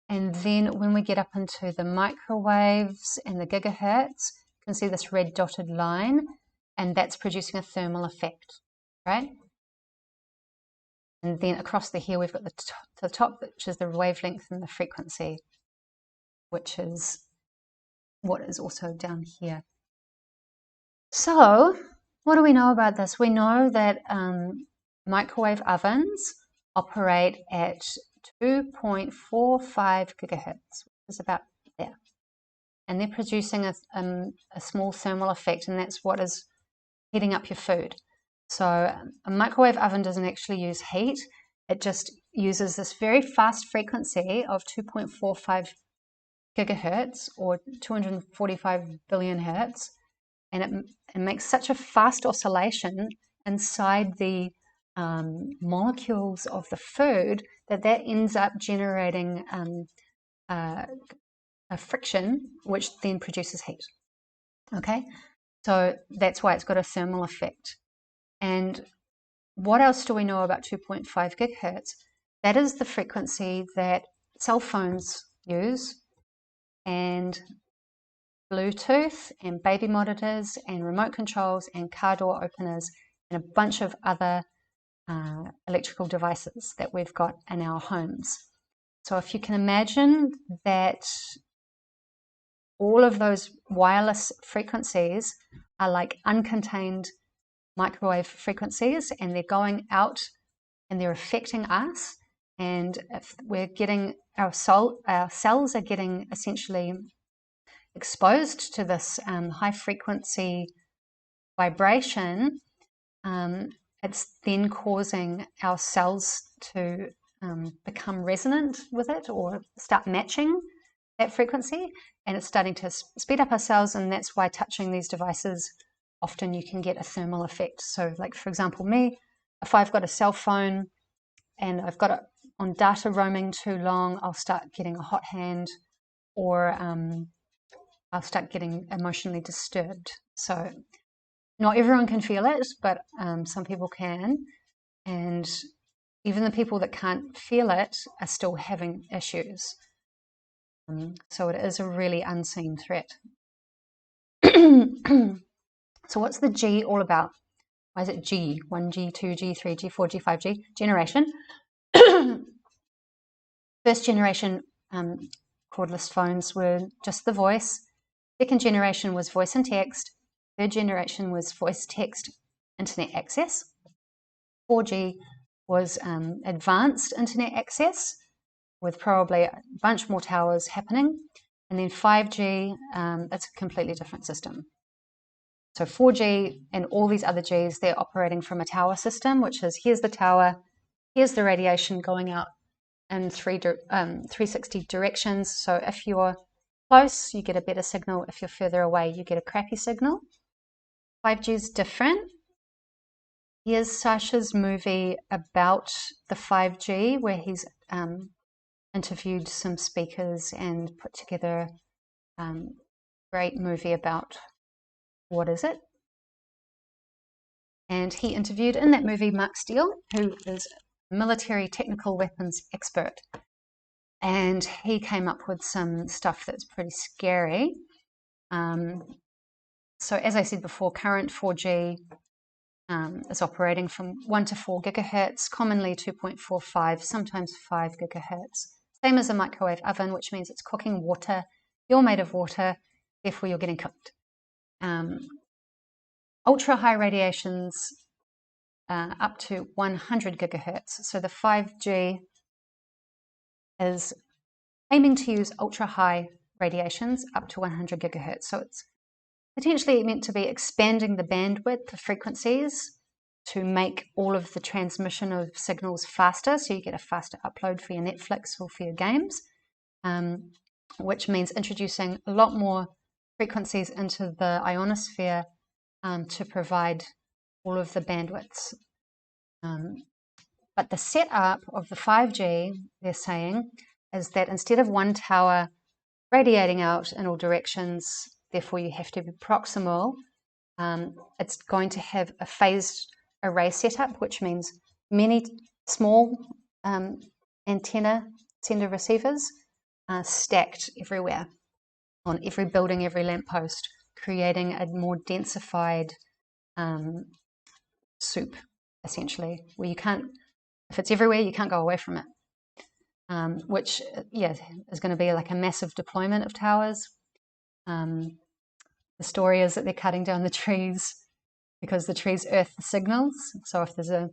And then when we get up into the microwaves and the gigahertz, you can see this red dotted line, and that's producing a thermal effect, right? And then across here we've got the top, which is the wavelength and the frequency, which is what is also down here. So what do we know about this? We know that microwave ovens operate at 2.45 gigahertz, which is about there. And they're producing a small thermal effect, and that's what is heating up your food. So a microwave oven doesn't actually use heat. It just uses this very fast frequency of 2.45 gigahertz or 245 billion hertz, and it makes such a fast oscillation inside the molecules of the food that ends up generating a friction, which then produces heat. Okay, so that's why it's got a thermal effect. And what else do we know about 2.5 gigahertz? That is the frequency that cell phones use, and Bluetooth, and baby monitors, and remote controls, and car door openers, and a bunch of other electrical devices that we've got in our homes. So if you can imagine that all of those wireless frequencies are like uncontained microwave frequencies, and they're going out and they're affecting us, and if we're getting our cells are getting essentially exposed to this high frequency vibration, it's then causing our cells to become resonant with it or start matching that frequency, and it's starting to speed up our cells. And that's why touching these devices, often you can get a thermal effect. So like, for example, me, if I've got a cell phone and I've got it on data roaming too long, I'll start getting a hot hand, or I'll start getting emotionally disturbed. So not everyone can feel it, but some people can. And even the people that can't feel it are still having issues. So it is a really unseen threat. So what's the G all about? Why is it G? 1G, 2G, 3G, 4G, 5G? Generation. First generation cordless phones were just the voice. Second generation was voice and text. Third generation was voice, text, internet access. 4G was advanced internet access with probably a bunch more towers happening. And then 5G, it's a completely different system. So 4G and all these other Gs, they're operating from a tower system, which is here's the tower, here's the radiation going out in 360 directions. So if you're close, you get a better signal. If you're further away, you get a crappy signal. 5G is different. Here's Sasha's movie about the 5G, where he's interviewed some speakers and put together a great movie about what is it. And he interviewed in that movie Mark Steele, who is a military technical weapons expert. And he came up with some stuff that's pretty scary. So as I said before, current 4G is operating from 1 to 4 gigahertz, commonly 2.45, sometimes 5 gigahertz. Same as a microwave oven, which means it's cooking water. You're made of water, therefore you're getting cooked. Ultra high radiations up to 100 gigahertz. So the 5G is aiming to use ultra high radiations up to 100 gigahertz. So it's potentially meant to be expanding the bandwidth of frequencies to make all of the transmission of signals faster, so you get a faster upload for your Netflix or for your games, which means introducing a lot more frequencies into the ionosphere to provide all of the bandwidths. But the setup of the 5G, they're saying, is that instead of one tower radiating out in all directions, therefore you have to be proximal, it's going to have a phased array setup, which means many small antenna sender receivers are stacked everywhere on every building, every lamppost, creating a more densified soup, essentially, where you can't, if it's everywhere, you can't go away from it, which, yeah, is going to be like a massive deployment of towers. The story is that they're cutting down the trees because the trees earth the signals. So if there's a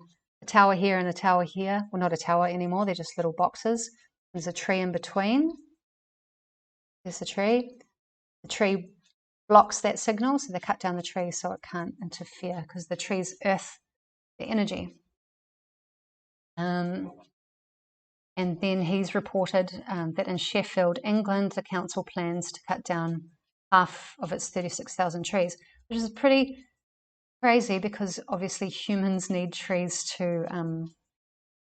tower here and a tower here, well, not a tower anymore, they're just little boxes. There's a tree in between. There's the tree. The tree blocks that signal, so they cut down the tree so it can't interfere because the trees earth the energy. And then he's reported that in Sheffield, England, the council plans to cut down half of its 36,000 trees, which is pretty crazy because obviously humans need trees to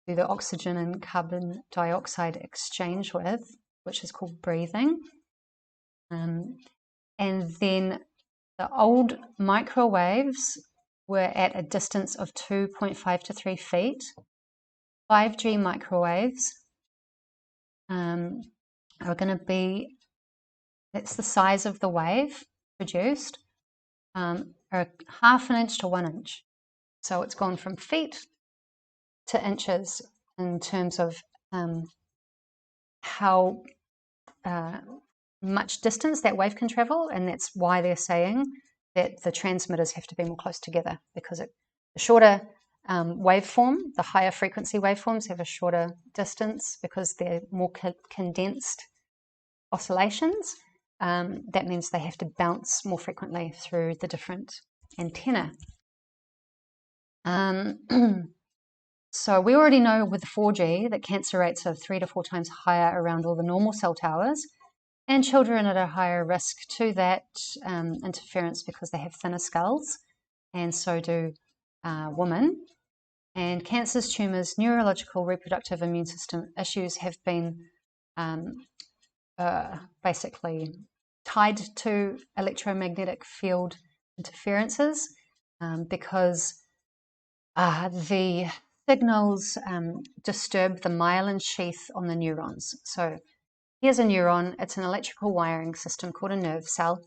do the oxygen and carbon dioxide exchange with, which is called breathing. And then the old microwaves were at a distance of 2.5 to 3 feet. 5G microwaves are going to be, that's the size of the wave produced, are 1/2 inch to 1 inch. So it's gone from feet to inches in terms of how much distance that wave can travel, and that's why they're saying that the transmitters have to be more close together, because the shorter waveform, the higher frequency waveforms have a shorter distance because they're more condensed oscillations. That means they have to bounce more frequently through the different antenna. So we already know with the 4G that cancer rates are 3 to 4 times higher around all the normal cell towers, and children are at a higher risk to that interference because they have thinner skulls, and so do women. And cancers, tumours, neurological, reproductive, immune system issues have been basically tied to electromagnetic field interferences because the signals disturb the myelin sheath on the neurons. So here's a neuron. It's an electrical wiring system called a nerve cell.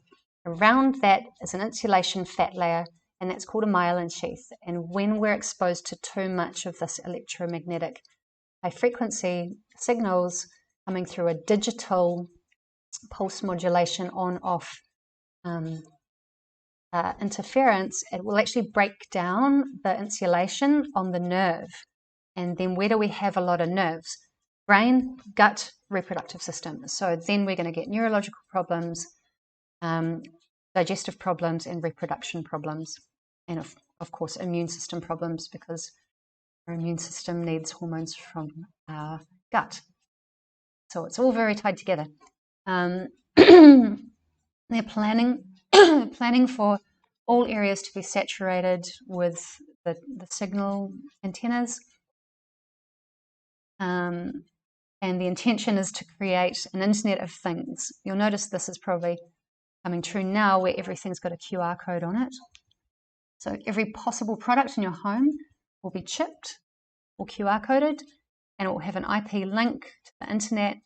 Around that is an insulation fat layer, and that's called a myelin sheath. And when we're exposed to too much of this electromagnetic high frequency signals coming through a digital pulse modulation on-off interference, it will actually break down the insulation on the nerve. And then where do we have a lot of nerves? Brain, gut, reproductive system. So then we're going to get neurological problems, digestive problems, and reproduction problems. And of course, immune system problems, because our immune system needs hormones from our gut. So it's all very tied together. They're planning for all areas to be saturated with the signal antennas. And the intention is to create an Internet of Things. You'll notice this is probably coming true now, where everything's got a QR code on it. So every possible product in your home will be chipped or QR coded, and it will have an IP link to the internet,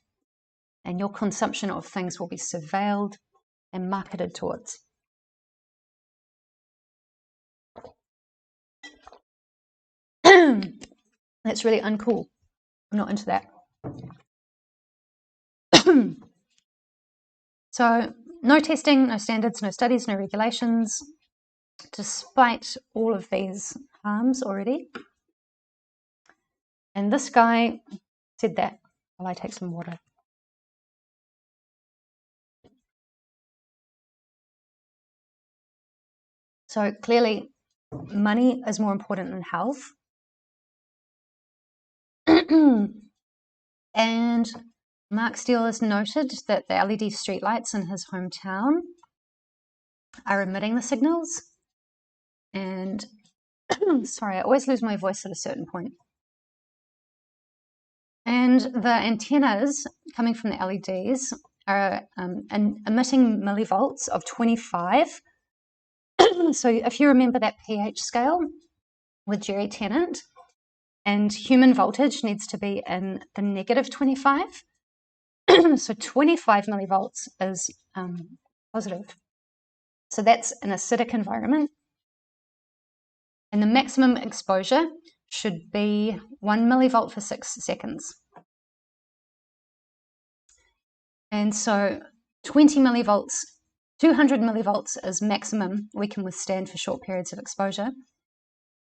and your consumption of things will be surveilled and marketed towards. That's really uncool. I'm not into that. So no testing, no standards, no studies, no regulations, despite all of these harms already. And this guy said that while I take some water. So clearly, money is more important than health. And Mark Steele has noted that the LED streetlights in his hometown are emitting the signals. And sorry, I always lose my voice at a certain point. And the antennas coming from the LEDs are emitting millivolts of 25. So if you remember that pH scale with Jerry Tennant, and human voltage needs to be in the negative 25. So 25 millivolts is positive. So that's an acidic environment. And the maximum exposure should be 1 millivolt for 6 seconds. And so 20 millivolts, 200 millivolts is maximum we can withstand for short periods of exposure.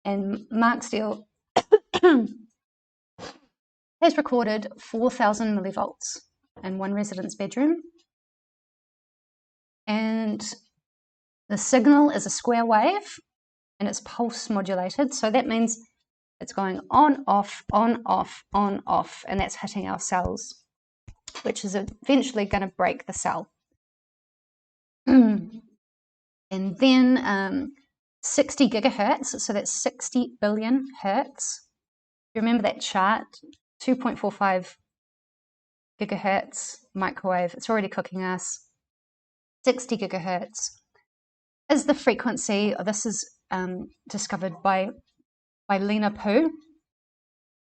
And Mark Steele has recorded 4,000 millivolts in one resident's bedroom. And the signal is a square wave, and it's pulse modulated. So that means It's going on, off, on, off, on, off, and that's hitting our cells, which is eventually going to break the cell. And then 60 gigahertz, so that's 60 billion hertz. You remember that chart? 2.45 gigahertz microwave. It's already cooking us. 60 gigahertz is the frequency. This is discovered by Lena Poo,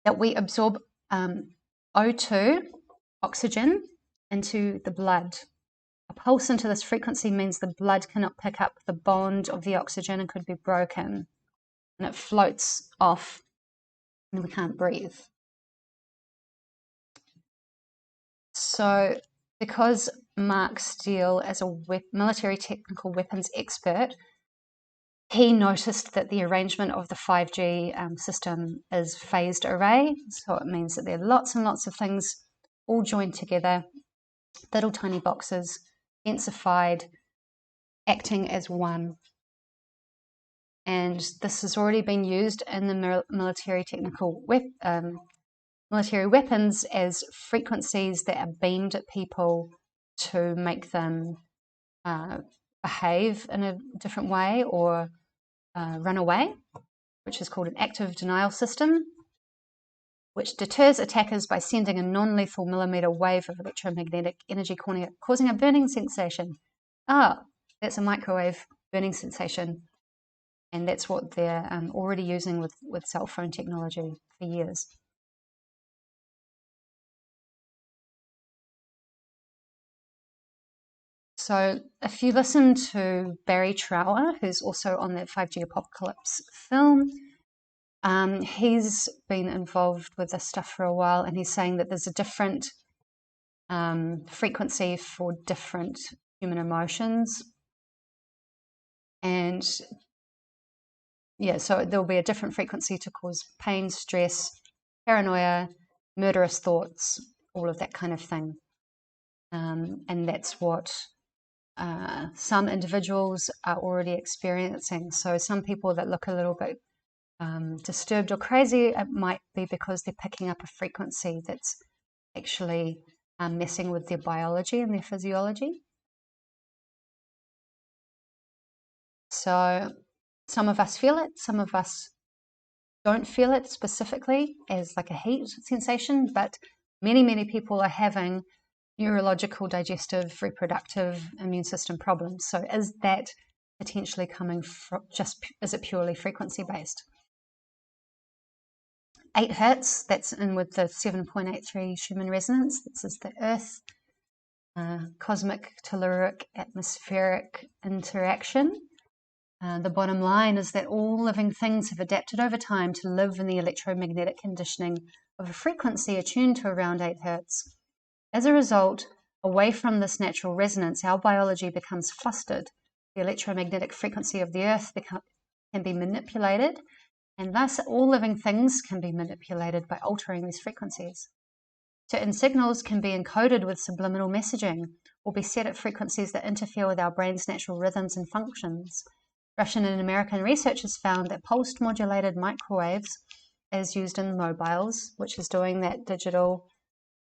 that we absorb O2, oxygen, into the blood. A pulse into this frequency means the blood cannot pick up the bond of the oxygen and could be broken, and it floats off and we can't breathe. So because Mark Steele, as a military technical weapons expert, he noticed that the arrangement of the 5G system is phased array. So it means that there are lots and lots of things all joined together, little tiny boxes, densified, acting as one. And this has already been used in the military weapons as frequencies that are beamed at people to make them behave in a different way or run away, which is called an active denial system, which deters attackers by sending a non-lethal millimeter wave of electromagnetic energy causing a burning sensation. Ah, that's a microwave burning sensation. And that's what they're already using with cell phone technology for years. So if you listen to Barry Trower, who's also on that 5G Apocalypse film, he's been involved with this stuff for a while, and he's saying that there's a different frequency for different human emotions. And yeah, so there'll be a different frequency to cause pain, stress, paranoia, murderous thoughts, all of that kind of thing. And that's what some individuals are already experiencing. So some people that look a little bit disturbed or crazy, it might be because they're picking up a frequency that's actually messing with their biology and their physiology. So some of us feel it, some of us don't feel it specifically as like a heat sensation, but many people are having neurological, digestive, reproductive, immune system problems. So is that potentially coming from is it purely frequency based? 8 hertz, that's in with the 7.83 Schumann Resonance. This is the Earth cosmic telluric atmospheric interaction. The bottom line is that all living things have adapted over time to live in the electromagnetic conditioning of a frequency attuned to around 8 hertz. As a result, away from this natural resonance, our biology becomes flustered. The electromagnetic frequency of the Earth can be manipulated, and thus all living things can be manipulated by altering these frequencies. Certain signals can be encoded with subliminal messaging or be set at frequencies that interfere with our brain's natural rhythms and functions. Russian and American researchers found that pulsed modulated microwaves, as used in mobiles, which is doing that digital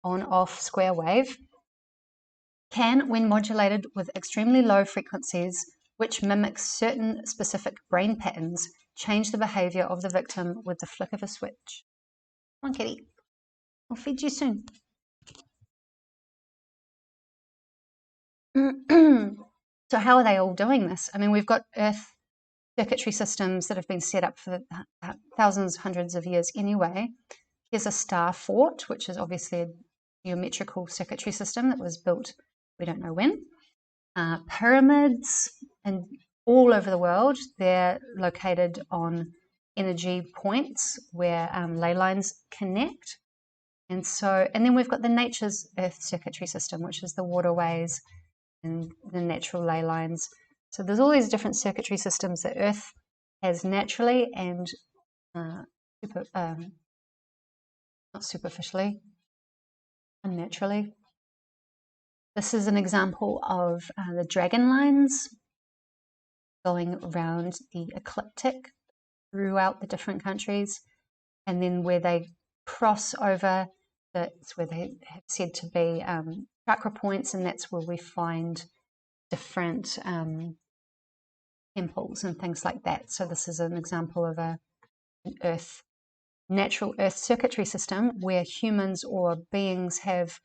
on-off square wave, can, when modulated with extremely low frequencies, which mimic certain specific brain patterns, change the behavior of the victim with the flick of a switch. Come on, kitty. I'll feed you soon. So how are they all doing this? I mean, we've got Earth circuitry systems that have been set up for thousands, hundreds of years anyway. Here's a star fort, which is obviously a geometrical circuitry system that was built, we don't know when. Pyramids and all over the world, they're located on energy points where ley lines connect. And then we've got the nature's Earth circuitry system, which is the waterways and the natural ley lines. So there's all these different circuitry systems that Earth has naturally and not superficially, unnaturally. This is an example of the dragon lines going around the ecliptic throughout the different countries. and then where they cross over, that's where they have said to be chakra points, and that's where we find different temples and things like that. So this is an example of an natural earth circuitry system where humans or beings have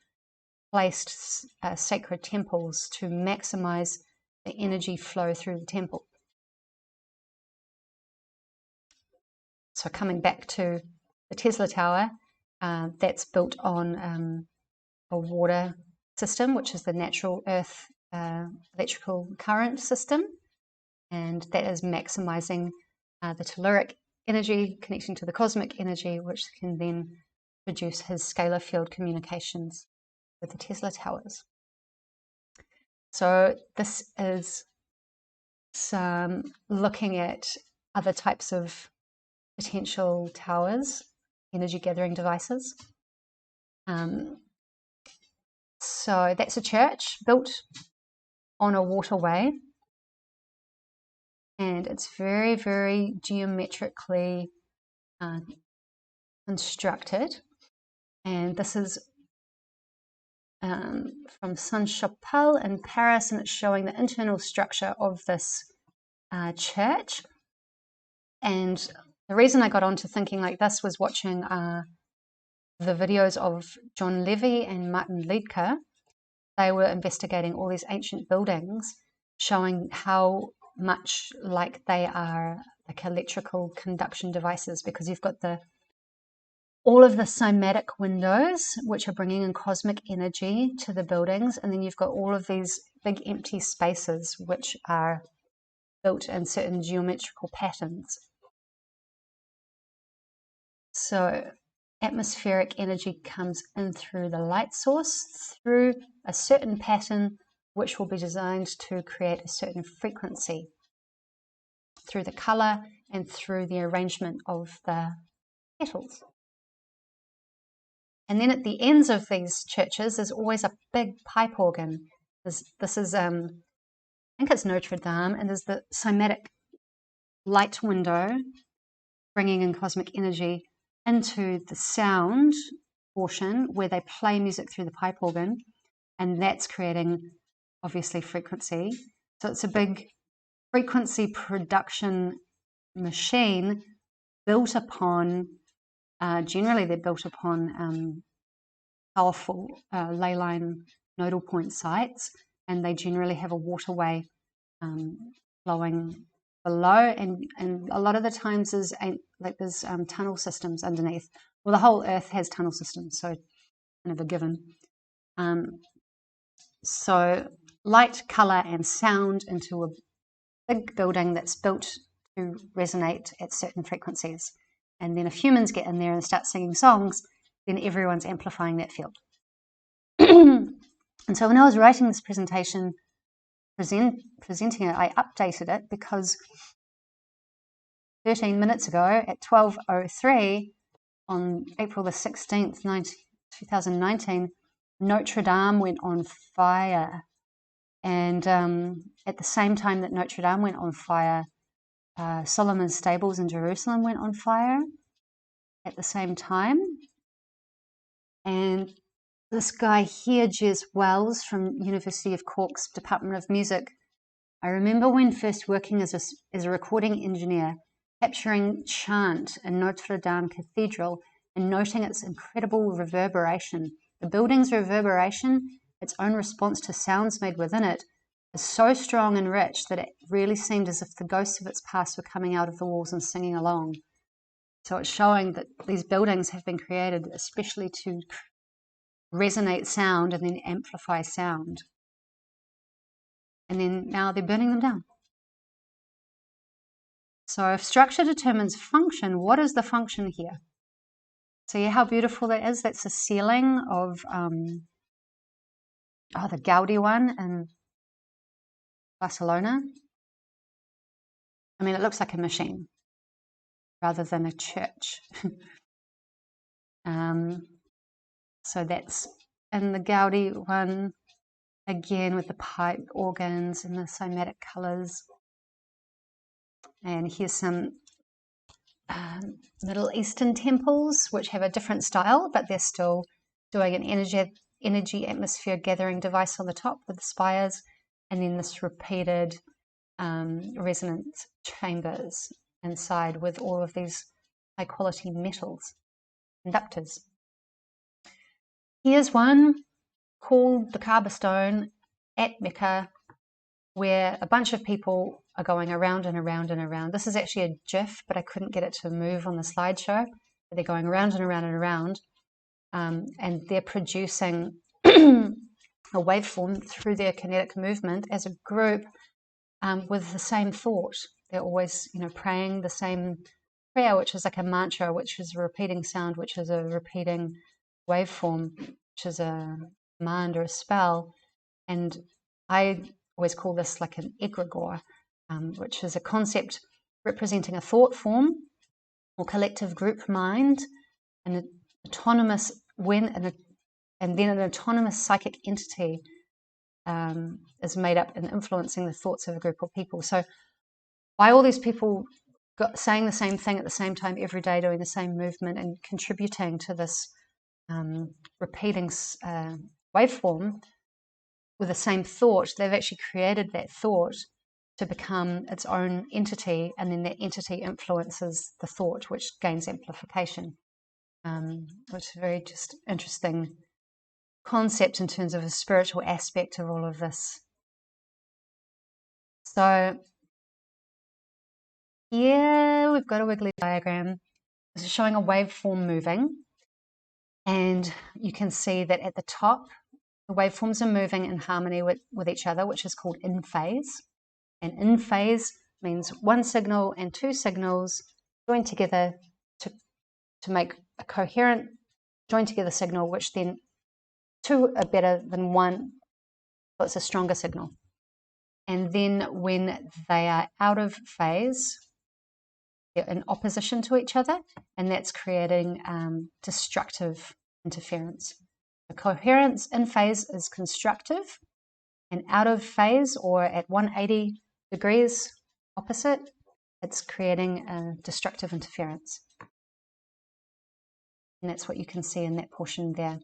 placed sacred temples to maximize the energy flow through the temple. So coming back to the Tesla Tower, that's built on a water system, which is the natural earth electrical current system, and that is maximizing the telluric energy connecting to the cosmic energy, which can then produce his scalar field communications with the Tesla towers. So this is some looking at other types of potential towers, energy gathering devices. So that's a church built on a waterway, and it's very, very geometrically constructed. And this is from Sainte-Chapelle in Paris, and it's showing the internal structure of this church. And the reason I got onto thinking like this was watching the videos of John Levy and Martin Liedtke. They were investigating all these ancient buildings, showing how much like they are like electrical conduction devices, because you've got all of the cymatic windows, which are bringing in cosmic energy to the buildings, and then you've got all of these big empty spaces, which are built in certain geometrical patterns. So atmospheric energy comes in through the light source, through a certain pattern, which will be designed to create a certain frequency through the color and through the arrangement of the petals. And then at the ends of these churches, there's always a big pipe organ. This is, I think it's Notre Dame, and there's the cymatic light window bringing in cosmic energy into the sound portion where they play music through the pipe organ, and that's creating obviously frequency. So it's a big frequency production machine built upon, generally they're built upon powerful ley line nodal point sites, and they generally have a waterway flowing below, and a lot of the times there's tunnel systems underneath. Well, the whole earth has tunnel systems, so kind of a given. So light, color, and sound into a big building that's built to resonate at certain frequencies. And then if humans get in there and start singing songs, then everyone's amplifying that field. And so when I was writing this presentation, presenting it, I updated it because 13 minutes ago at 12:03 on April the 16th, 2019, Notre Dame went on fire. And at the same time that Notre Dame went on fire, Solomon's stables in Jerusalem went on fire at the same time. And this guy here, Jez Wells from University of Cork's Department of Music, I remember when first working as a recording engineer, capturing chant in Notre Dame Cathedral and noting its incredible reverberation. The building's reverberation, its own response to sounds made within it, is so strong and rich that it really seemed as if the ghosts of its past were coming out of the walls and singing along. So it's showing that these buildings have been created especially to resonate sound and then amplify sound. And then now they're burning them down. So if structure determines function, what is the function here? See how beautiful that is? That's the ceiling of the Gaudi one in Barcelona. I mean, it looks like a machine rather than a church. So that's in the Gaudi one, again with the pipe organs and the cymatic colors. And here's some Middle Eastern temples, which have a different style, but they're still doing an energy atmosphere gathering device on the top with the spires, and then this repeated resonance chambers inside with all of these high quality metals, conductors. Here's one called the Kaaba stone at Mecca, where a bunch of people are going around and around and around. This is actually a GIF, but I couldn't get it to move on the slideshow. But they're going around and around and around, and they're producing a waveform through their kinetic movement as a group with the same thought. They're always, praying the same prayer, which is like a mantra, which is a repeating sound, which is a repeating waveform, which is a command or a spell. And I always call this like an egregore, which is a concept representing a thought form or collective group mind, and an autonomous and then an autonomous psychic entity is made up and influencing the thoughts of a group of people. So by all these people saying the same thing at the same time every day, doing the same movement and contributing to this repeating waveform with the same thought, they've actually created that thought to become its own entity, and then that entity influences the thought, which gains amplification, which is a very just interesting concept in terms of a spiritual aspect of all of this. So here we've got a wiggly diagram. This is showing a waveform moving, and you can see that at the top the waveforms are moving in harmony with each other, which is called in phase. And in phase means one signal and two signals joined together to make a coherent joined together signal, which then two are better than one, so it's a stronger signal. And then when they are out of phase, they're in opposition to each other, and that's creating destructive interference. The coherence in phase is constructive, and out of phase or at 180 degrees opposite, it's creating destructive interference. And that's what you can see in that portion there,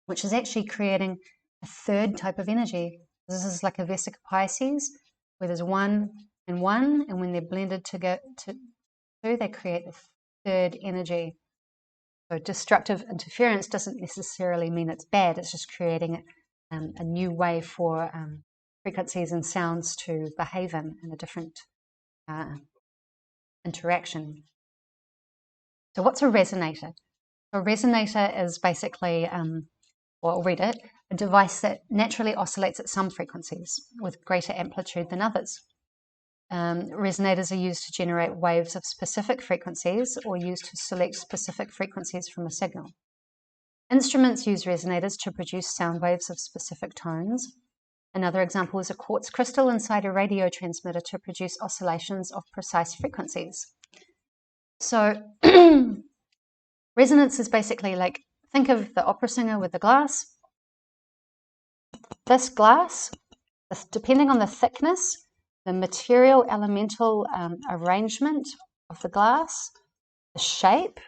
which is actually creating a third type of energy. This is like a vesica Pisces, where there's one, and when they're blended together, they create a third energy. So destructive interference doesn't necessarily mean it's bad, it's just creating a new way for frequencies and sounds to behave in a different interaction. So what's a resonator? A resonator is basically, I'll read it, a device that naturally oscillates at some frequencies with greater amplitude than others. Resonators are used to generate waves of specific frequencies or used to select specific frequencies from a signal. Instruments use resonators to produce sound waves of specific tones. Another example is a quartz crystal inside a radio transmitter to produce oscillations of precise frequencies. So resonance is basically like, think of the opera singer with the glass. This glass, depending on the thickness, the material elemental arrangement of the glass, the shape,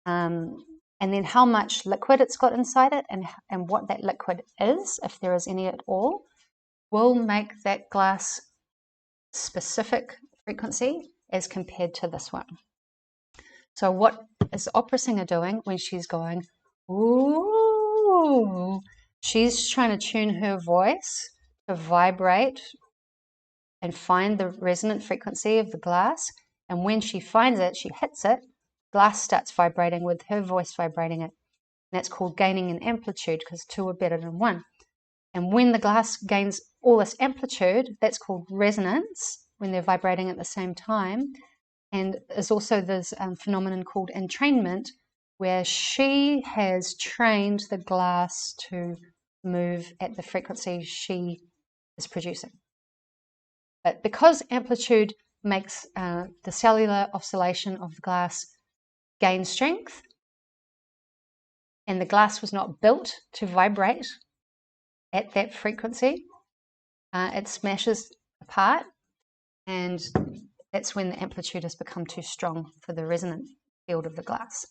and then how much liquid it's got inside it and what that liquid is, if there is any at all, will make that glass specific frequency as compared to this one. So what is the opera singer doing when she's going, ooh? She's trying to tune her voice to vibrate and find the resonant frequency of the glass. And when she finds it, she hits it, glass starts vibrating with her voice vibrating it. And that's called gaining an amplitude, because two are better than one. And when the glass gains all this amplitude, that's called resonance, when they're vibrating at the same time. And there's also this phenomenon called entrainment, where she has trained the glass to move at the frequency she is producing. But because amplitude makes the cellular oscillation of the glass gain strength, and the glass was not built to vibrate at that frequency, it smashes apart, and that's when the amplitude has become too strong for the resonant field of the glass.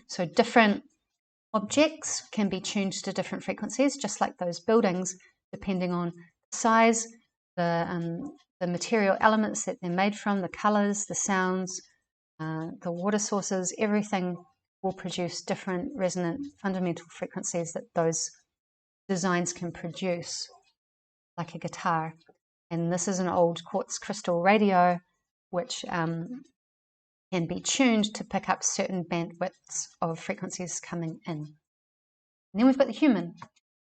So different objects can be tuned to different frequencies, just like those buildings, depending on size, the material elements that they're made from, the colors, the sounds, the water sources. Everything will produce different resonant fundamental frequencies that those designs can produce, like a guitar. And this is an old quartz crystal radio, which can be tuned to pick up certain bandwidths of frequencies coming in. And then we've got the human.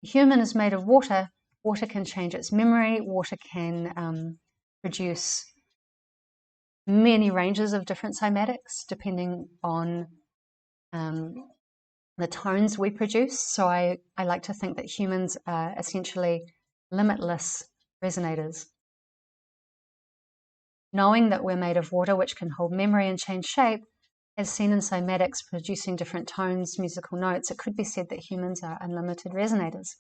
The human is made of water. Water can change its memory. Water can produce many ranges of different cymatics depending on the tones we produce. So I like to think that humans are essentially limitless resonators. Knowing that we're made of water, which can hold memory and change shape, as seen in cymatics producing different tones, musical notes, it could be said that humans are unlimited resonators,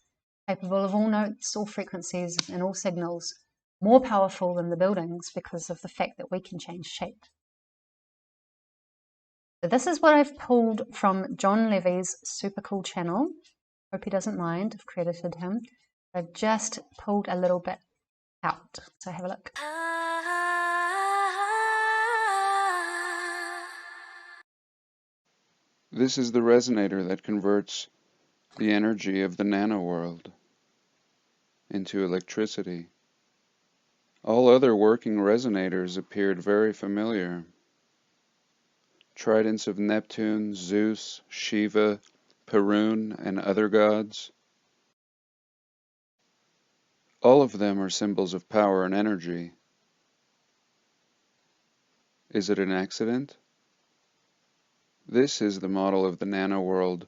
capable of all notes, all frequencies, and all signals, more powerful than the buildings because of the fact that we can change shape. So this is what I've pulled from John Levy's super cool channel. Hope he doesn't mind, I've credited him. I've just pulled a little bit out, so have a look. This is the resonator that converts the energy of the nanoworld into electricity. All other working resonators appeared very familiar. Tridents of Neptune, Zeus, Shiva, Perun, and other gods. All of them are symbols of power and energy. Is it an accident? This is the model of the nanoworld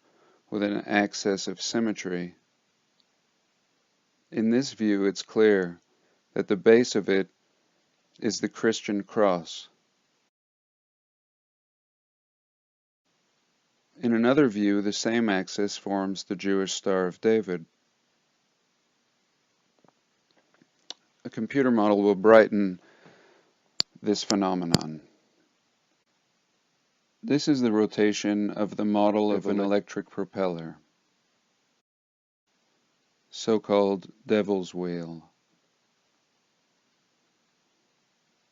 with an axis of symmetry. In this view, it's clear that the base of it is the Christian cross. In another view, the same axis forms the Jewish Star of David. A computer model will brighten this phenomenon. This is the rotation of the model of an electric propeller, so-called Devil's Wheel.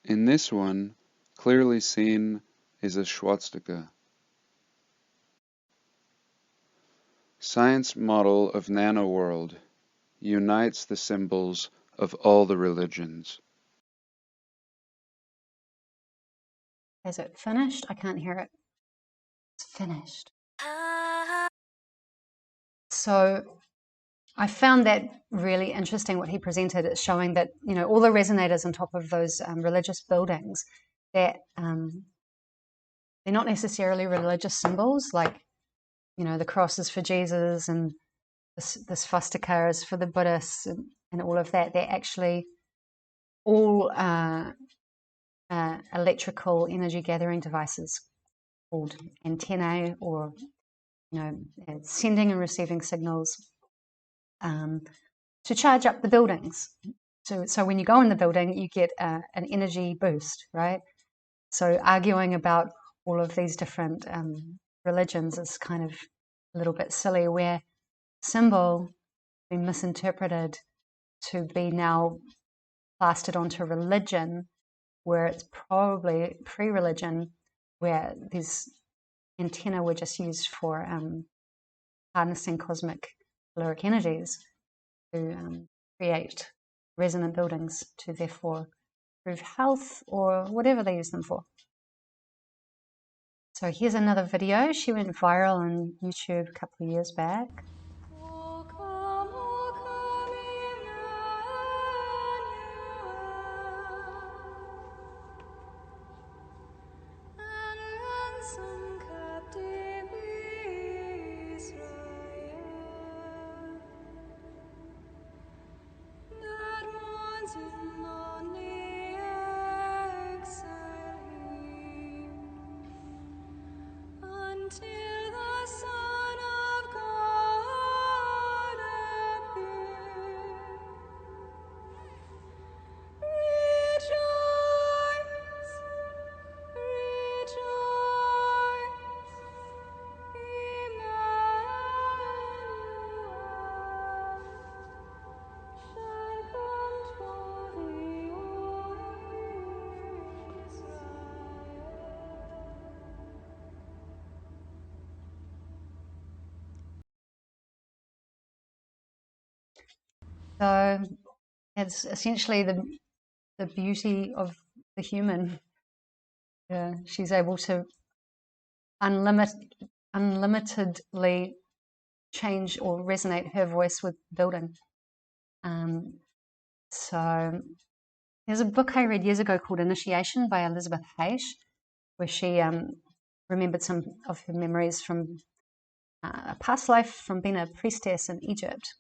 In this one, clearly seen is a swastika. Science model of nanoworld unites the symbols of all the religions. Is it finished? I can't hear it. It's finished. So I found that really interesting what he presented. It's showing that, you know, all the resonators on top of those religious buildings, that they're not necessarily religious symbols, like, you know, the cross is for Jesus and the swastika is for the Buddhists and all of that. They're actually all electrical energy gathering devices called antennae, or, you know, sending and receiving signals to charge up the buildings. So when you go in the building, you get an energy boost, right? So arguing about all of these different religions is kind of a little bit silly, where symbol been misinterpreted to be now plastered onto religion, where it's probably pre-religion, where these antennae were just used for harnessing cosmic caloric energies to create resonant buildings to therefore improve health or whatever they use them for. So here's another video. She went viral on YouTube a couple of years back. Until the Son of God So it's essentially the beauty of the human. She's able to unlimitedly change or resonate her voice with building. So there's a book I read years ago called Initiation by Elizabeth Hayes, where she remembered some of her memories from a past life from being a priestess in Egypt.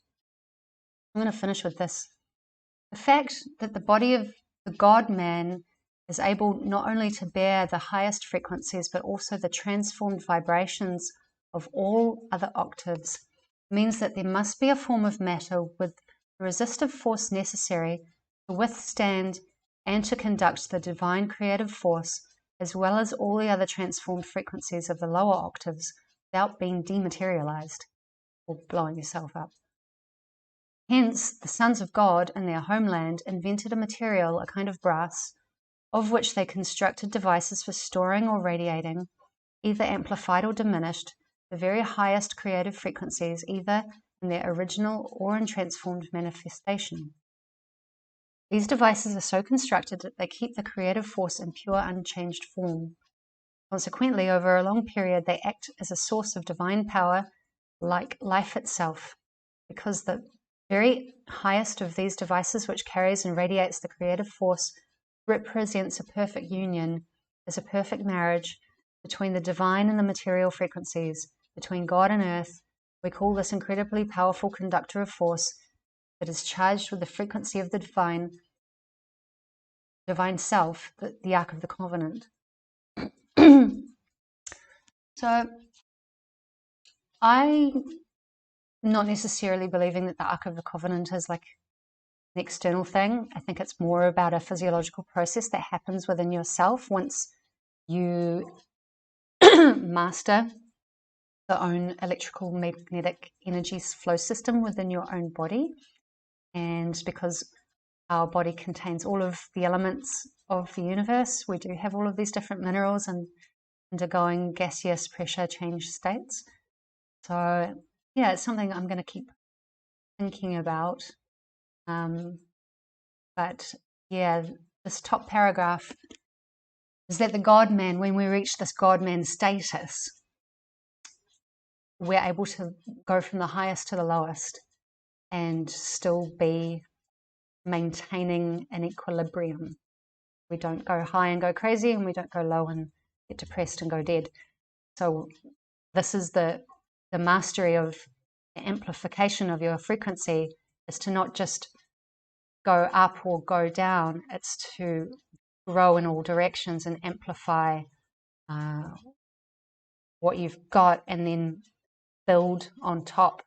I'm going to finish with this. The fact that the body of the God-man is able not only to bear the highest frequencies, but also the transformed vibrations of all other octaves, means that there must be a form of matter with the resistive force necessary to withstand and to conduct the divine creative force, as well as all the other transformed frequencies of the lower octaves, without being dematerialized or blowing yourself up. Hence, the sons of God in their homeland invented a material, a kind of brass, of which they constructed devices for storing or radiating, either amplified or diminished, the very highest creative frequencies, either in their original or in transformed manifestation. These devices are so constructed that they keep the creative force in pure, unchanged form. Consequently, over a long period, they act as a source of divine power, like life itself, because the very highest of these devices, which carries and radiates the creative force, represents a perfect union, as a perfect marriage between the divine and the material frequencies, between God and earth. We call this incredibly powerful conductor of force that is charged with the frequency of the divine self, the Ark of the Covenant. So I'm not necessarily believing that the Ark of the Covenant is like an external thing. I think it's more about a physiological process that happens within yourself once you master the own electrical magnetic energy flow system within your own body. And because our body contains all of the elements of the universe, we do have all of these different minerals and undergoing gaseous pressure change states. So yeah, it's something I'm going to keep thinking about. But yeah, this top paragraph is that the God-man, when we reach this God-man status, we're able to go from the highest to the lowest and still be maintaining an equilibrium. We don't go high and go crazy, and we don't go low and get depressed and go dead. So this is the mastery of the amplification of your frequency, is to not just go up or go down, it's to grow in all directions and amplify what you've got, and then build on top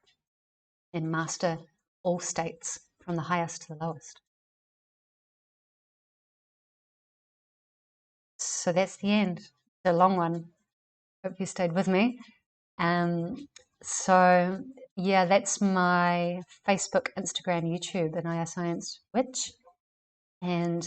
and master all states from the highest to the lowest. So that's the end. The long one. Hope you stayed with me. So yeah, that's my Facebook, Instagram, YouTube, Anaya Science Witch. And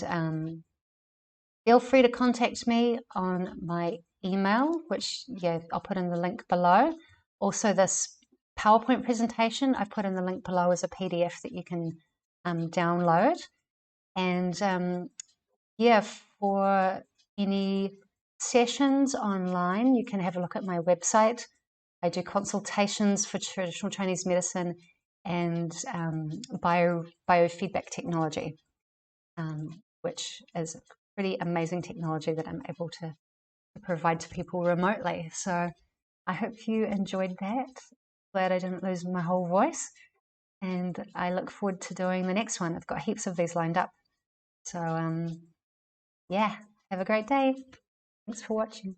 feel free to contact me on my email, which I'll put in the link below. Also, this PowerPoint presentation, I've put in the link below as a PDF that you can download. And for any sessions online, you can have a look at my website. I do consultations for traditional Chinese medicine and biofeedback technology, which is a pretty amazing technology that I'm able to provide to people remotely. So I hope you enjoyed that. Glad I didn't lose my whole voice. And I look forward to doing the next one. I've got heaps of these lined up. So yeah, have a great day. Thanks for watching.